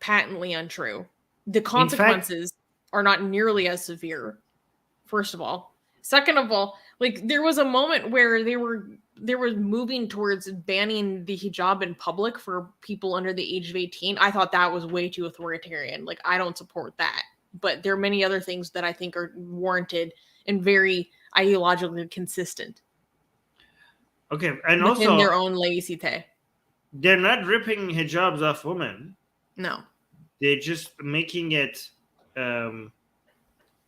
patently untrue. The consequences are not nearly as severe, first of all. Second of all, like there was a moment where they were moving towards banning the hijab in public for people under the age of 18. I thought that was way too authoritarian. Like, I don't support that. But there are many other things that I think are warranted and very ideologically consistent. Okay, and within also their own laicite. They're not ripping hijabs off women. No. They're just making it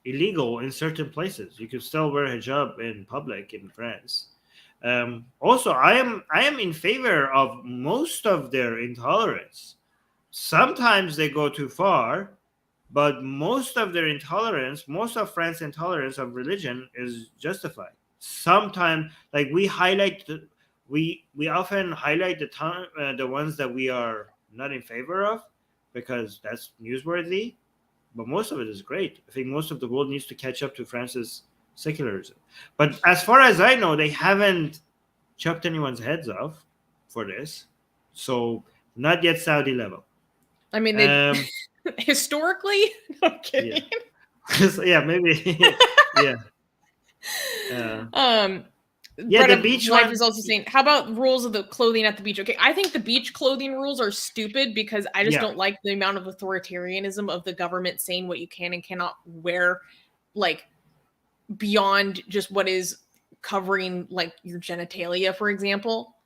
illegal in certain places. You can still wear hijab in public in France. Also, I am in favor of most of their intolerance. Sometimes they go too far, but most of their intolerance, most of France's intolerance of religion is justified. Sometimes, like we often highlight the ones that we are not in favor of because that's newsworthy. But most of it is great. I think most of the world needs to catch up to France's secularism. But as far as I know, they haven't chopped anyone's heads off for this. So not yet Saudi level. I mean, they historically, no, I'm kidding. Yeah, maybe. Yeah. The beach life is also saying, how about rules of the clothing at the beach? Okay, I think the beach clothing rules are stupid because I just don't like the amount of authoritarianism of the government saying what you can and cannot wear, like beyond just what is covering like your genitalia, for example.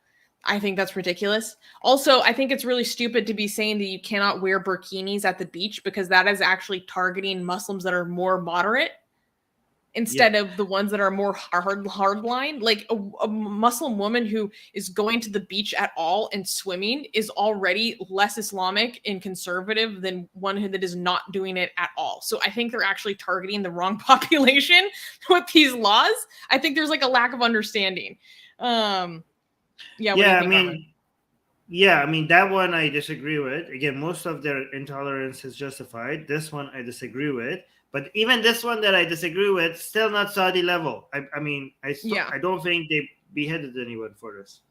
I think that's ridiculous. Also, I think it's really stupid to be saying that you cannot wear burkinis at the beach because that is actually targeting Muslims that are more moderate instead of the ones that are more hardline. Like a Muslim woman who is going to the beach at all and swimming is already less Islamic and conservative than one that is not doing it at all. So I think they're actually targeting the wrong population with these laws. I think there's like a lack of understanding. I mean, that one I disagree with. Again, most of their intolerance is justified. This one I disagree with. But even this one that I disagree with, still not Saudi level. I don't think they beheaded anyone for this.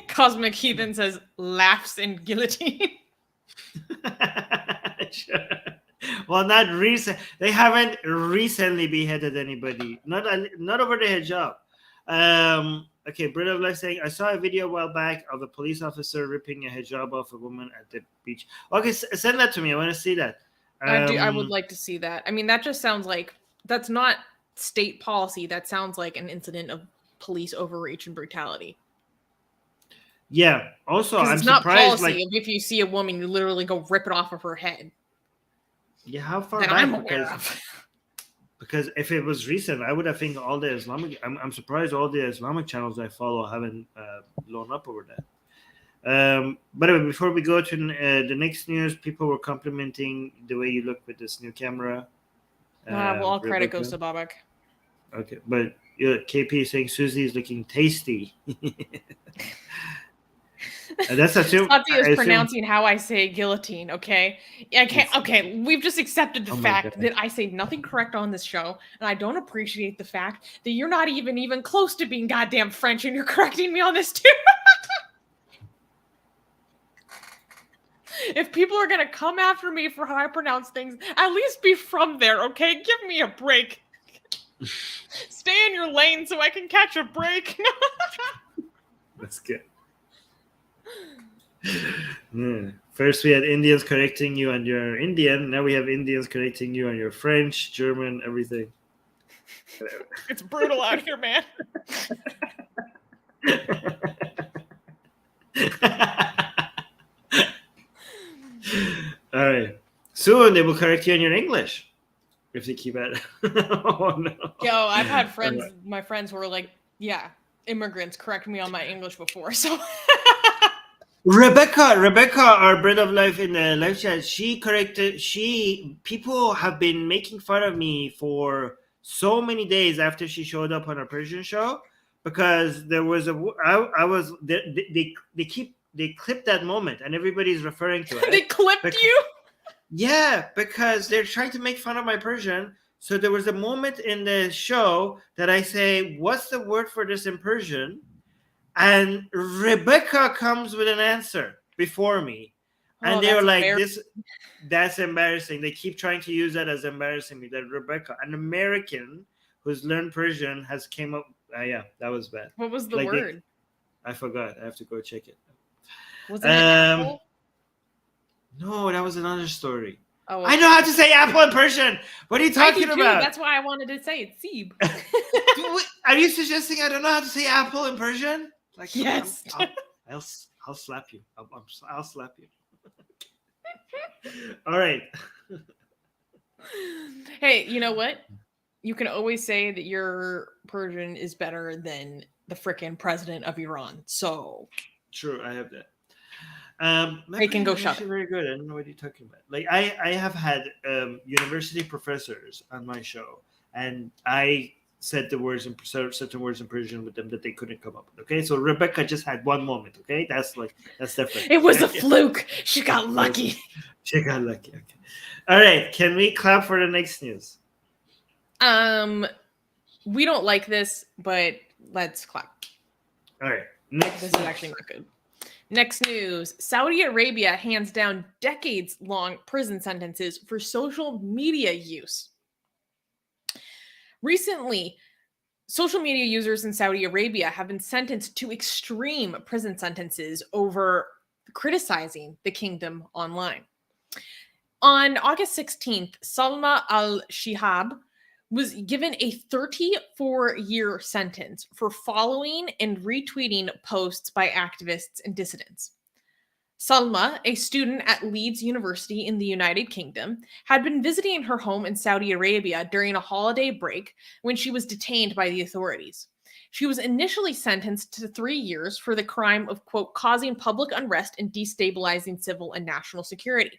Cosmic Heathen says, laughs and guillotine. Sure. Well, not recent. They haven't recently beheaded anybody. Not over the hijab. Okay, Bread of Life saying, I saw a video a while back of a police officer ripping a hijab off a woman at the beach. Okay, send that to me. I want to see that. I would like to see that. I mean, that just sounds like that's not state policy. That sounds like an incident of police overreach and brutality. Yeah. Also, I'm it's not surprised. Policy, if you see a woman, you literally go rip it off of her head. Yeah, how far that back? I'm aware of. Because if it was recent, I would have think all the Islamic. I'm surprised all the Islamic channels I follow haven't blown up over that. By the way, before we go to the next news, people were complimenting the way you look with this new camera. Well, all credit goes to Babak. Okay, but KP is saying Susie is looking tasty. That's Satya is pronouncing how I say guillotine. Okay, I can't. Okay, we've just accepted the fact that I say nothing correct on this show, and I don't appreciate the fact that you're not even close to being goddamn French, and you're correcting me on this too. If people are gonna come after me for how I pronounce things, at least be from there, okay? Give me a break. Stay in your lane so I can catch a break. That's good. First, we had Indians correcting you on your Indian. Now we have Indians correcting you on your French, German, everything. It's brutal out here, man. All right. Soon they will correct you on your English if you keep at it. Oh no. Yo, I've had friends, my friends were like, yeah, immigrants correct me on my English before. So Rebecca, our Bread of Life in the live chat, people have been making fun of me for so many days after she showed up on a Persian show because there was they clipped that moment and everybody's referring to it. They clipped you? Yeah, because they're trying to make fun of my Persian. So there was a moment in the show that I say, what's the word for this in Persian? And Rebecca comes with an answer before me. And they were like, that's embarrassing. They keep trying to use that as embarrassing me. That Rebecca, an American who's learned Persian, has came up. Yeah, that was bad. What was the word? I forgot. I have to go check it. Was it an apple? No, that was another story. Oh, okay. I know how to say apple in Persian. What are you talking about? That's why I wanted to say it. Seeb. Are you suggesting I don't know how to say apple in Persian? Like, yes. I'll slap you. I'll slap you. All right. Hey, you know what? You can always say that your Persian is better than the frickin' president of Iran. So true, I have that. They can go shut. Very good. I don't know what you're talking about. Like I have had university professors on my show, and I said the words in certain words in Persian with them that they couldn't come up with. Okay, so Rebecca just had one moment. Okay, that's different. It was a fluke. She got lucky. She got lucky. Okay. All right. Can we clap for the next news? We don't like this, but let's clap. All right. This is actually not good. Next news. Saudi Arabia hands down decades-long prison sentences for social media use. Recently, social media users in Saudi Arabia have been sentenced to extreme prison sentences over criticizing the kingdom online. On August 16th, Salma al-Shihab was given a 34-year sentence for following and retweeting posts by activists and dissidents. Salma, a student at Leeds University in the United Kingdom, had been visiting her home in Saudi Arabia during a holiday break when she was detained by the authorities. She was initially sentenced to 3 years for the crime of, quote, causing public unrest and destabilizing civil and national security.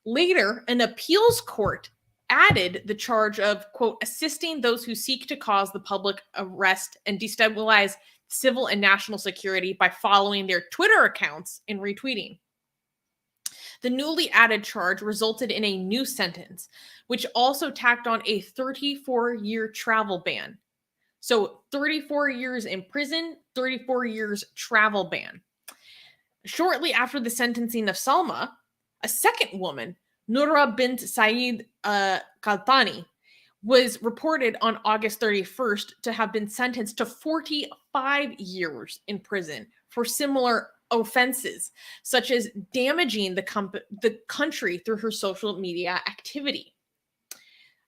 Later, an appeals court added the charge of, quote, assisting those who seek to cause the public arrest and destabilize civil and national security by following their Twitter accounts and retweeting. The newly added charge resulted in a new sentence, which also tacked on a 34-year travel ban. So 34 years in prison, 34 years travel ban. Shortly after the sentencing of Salma, a second woman, Noura bint Saeed Kaltani, was reported on August 31st to have been sentenced to 45 years in prison for similar offenses, such as damaging the country through her social media activity.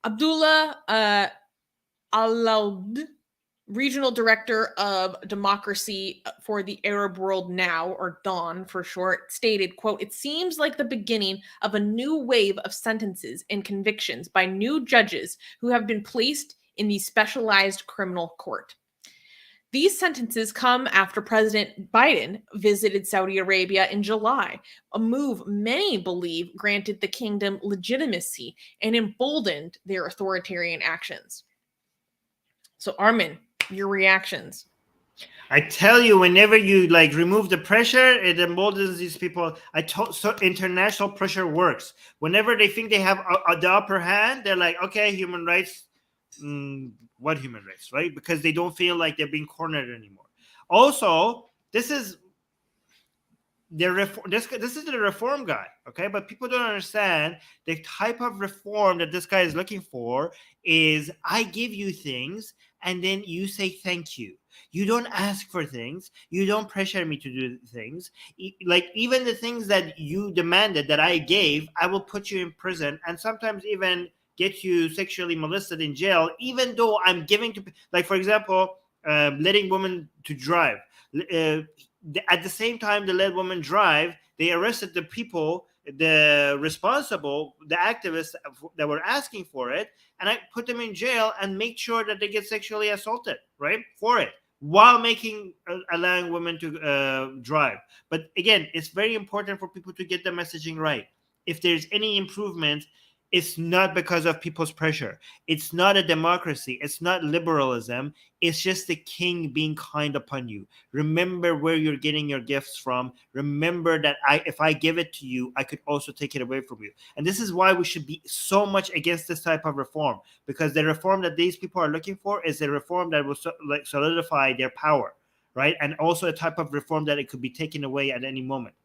Abdullah Alaoud, regional director of democracy for the Arab World Now, or DAWN for short, stated, quote, it seems like the beginning of a new wave of sentences and convictions by new judges who have been placed in the specialized criminal court. These sentences come after President Biden visited Saudi Arabia in July, a move many believe granted the kingdom legitimacy and emboldened their authoritarian actions. So, Armin, your reactions. I tell you, whenever you remove the pressure, it emboldens these people. So international pressure works. Whenever they think they have the upper hand, they're like, okay, human rights. What human rights, right? Because they don't feel like they're being cornered anymore. Also, this is this is the reform guy, okay? But people don't understand the type of reform that this guy is looking for is I give you things and then you say thank you. You don't ask for things. You don't pressure me to do things. Like even the things that you demanded that I gave, I will put you in prison and sometimes even get you sexually molested in jail, even though I'm giving to, like, for example, letting women to drive. At the same time they let women drive, they arrested the people, the responsible, the activists that were asking for it, and I put them in jail and make sure that they get sexually assaulted, right, for it, while allowing women to drive. But again, it's very important for people to get the messaging right. If there's any improvement, it's not because of people's pressure. It's not a democracy. It's not liberalism. It's just the king being kind upon you. Remember where you're getting your gifts from. Remember that if I give it to you, I could also take it away from you. And this is why we should be so much against this type of reform, because the reform that these people are looking for is a reform that will solidify their power, right? And also a type of reform that it could be taken away at any moment.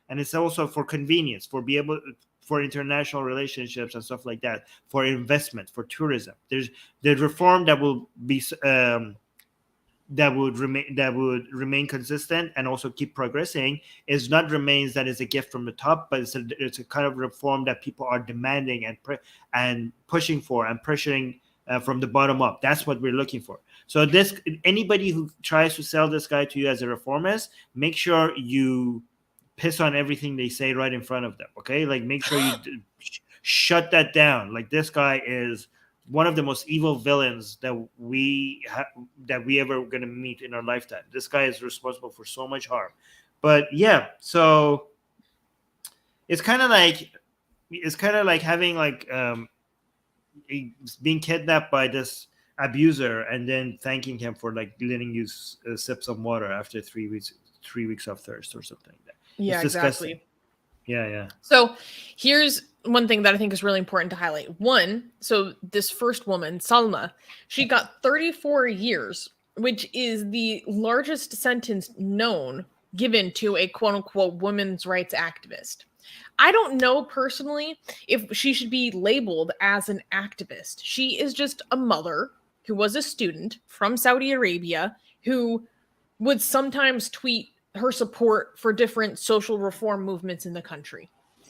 And it's also for convenience, for international relationships and stuff like that, for investment, for tourism. There's the reform that will be that would remain consistent and also keep progressing is not remains that is a gift from the top, but it's a kind of reform that people are demanding and pushing for and pressuring from the bottom up. That's what we're looking for. So anybody who tries to sell this guy to you as a reformist, make sure you piss on everything they say right in front of them, okay? Like, make sure you shut that down. Like, this guy is one of the most evil villains that we ever going to meet in our lifetime. This guy is responsible for so much harm. But yeah, so it's kind of like having like being kidnapped by this abuser and then thanking him for like letting you sip some water after 3 weeks of thirst or something like that. Yeah, exactly. Yeah. So here's one thing that I think is really important to highlight. One, so this first woman, Salma, she got 34 years, which is the largest sentence known given to a quote unquote women's rights activist. I don't know personally if she should be labeled as an activist. She is just a mother who was a student from Saudi Arabia who would sometimes tweet her support for different social reform movements in the country.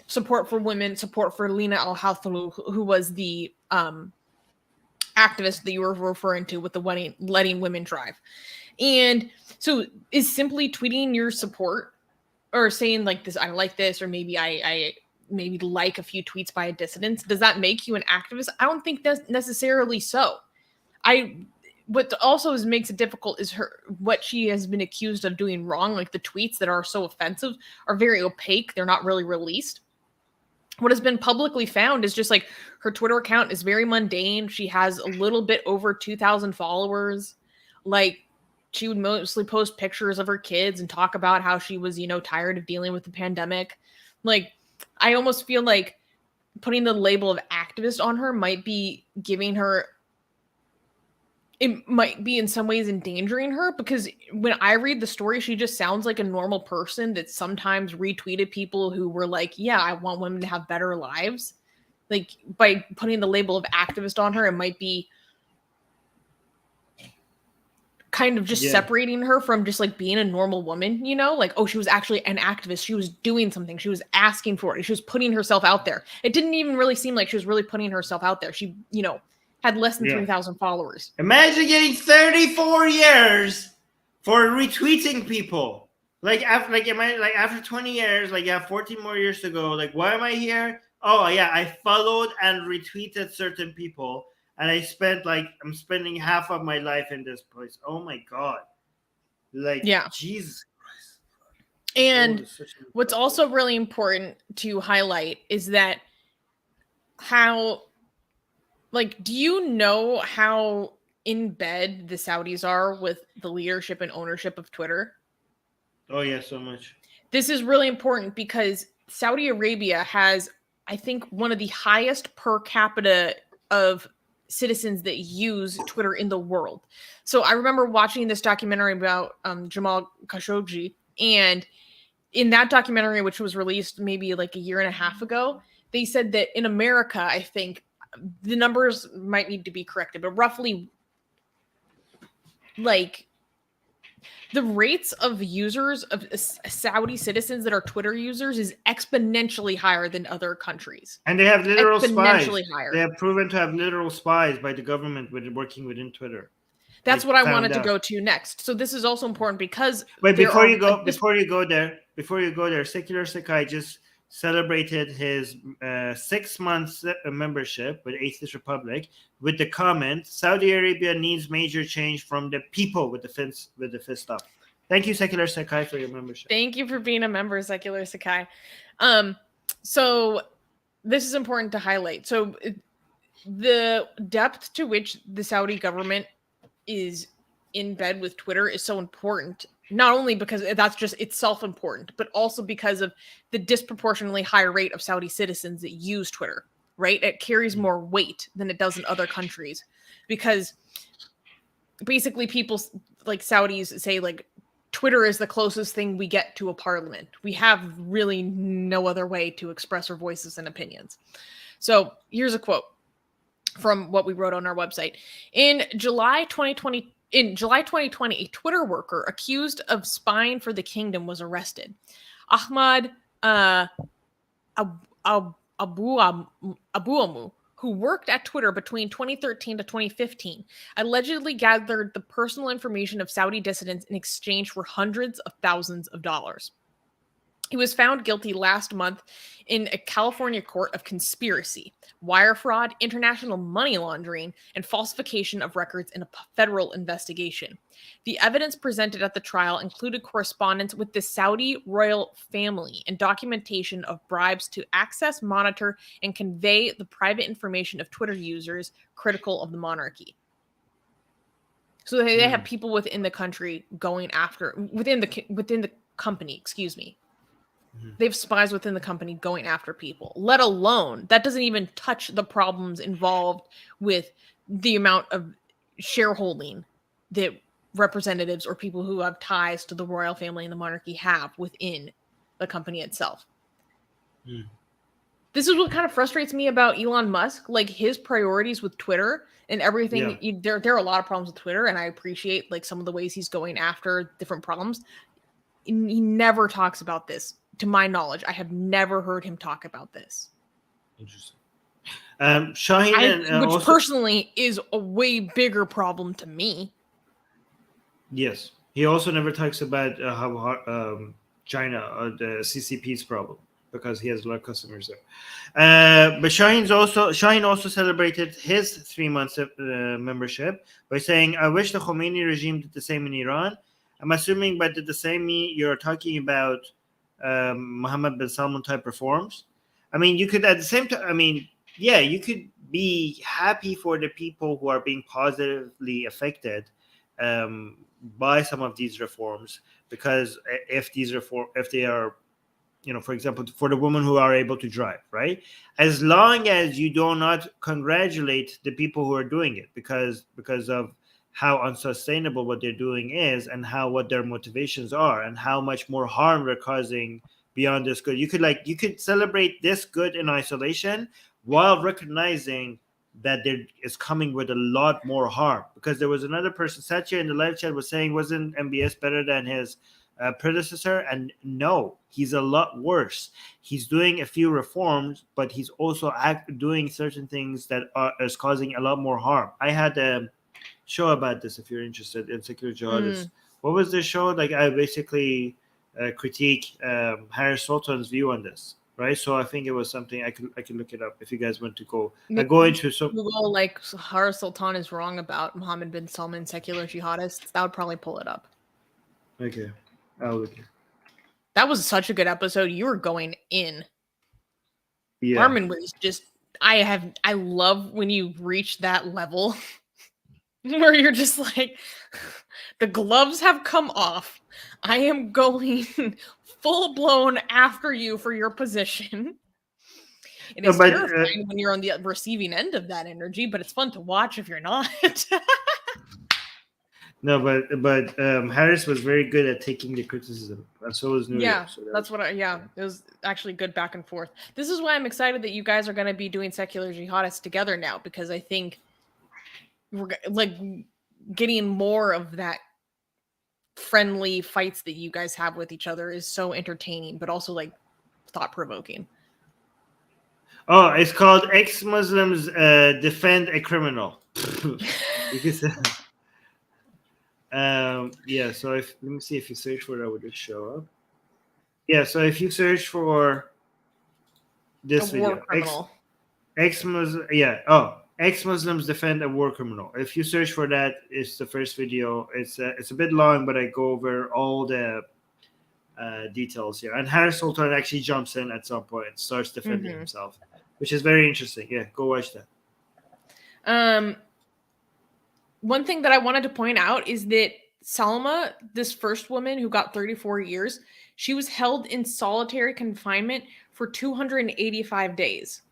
Support for women, support for Lina Al-Hathlu, who was the activist that you were referring to with the letting women drive. And so is simply tweeting your support or saying like this, I like this, or maybe I maybe like a few tweets by a dissident, does that make you an activist? I don't think that's necessarily so. What also makes it difficult is what she has been accused of doing wrong. Like the tweets that are so offensive are very opaque. They're not really released. What has been publicly found is just like her Twitter account is very mundane. She has a little bit over 2,000 followers. Like she would mostly post pictures of her kids and talk about how she was, tired of dealing with the pandemic. Like I almost feel like putting the label of activist on her might be giving her, it might be in some ways endangering her, because when I read the story, she just sounds like a normal person that sometimes retweeted people who were like, yeah, I want women to have better lives. Like by putting the label of activist on her, it might be kind of just separating her from just like being a normal woman, like, oh, she was actually an activist. She was doing something. She was asking for it. She was putting herself out there. It didn't even really seem like she was really putting herself out there. She, had less than 3,000 followers. Imagine getting 34 years for retweeting people. After 20 years, 14 more years to go. Like, why am I here? Oh yeah, I followed and retweeted certain people, and I'm spending half of my life in this place. Oh my God. Jesus Christ. And what's also really important to highlight is that do you know how in bed the Saudis are with the leadership and ownership of Twitter? Oh, yeah, so much. This is really important because Saudi Arabia has, I think, one of the highest per capita of citizens that use Twitter in the world. So I remember watching this documentary about Jamal Khashoggi, and in that documentary, which was released maybe like a year and a half ago, they said that in America, I think the numbers might need to be corrected, but roughly like the rates of users of Saudi citizens that are Twitter users is exponentially higher than other countries. And they have literal spies. Higher. They have proven to have literal spies by the government working within Twitter. That's what I wanted to go to next. So this is also important because wait, before you go there, Secular Sakai just celebrated his 6 months membership with Atheist Republic with the comment, Saudi Arabia needs major change from the people with the fist up. Thank you, Secular Sakai, for your membership. Thank you for being a member, Secular Sakai. So this is important to highlight. So the depth to which the Saudi government is in bed with Twitter is so important, not only because that's just itself important, but also because of the disproportionately higher rate of Saudi citizens that use Twitter, right? It carries more weight than it does in other countries because basically people like Saudis say like Twitter is the closest thing we get to a parliament. We have really no other way to express our voices and opinions. So here's a quote from what we wrote on our website. In July 2020, a Twitter worker accused of spying for the kingdom was arrested. Ahmad Abu-Amu, who worked at Twitter between 2013 to 2015, allegedly gathered the personal information of Saudi dissidents in exchange for hundreds of thousands of dollars. He was found guilty last month in a California court of conspiracy, wire fraud, international money laundering, and falsification of records in a federal investigation. The evidence presented at the trial included correspondence with the Saudi royal family and documentation of bribes to access, monitor, and convey the private information of Twitter users critical of the monarchy. So they have people within the country going after, within the company, excuse me. They have spies within the company going after people, let alone that doesn't even touch the problems involved with the amount of shareholding that representatives or people who have ties to the royal family and the monarchy have within the company itself. This is what kind of frustrates me about Elon Musk, like his priorities with Twitter and everything. Yeah. There are a lot of problems with Twitter, and I appreciate like some of the ways he's going after different problems. He never talks about this. To my knowledge, I have never heard him talk about this. Interesting. Shaheen, which also, personally is a way bigger problem to me. Yes. He also never talks about how China or the CCP's problem because he has a lot of customers there. But Shaheen also celebrated his 3 months of membership by saying, I wish the Khomeini regime did the same in Iran. I'm assuming by the same you're talking about Mohammed bin Salman type reforms. I mean, you could at the same time, I mean, yeah, you could be happy for the people who are being positively affected by some of these reforms, because if they are, you know, for example, for the women who are able to drive, right? As long as you do not congratulate the people who are doing it because of how unsustainable what they're doing is and what their motivations are and how much more harm they're causing beyond this good. You could celebrate this good in isolation while recognizing that there is coming with a lot more harm. Because there was another person, Satya in the live chat was saying, wasn't MBS better than his predecessor? And no, he's a lot worse. He's doing a few reforms, but he's also doing certain things that is causing a lot more harm. I had a show about this if you're interested in secular jihadists. What was the show? Like I basically critique Harris Sultan's view on this, right? So I think it was something I could look it up if you guys want to go. Go into Google like Harris Sultan is wrong about Mohammed bin Salman secular jihadists. That would probably pull it up. Okay, I'll look. That was such a good episode. You were going in. Yeah. Armin was just. I love when you reach that level. Where you're just like, the gloves have come off. I am going full blown after you for your position. It is terrifying when you're on the receiving end of that energy, but it's fun to watch if you're not. No, but Harris was very good at taking the criticism, and so was New Yeah, York. So that's what it was actually good back and forth. This is why I'm excited that you guys are going to be doing secular jihadists together now, because I think we're like getting more of that friendly fights that you guys have with each other is so entertaining, but also like thought provoking. Oh, it's called Ex-Muslims Defend a Criminal. Because, yeah, so let me see if you search for that, would it show up? Yeah, so if you search for this A war video, criminal. Ex-Muslims Defend a War Criminal. If you search for that, it's the first video. It's a bit long, but I go over all the details here. And Harris Sultan actually jumps in at some point and starts defending himself, which is very interesting. Yeah, go watch that. One thing that I wanted to point out is that Salma, this first woman who got 34 years, she was held in solitary confinement for 285 days.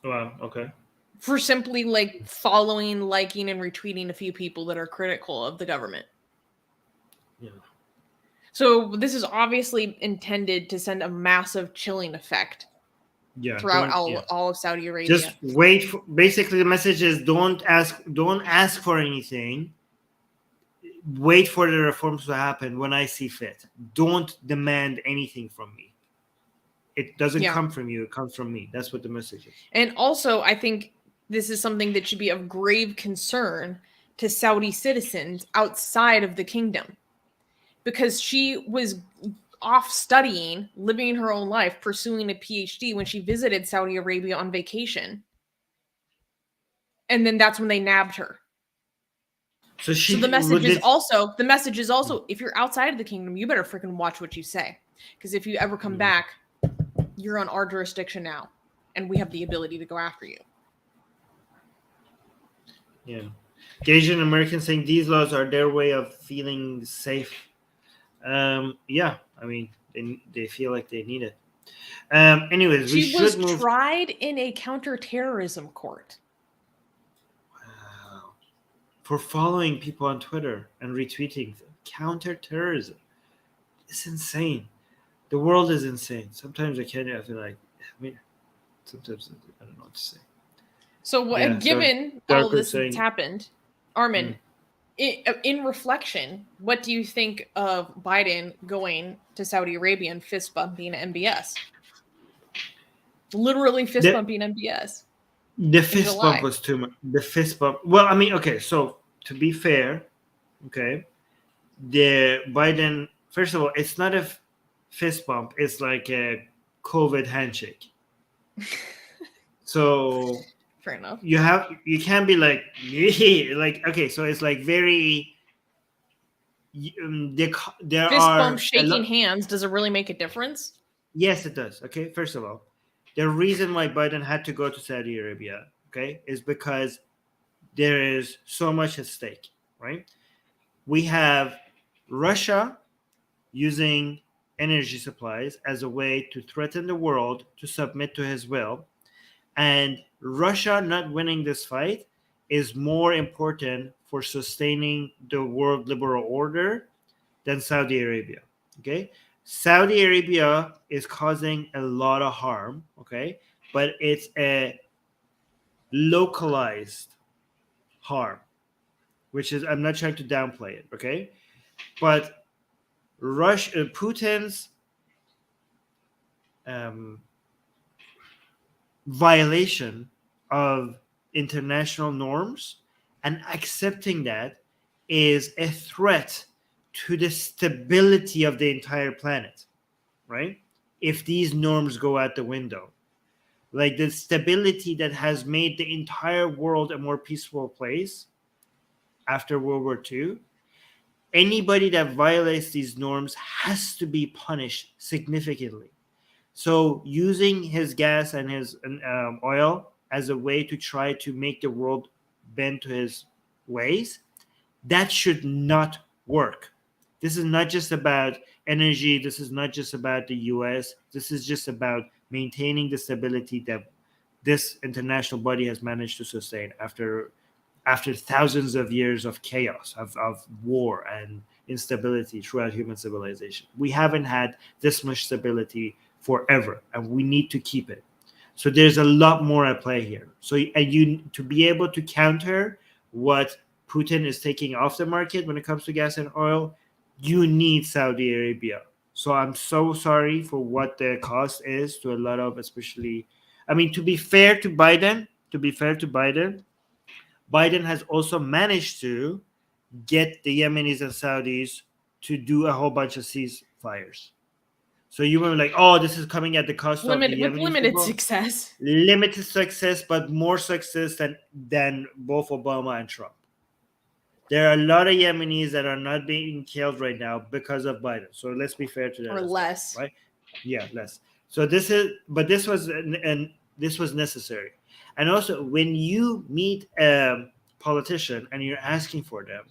Wow, okay. For simply like following, liking, and retweeting a few people that are critical of the government. Yeah. So this is obviously intended to send a massive chilling effect throughout all of Saudi Arabia. Just wait for, basically the message is don't ask for anything. Wait for the reforms to happen when I see fit. Don't demand anything from me. It doesn't come from you, it comes from me. That's what the message is. And also, I think this is something that should be of grave concern to Saudi citizens outside of the kingdom. Because she was off studying, living her own life, pursuing a PhD when she visited Saudi Arabia on vacation. And then that's when they nabbed her. So the message is also, if you're outside of the kingdom, you better freaking watch what you say. Because if you ever come back, you're on our jurisdiction now. And we have the ability to go after you. Yeah. Asian Americans saying these laws are their way of feeling safe. Yeah, I mean, they feel like they need it. Anyways, she was tried in a counterterrorism court. Wow. For following people on Twitter and retweeting them. Counterterrorism. It's insane. The world is insane. Sometimes I feel like, sometimes I don't know what to say. So, given all this that's happened, Armin, in reflection, what do you think of Biden going to Saudi Arabia and fist bumping MBS? Literally fist bumping MBS. The fist bump was too much. The fist bump. Well, I mean, okay. So to be fair, okay, the Biden. First of all, it's not a fist bump. It's like a COVID handshake. So. Fair enough. You can't be like okay, so it's like very there fist bump shaking hands. Does it really make a difference? Yes, it does. Okay, first of all, the reason why Biden had to go to Saudi Arabia, okay, is because there is so much at stake, right? We have Russia using energy supplies as a way to threaten the world to submit to his will. And Russia not winning this fight is more important for sustaining the world liberal order than Saudi Arabia. Okay, Saudi Arabia is causing a lot of harm. Okay, but it's a localized harm, which is, I'm not trying to downplay it. Okay, but Putin's violation of international norms and accepting that is a threat to the stability of the entire planet, right? If these norms go out the window, like the stability that has made the entire world a more peaceful place after World War II, anybody that violates these norms has to be punished significantly. So using his gas and his oil as a way to try to make the world bend to his ways, that should not work. This is not just about energy. This is not just about the US. This is just about maintaining the stability that this international body has managed to sustain after after thousands of years of chaos, of war and instability throughout human civilization. We haven't had this much stability forever, and we need to keep it. So there's a lot more at play here. So you to be able to counter what Putin is taking off the market when it comes to gas and oil, you need Saudi Arabia. So I'm so sorry for what the cost is to a lot of, especially, I mean, to be fair to Biden, Biden has also managed to get the Yemenis and Saudis to do a whole bunch of ceasefires. So you were like, oh, this is coming at the cost of the Yemenis limited people. success. Limited success, but more success than both Obama and Trump. There are a lot of Yemenis that are not being killed right now because of Biden. So let's be fair to that. Or less. Right? Yeah, less. So this was necessary. And also, when you meet a politician and you're asking for them,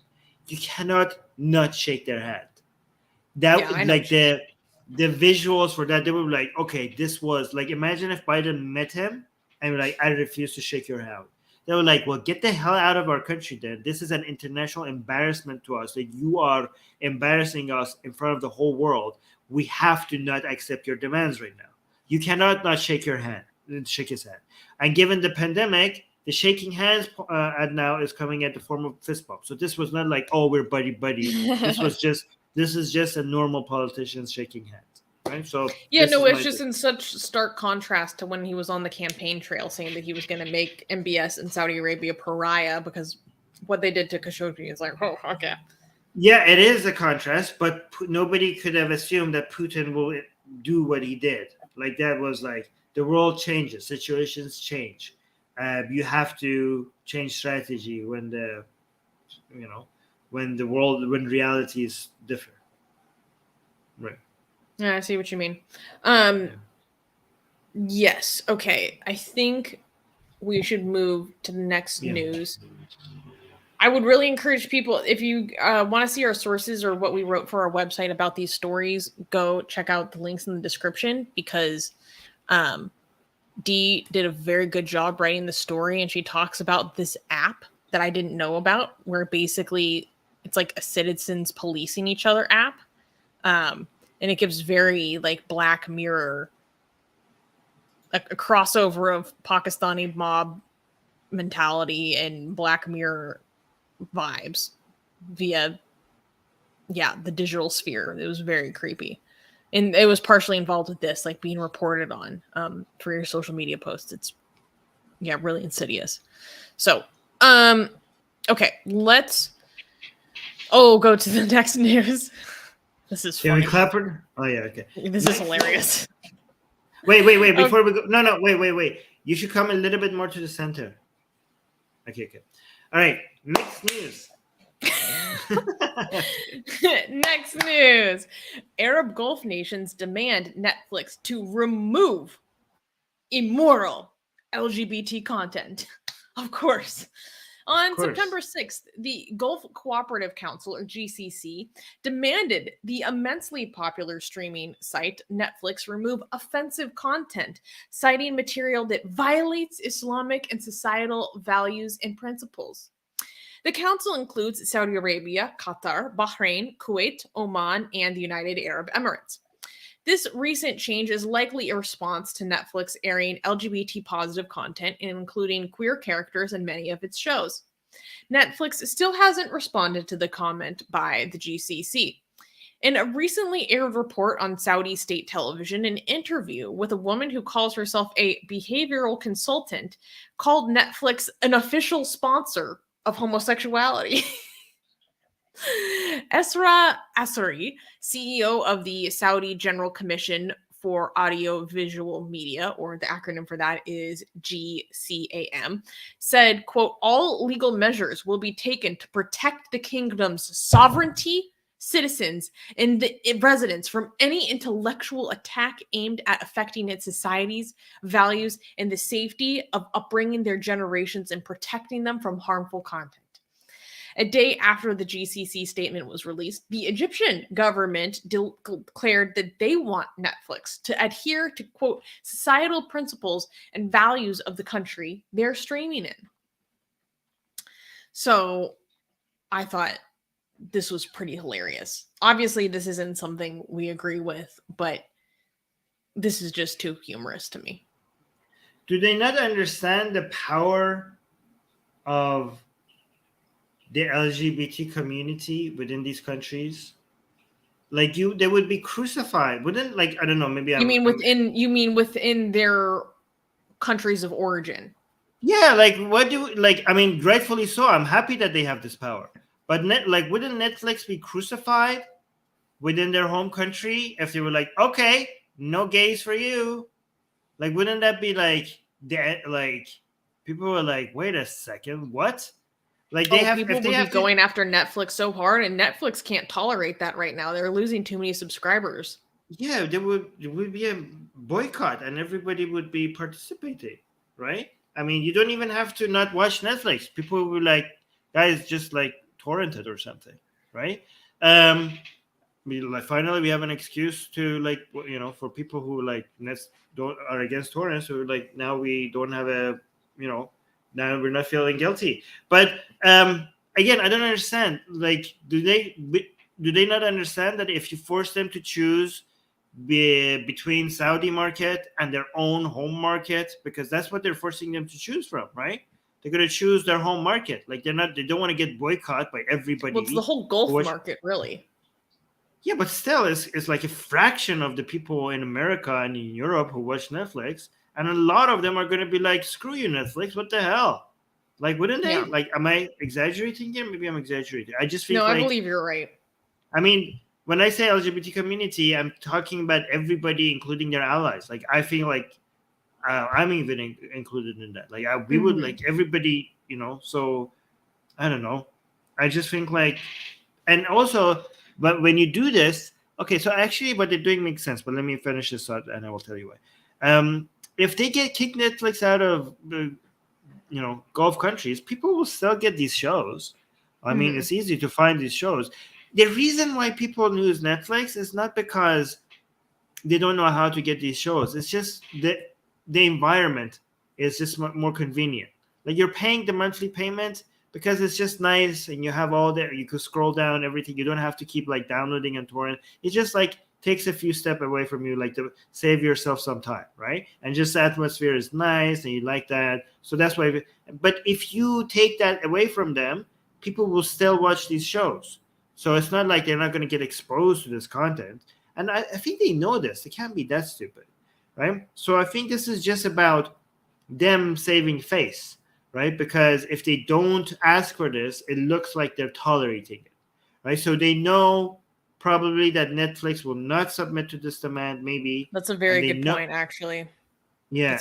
you cannot not shake their hand. The visuals for that, they were like, okay, this was like, imagine if Biden met him and were like, I refuse to shake your hand. They were like, well, get the hell out of our country then. This is an international embarrassment to us that you are embarrassing us in front of the whole world. We have to not accept your demands right now. You cannot not shake his hand. And given the pandemic, the shaking hands now is coming at the form of fist bump. So this was not like, oh, we're buddy. This is just a normal politician shaking hands. Right? So it's just in such stark contrast to when he was on the campaign trail saying that he was going to make MBS and Saudi Arabia pariah because what they did to Khashoggi is like, oh, okay. Yeah, it is a contrast, but nobody could have assumed that Putin will do what he did. Like that was like the world changes, situations change. You have to change strategy when when reality is different. Right. Yeah, I see what you mean. Yes. Okay. I think we should move to the next news. I would really encourage people, if you want to see our sources or what we wrote for our website about these stories, go check out the links in the description because Dee did a very good job writing the story, and she talks about this app that I didn't know about, where basically it's like a citizens policing each other app. And it gives very like Black Mirror, a crossover of Pakistani mob mentality and Black Mirror vibes via, the digital sphere. It was very creepy. And it was partially involved with this, like being reported on for your social media posts. It's, really insidious. So, okay, let's go to the next news. This is funny. Can we clap for? Oh yeah, okay. This is hilarious. Wait. Before we go, no, wait. You should come a little bit more to the center. Okay. All right. Next news. Next news. Arab Gulf nations demand Netflix to remove immoral LGBT content. Of course. On September 6th, the Gulf Cooperative Council, or GCC, demanded the immensely popular streaming site Netflix remove offensive content, citing material that violates Islamic and societal values and principles. The council includes Saudi Arabia, Qatar, Bahrain, Kuwait, Oman, and the United Arab Emirates. This recent change is likely a response to Netflix airing LGBT-positive content, including queer characters in many of its shows. Netflix still hasn't responded to the comment by the GCC. In a recently aired report on Saudi state television, an interview with a woman who calls herself a behavioral consultant called Netflix an official sponsor of homosexuality. Esra Asari, CEO of the Saudi General Commission for Audiovisual Media, or the acronym for that is GCAM, said, quote, all legal measures will be taken to protect the kingdom's sovereignty, citizens, and the residents from any intellectual attack aimed at affecting its society's values and the safety of upbringing their generations and protecting them from harmful content. A day after the GCC statement was released, the Egyptian government declared that they want Netflix to adhere to, quote, societal principles and values of the country they're streaming in. So I thought this was pretty hilarious. Obviously, this isn't something we agree with, but this is just too humorous to me. Do they not understand the power of the LGBT community within these countries? Like they would be crucified. Wouldn't, like, I don't know, maybe you mean within their countries of origin? Yeah, like I mean, rightfully so. I'm happy that they have this power. But wouldn't Netflix be crucified within their home country if they were like, okay, no gays for you? Like, wouldn't that be like people were like, wait a second, what? Like People would be going after Netflix so hard, and Netflix can't tolerate that right now. They're losing too many subscribers. Yeah, there would be a boycott, and everybody would be participating, right? I mean, you don't even have to not watch Netflix. People will be like, guys, just like torrent it or something, right? Finally, we have an excuse to, like, for people who are against torrents. So like now we don't have a, now we're not feeling guilty. But again, I don't understand. Like, do they not understand that if you force them to choose between Saudi market and their own home market, because that's what they're forcing them to choose from, right? They're going to choose their home market. Like they don't want to get boycotted by everybody. Well, it's the whole Gulf market, really. Yeah, but still, it's like a fraction of the people in America and in Europe who watch Netflix, and a lot of them are going to be like, "Screw you, Netflix! What the hell?" Like, wouldn't they? Yeah. Like, am I exaggerating here? Maybe I'm exaggerating. I just think. No, I believe you're right. I mean, when I say LGBT community, I'm talking about everybody, including their allies. Like, I feel like I'm even included in that. Like, we would like everybody, So, I don't know. I just think like, and also, but when you do this, okay. So actually, what they're doing makes sense. But let me finish this out, and I will tell you why. If they kick Netflix out of the, Gulf countries, people will still get these shows. I mean, it's easy to find these shows. The reason why people use Netflix is not because they don't know how to get these shows. It's just that the environment is just more convenient. Like, you're paying the monthly payment because it's just nice, and you have all that. You could scroll down everything. You don't have to keep like downloading and torrent. It just like takes a few steps away from you, like to save yourself some time, right? And just the atmosphere is nice, and you like that. So that's why. But if you take that away from them, people will still watch these shows. So it's not like they're not going to get exposed to this content. And I think they know this. They can't be that stupid, right? So I think this is just about them saving face, right? Because if they don't ask for this, it looks like they're tolerating it, right? So they know probably that Netflix will not submit to this demand, maybe. That's a very good point, actually. Yeah,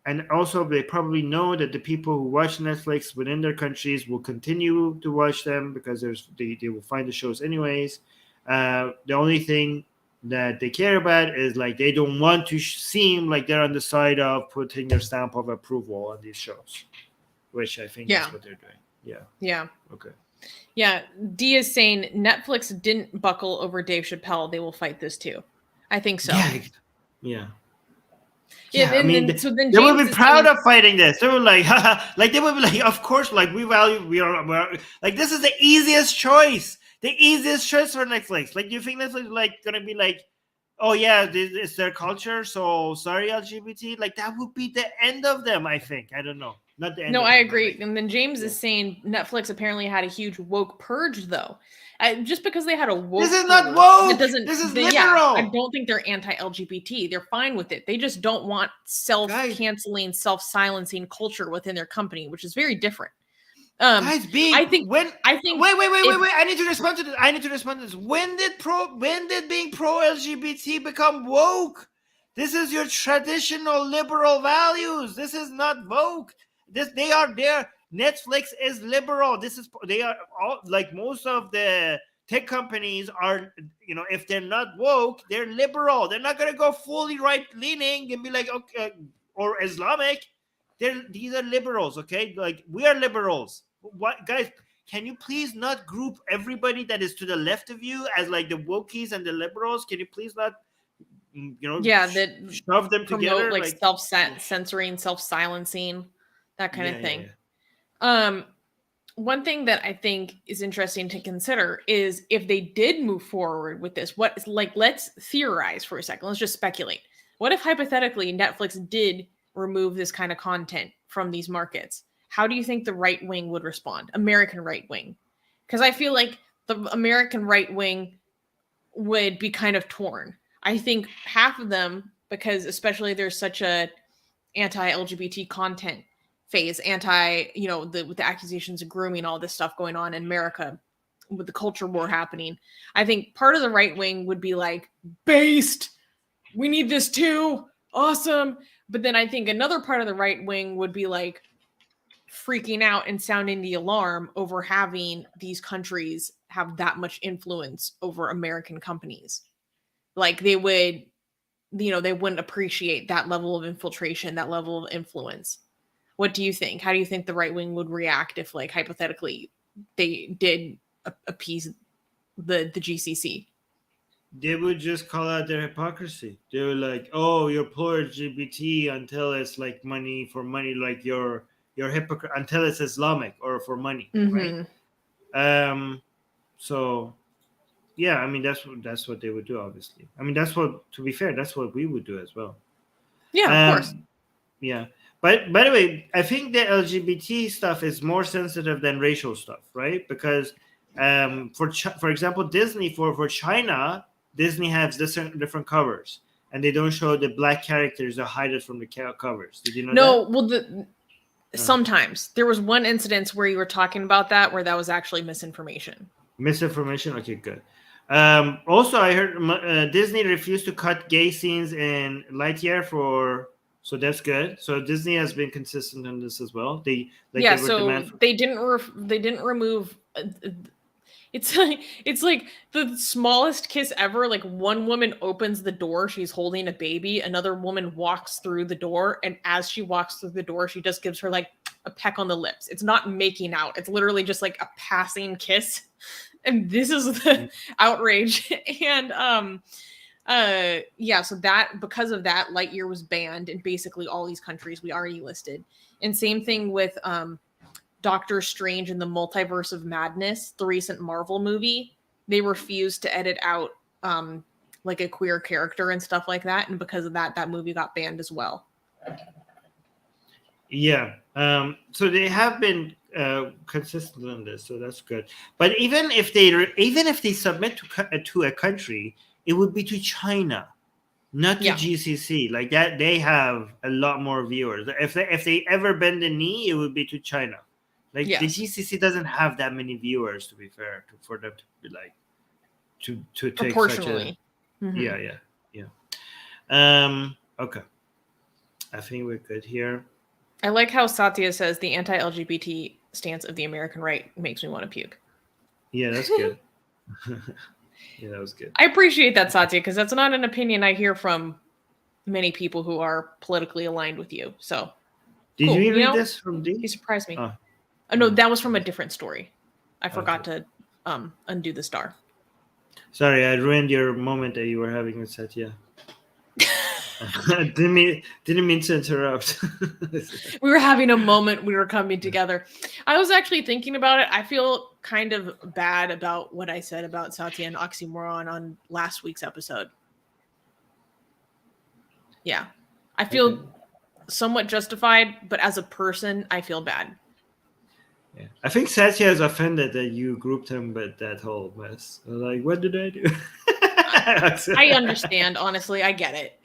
and also they probably know that the people who watch Netflix within their countries will continue to watch them because they will find the shows anyways. The only thing that they care about is like they don't want to seem like they're on the side of putting their stamp of approval on these shows, which I think is what they're doing. Yeah. Yeah. Okay. Yeah. D is saying Netflix didn't buckle over Dave Chappelle. They will fight this too. I think so. Yeah. Yeah, I mean, so then they would be proud of fighting this. They were like, like they would be like, of course, like we are like, this is the easiest choice for Netflix. Like, do you think Netflix is like gonna be like, oh yeah, it's their culture, so sorry LGBT? Like, that would be the end of them. I think. I don't know. Not the end. No, I agree. And then James is saying Netflix apparently had a huge woke purge, though. Just because they had a woke, this is not woke. This is liberal. I don't think they're anti-LGBT. They're fine with it. They just don't want self-canceling, self-silencing culture within their company, which is very different. Wait. I need to respond to this. When did being pro-LGBT become woke? This is your traditional liberal values. This is not woke. They are there. Netflix is liberal. They are all, like, most of the tech companies are, if they're not woke, they're liberal. They're not going to go fully right-leaning and be like, okay, or Islamic. These are liberals, okay? Like, we are liberals. What, guys, can you please not group everybody that is to the left of you as like the wokies and the liberals? Can you please not, shove them together? Like self-censoring, self-silencing, that kind of thing. Yeah. one thing that I think is interesting to consider is if they did move forward with this, let's theorize for a second. Let's just speculate. What if hypothetically Netflix did remove this kind of content from these markets? How do you think the right wing would respond? American right wing. Because I feel like the American right wing would be kind of torn. I think half of them, because especially there's such a anti-LGBT content phase, with the accusations of grooming, all this stuff going on in America with the culture war happening. I think part of the right wing would be like, based, we need this too, awesome. But then I think another part of the right wing would be like freaking out and sounding the alarm over having these countries have that much influence over American companies. Like they would, they wouldn't appreciate that level of infiltration, that level of influence. What do you think? How do you think the right wing would react if, like, hypothetically, they did appease the GCC? They would just call out their hypocrisy. They were like, "Oh, you're pro-LGBT until it's like money for money, like you're hypocrite until it's Islamic or for money, right?" So, yeah, I mean that's what they would do. Obviously, I mean to be fair, that's what we would do as well. Yeah, of course. Yeah. But by the way, I think the LGBT stuff is more sensitive than racial stuff, right? Because for example, Disney for China, Disney has different covers, and they don't show the black characters or hide it from the covers. Did you know that? Well, sometimes there was one incident where you were talking about that, where that was actually misinformation. Misinformation. Okay, good. Also, I heard Disney refused to cut gay scenes in Lightyear so that's good. So Disney has been consistent on this as well. They didn't remove. It's like the smallest kiss ever. Like one woman opens the door, she's holding a baby. Another woman walks through the door, and as she walks through the door, she just gives her like a peck on the lips. It's not making out. It's literally just like a passing kiss. And this is the outrage. And so that because of that, Lightyear was banned in basically all these countries we already listed. And same thing with Doctor Strange and the Multiverse of Madness, the recent Marvel movie. They refused to edit out like a queer character and stuff like that, and because of that movie got banned as well. Yeah. So they have been consistent on this, so that's good. But even if they submit to a country, it would be to China, not to GCC. Like that, they have a lot more viewers. If they ever bend the knee, it would be to China. Like the GCC doesn't have that many viewers, to be fair, for them to be like to take proportionally. Yeah. Okay. I think we're good here. I like how Satya says the anti-LGBT stance of the American right makes me want to puke. Yeah, that's good. Yeah, that was good. I appreciate that, Satya, because that's not an opinion I hear from many people who are politically aligned with you. So, did you read this from D? He surprised me. No, that was from a different story. I forgot to undo the star. Sorry, I ruined your moment that you were having with Satya. Didn't mean to interrupt. We were having a moment. We were coming together. I was actually thinking about it. I feel kind of bad about what I said about Satya and oxymoron on last week's episode. Yeah. I feel somewhat justified, but as a person, I feel bad. Yeah. I think Satya is offended that you grouped him with that whole mess. Like, what did I do? I understand, honestly. I get it.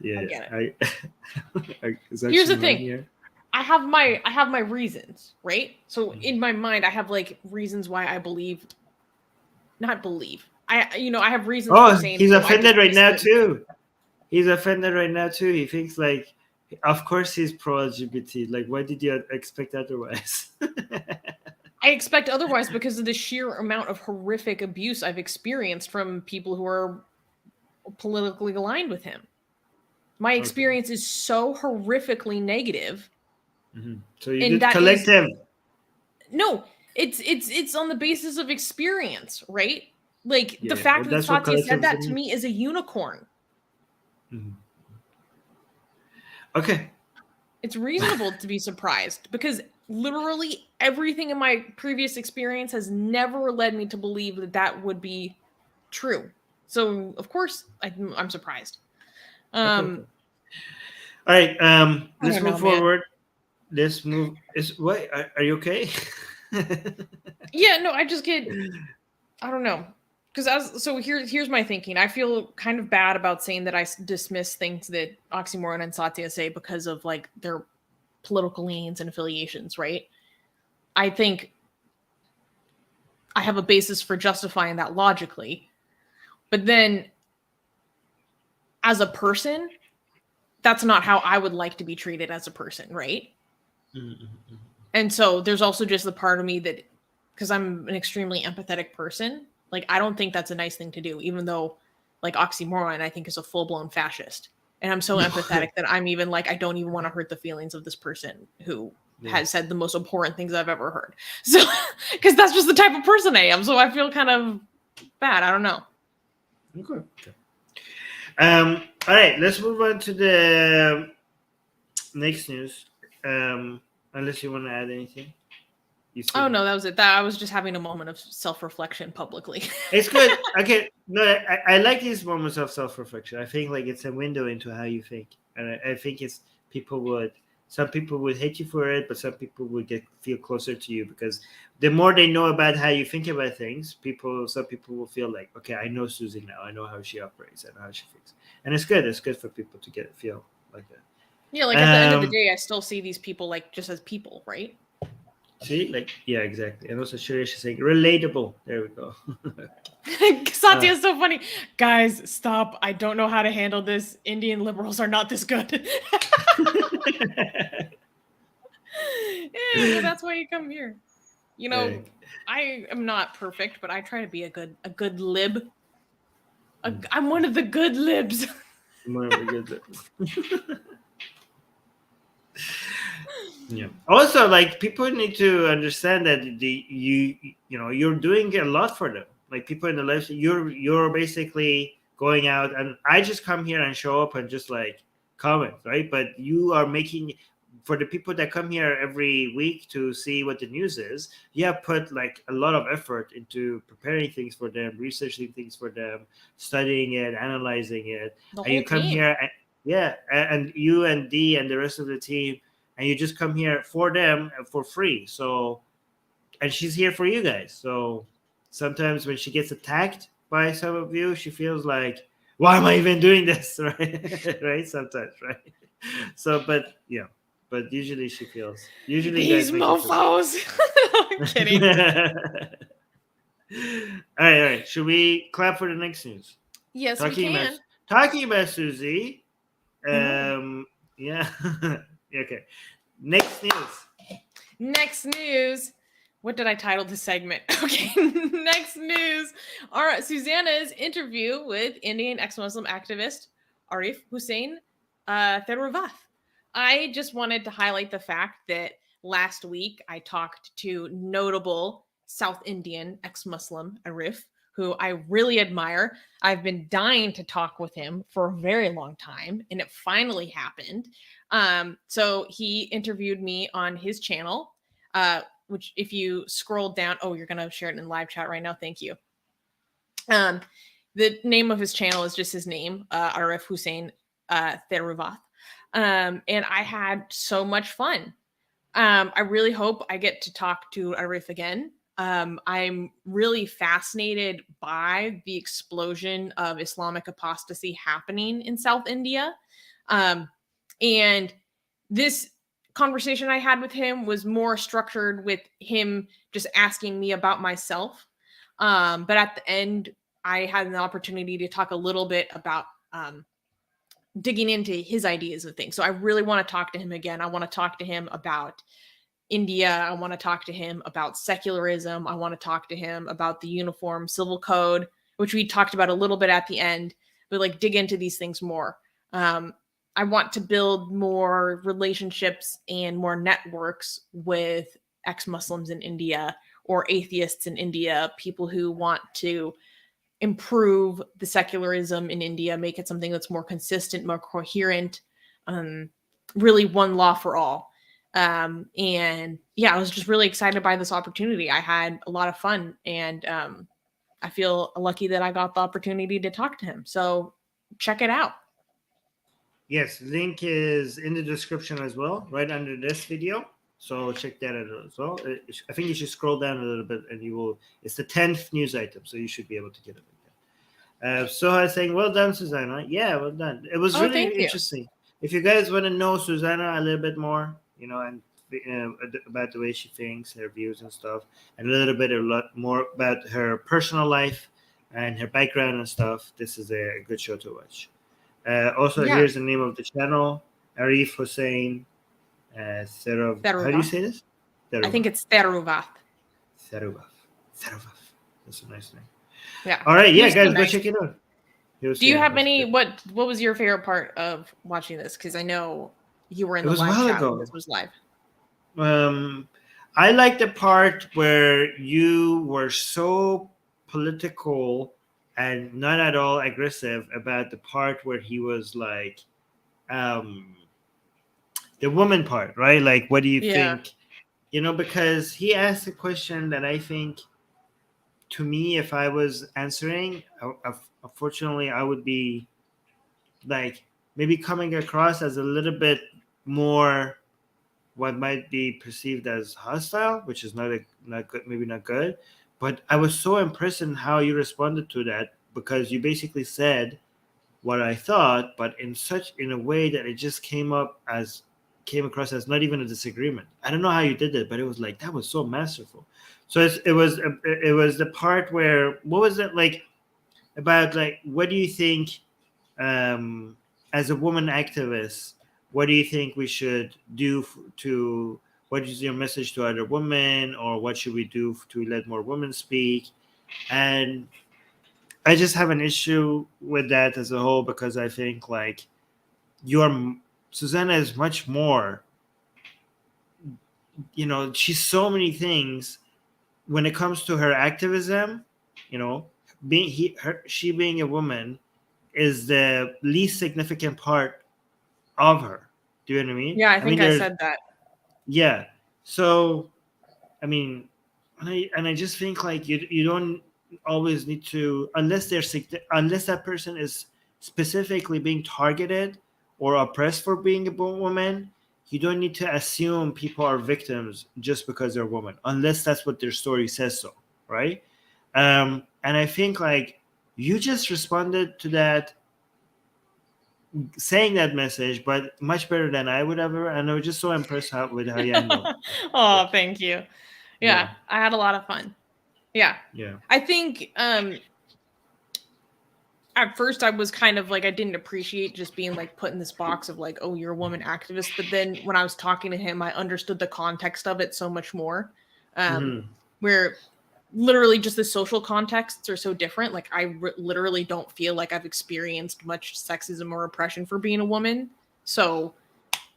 Yeah, I get it. Here's the thing. Here? I have my reasons, right? So in my mind, I have like reasons why I believe. Not believe. I have reasons. Oh, for saying he's offended right now too. He's offended right now too. He thinks like, of course he's pro-LGBT. Like, why did you expect otherwise? I expect otherwise because of the sheer amount of horrific abuse I've experienced from people who are politically aligned with him. My experience is so horrifically negative. Mm-hmm. So you did collective. No, it's on the basis of experience, right? Like the fact that Satya said that to me is a unicorn. Mm-hmm. Okay. It's reasonable to be surprised because literally everything in my previous experience has never led me to believe that that would be true. So of course I'm surprised. Okay. All right. Let's move forward. Let's move. Wait, are you okay? Yeah, no, I just get, I don't know. Because here's my thinking. I feel kind of bad about saying that I dismiss things that Oxymoron and Satya say because of like their political leanings and affiliations, right? I think I have a basis for justifying that logically. But then as a person, that's not how I would like to be treated as a person, right? Mm-hmm. And so there's also just the part of me that, because I'm an extremely empathetic person, like I don't think that's a nice thing to do, even though like Oxymoron I think is a full-blown fascist. And I'm so empathetic that I'm even like, I don't even want to hurt the feelings of this person who has said the most important things I've ever heard. So, because that's just the type of person I am. So I feel kind of bad. I don't know. Okay. All right, let's move on to the next news. Unless you want to add anything. Oh no, that was it. I was just having a moment of self-reflection publicly. It's good. Okay, no, I like these moments of self-reflection. I think like it's a window into how you think, and I think it's some people would hate you for it, but some people would feel closer to you because the more they know about how you think about things, some people will feel like, okay, I know Susie now. I know how she operates and how she thinks, and it's good. It's good for people to feel like that. Yeah, like at the end of the day, I still see these people like just as people, right? See, like, yeah, exactly. And also Suresh is saying relatable. There we go. Satya is so funny. Guys, stop. I don't know how to handle this. Indian liberals are not this good. Yeah, that's why you come here. You know, I am not perfect, but I try to be a good lib. I'm one of the good libs. I'm one of the good libs. Yeah. Also, like people need to understand that you're doing a lot for them. Like people in the life, you're basically going out, and I just come here and show up and just like comment, right? But you are making, for the people that come here every week to see what the news is, you have put like a lot of effort into preparing things for them, researching things for them, studying it, analyzing it, and you come here, and you and Dee and the rest of the team. And you just come here for them for free. So, and she's here for you guys. So sometimes when she gets attacked by some of you, she feels like, why am I even doing this? Right? Right? Sometimes, right? So, but usually she feels, these mofos. I'm kidding. All right. Should we clap for the next news? Yes, we can. Talking about Susie. Yeah. Okay. Next news. What did I title this segment? Okay. Next news. All right. Susanna's interview with Indian ex-Muslim activist Arif Hussain Theravath. I just wanted to highlight the fact that last week I talked to notable South Indian ex-Muslim Arif, who I really admire. I've been dying to talk with him for a very long time, and it finally happened. So he interviewed me on his channel, which if you scroll down, you're going to share it in live chat right now. Thank you. The name of his channel is just his name, Arif Hussain Theravath. And I had so much fun. I really hope I get to talk to Arif again. I'm really fascinated by the explosion of Islamic apostasy happening in South India. And this conversation I had with him was more structured with him just asking me about myself. But at the end, I had an opportunity to talk a little bit about digging into his ideas of things. So I really want to talk to him again. I want to talk to him about India. I want to talk to him about secularism. I want to talk to him about the Uniform Civil Code, which we talked about a little bit at the end, but like dig into these things more. I want to build more relationships and more networks with ex-Muslims in India or atheists in India, people who want to improve the secularism in India, make it something that's more consistent, more coherent, really one law for all. And yeah, I was just really excited by this opportunity. I had a lot of fun, and I feel lucky that I got the opportunity to talk to him. So check it out. Yes, link is in the description as well, right under this video. So check that out as well. I think you should scroll down a little bit, and you will. It's the 10th news item, so you should be able to get it. So I was saying, well done, Susanna. Yeah, well done. It was really interesting. If you guys want to know Susanna a little bit more, and about the way she thinks, her views and stuff, and a lot more about her personal life and her background and stuff, this is a good show to watch. Also, here's the name of the channel: Arif Hussein Serov. How do you say this? I think it's Theruvath. Theruvath. That's a nice name. Yeah. All right. Yeah, guys, go check it out. Do you have any? What was your favorite part of watching this? Because I know you were in the live chat when this was live. I like the part where you were so political and not at all aggressive about the part where he was like, the woman part, right? Like, what do you think? Because he asked a question that I think, to me, if I was answering, unfortunately, I would be like maybe coming across as a little bit more what might be perceived as hostile, which is not good, maybe not good. But I was so impressed in how you responded to that, because you basically said what I thought, but in a way that it just came across as not even a disagreement. I don't know how you did it, but it was like, that was so masterful. So it was the part where, what was it like about, like, what do you think as a woman activist, what do you think we should do what is your message to other women, or what should we do to let more women speak? And I just have an issue with that as a whole, because I think like Susanna is much more, she's so many things when it comes to her activism. She being a woman is the least significant part of her. Do you know what I mean? Yeah, I think I said that. Yeah. So, I mean, and I just think like you don't always need to, unless that person is specifically being targeted or oppressed for being a woman, you don't need to assume people are victims just because they're women, unless that's what their story says so, right? And I think like you just responded to that, saying that message, but much better than I would ever. And I was just so impressed with how you handled it. Oh, thank you. Yeah, I had a lot of fun. Yeah. I think at first I was kind of like, I didn't appreciate just being like put in this box of like, oh, you're a woman activist. But then when I was talking to him, I understood the context of it so much more. Where literally just the social contexts are so different. Like I literally don't feel like I've experienced much sexism or oppression for being a woman. So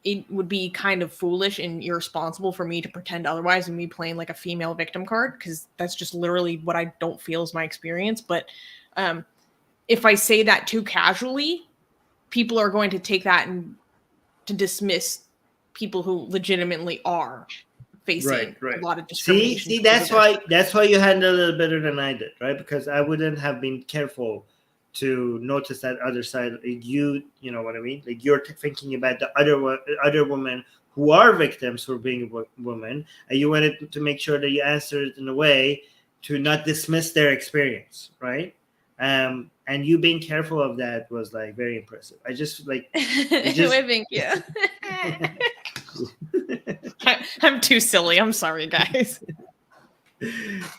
it would be kind of foolish and irresponsible for me to pretend otherwise and me playing like a female victim card, because that's just literally what I don't feel is my experience. But if I say that too casually, people are going to take that and to dismiss people who legitimately are facing a lot of discrimination. See, that's why you handled it a little better than I did, right? Because I wouldn't have been careful to notice that other side. You know what I mean? Like you're thinking about the other women who are victims for being a woman, and you wanted to make sure that you answered it in a way to not dismiss their experience, right? And you being careful of that was like very impressive. I just like. Thank you. I'm too silly. I'm sorry, guys.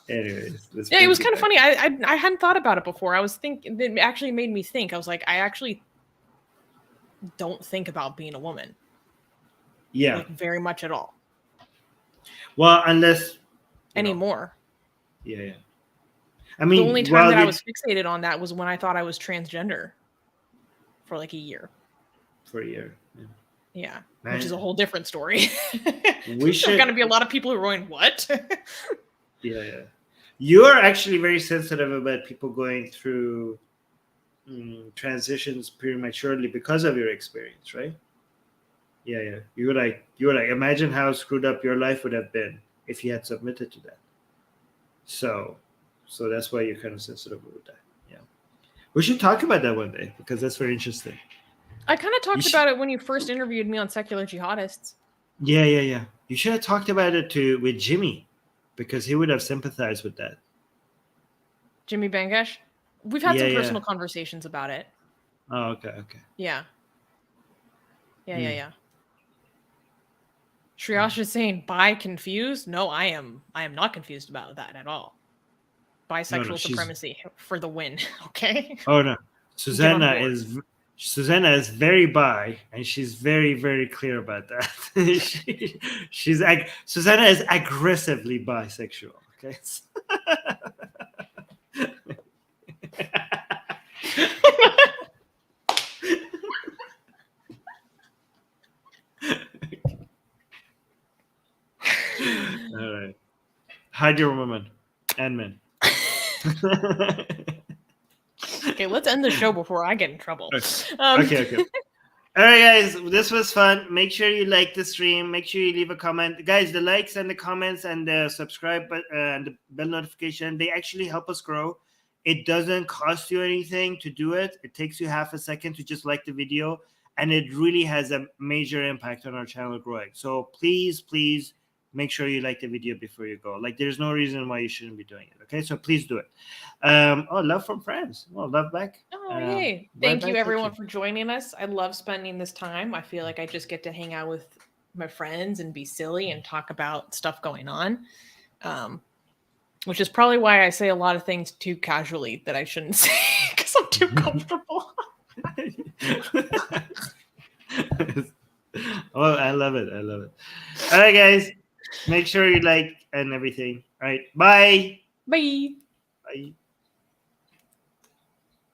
Anyways, yeah, it was kind of funny. I hadn't thought about it before. I was thinking, it actually made me think. I was like, I actually don't think about being a woman. Yeah, like, very much at all. Well, unless anymore. Yeah. I mean, the only time that I was fixated on that was when I thought I was transgender for like a year. For a year. Yeah, which is a whole different story. There's going to be a lot of people who are going, what? Yeah. You are actually very sensitive about people going through transitions prematurely because of your experience, right? Yeah. You were like, imagine how screwed up your life would have been if you had submitted to that. So that's why you're kind of sensitive with that. Yeah. We should talk about that one day because that's very interesting. I kind of talked about it when you first interviewed me on Secular Jihadists. Yeah. You should have talked about it with Jimmy because he would have sympathized with that. Jimmy Bangesh? We've had some personal conversations about it. Oh, okay. Yeah. Shriyash is saying, bi confused? No, I am not confused about that at all. Bisexual supremacy for the win. Okay. Oh no. Susanna is very bi, and she's very, very clear about that. Susanna is aggressively bisexual. Okay. All right. Hide your women and men. Okay, let's end the show before I get in trouble. Okay. All right, guys, this was fun. Make sure you like the stream. Make sure you leave a comment. Guys, the likes and the comments and the subscribe and the bell notification, they actually help us grow. It doesn't cost you anything to do it. It takes you half a second to just like the video, and it really has a major impact on our channel growing. So please make sure you like the video before you go. Like, there's no reason why you shouldn't be doing it. Okay, so please do it. Love from friends. Well, love back. Oh, hey. Thank you, everyone, for joining us. I love spending this time. I feel like I just get to hang out with my friends and be silly and talk about stuff going on, which is probably why I say a lot of things too casually that I shouldn't say because I'm too comfortable. Oh, I love it. All right, guys. Make sure you like and everything. All right. Bye. Bye. Bye.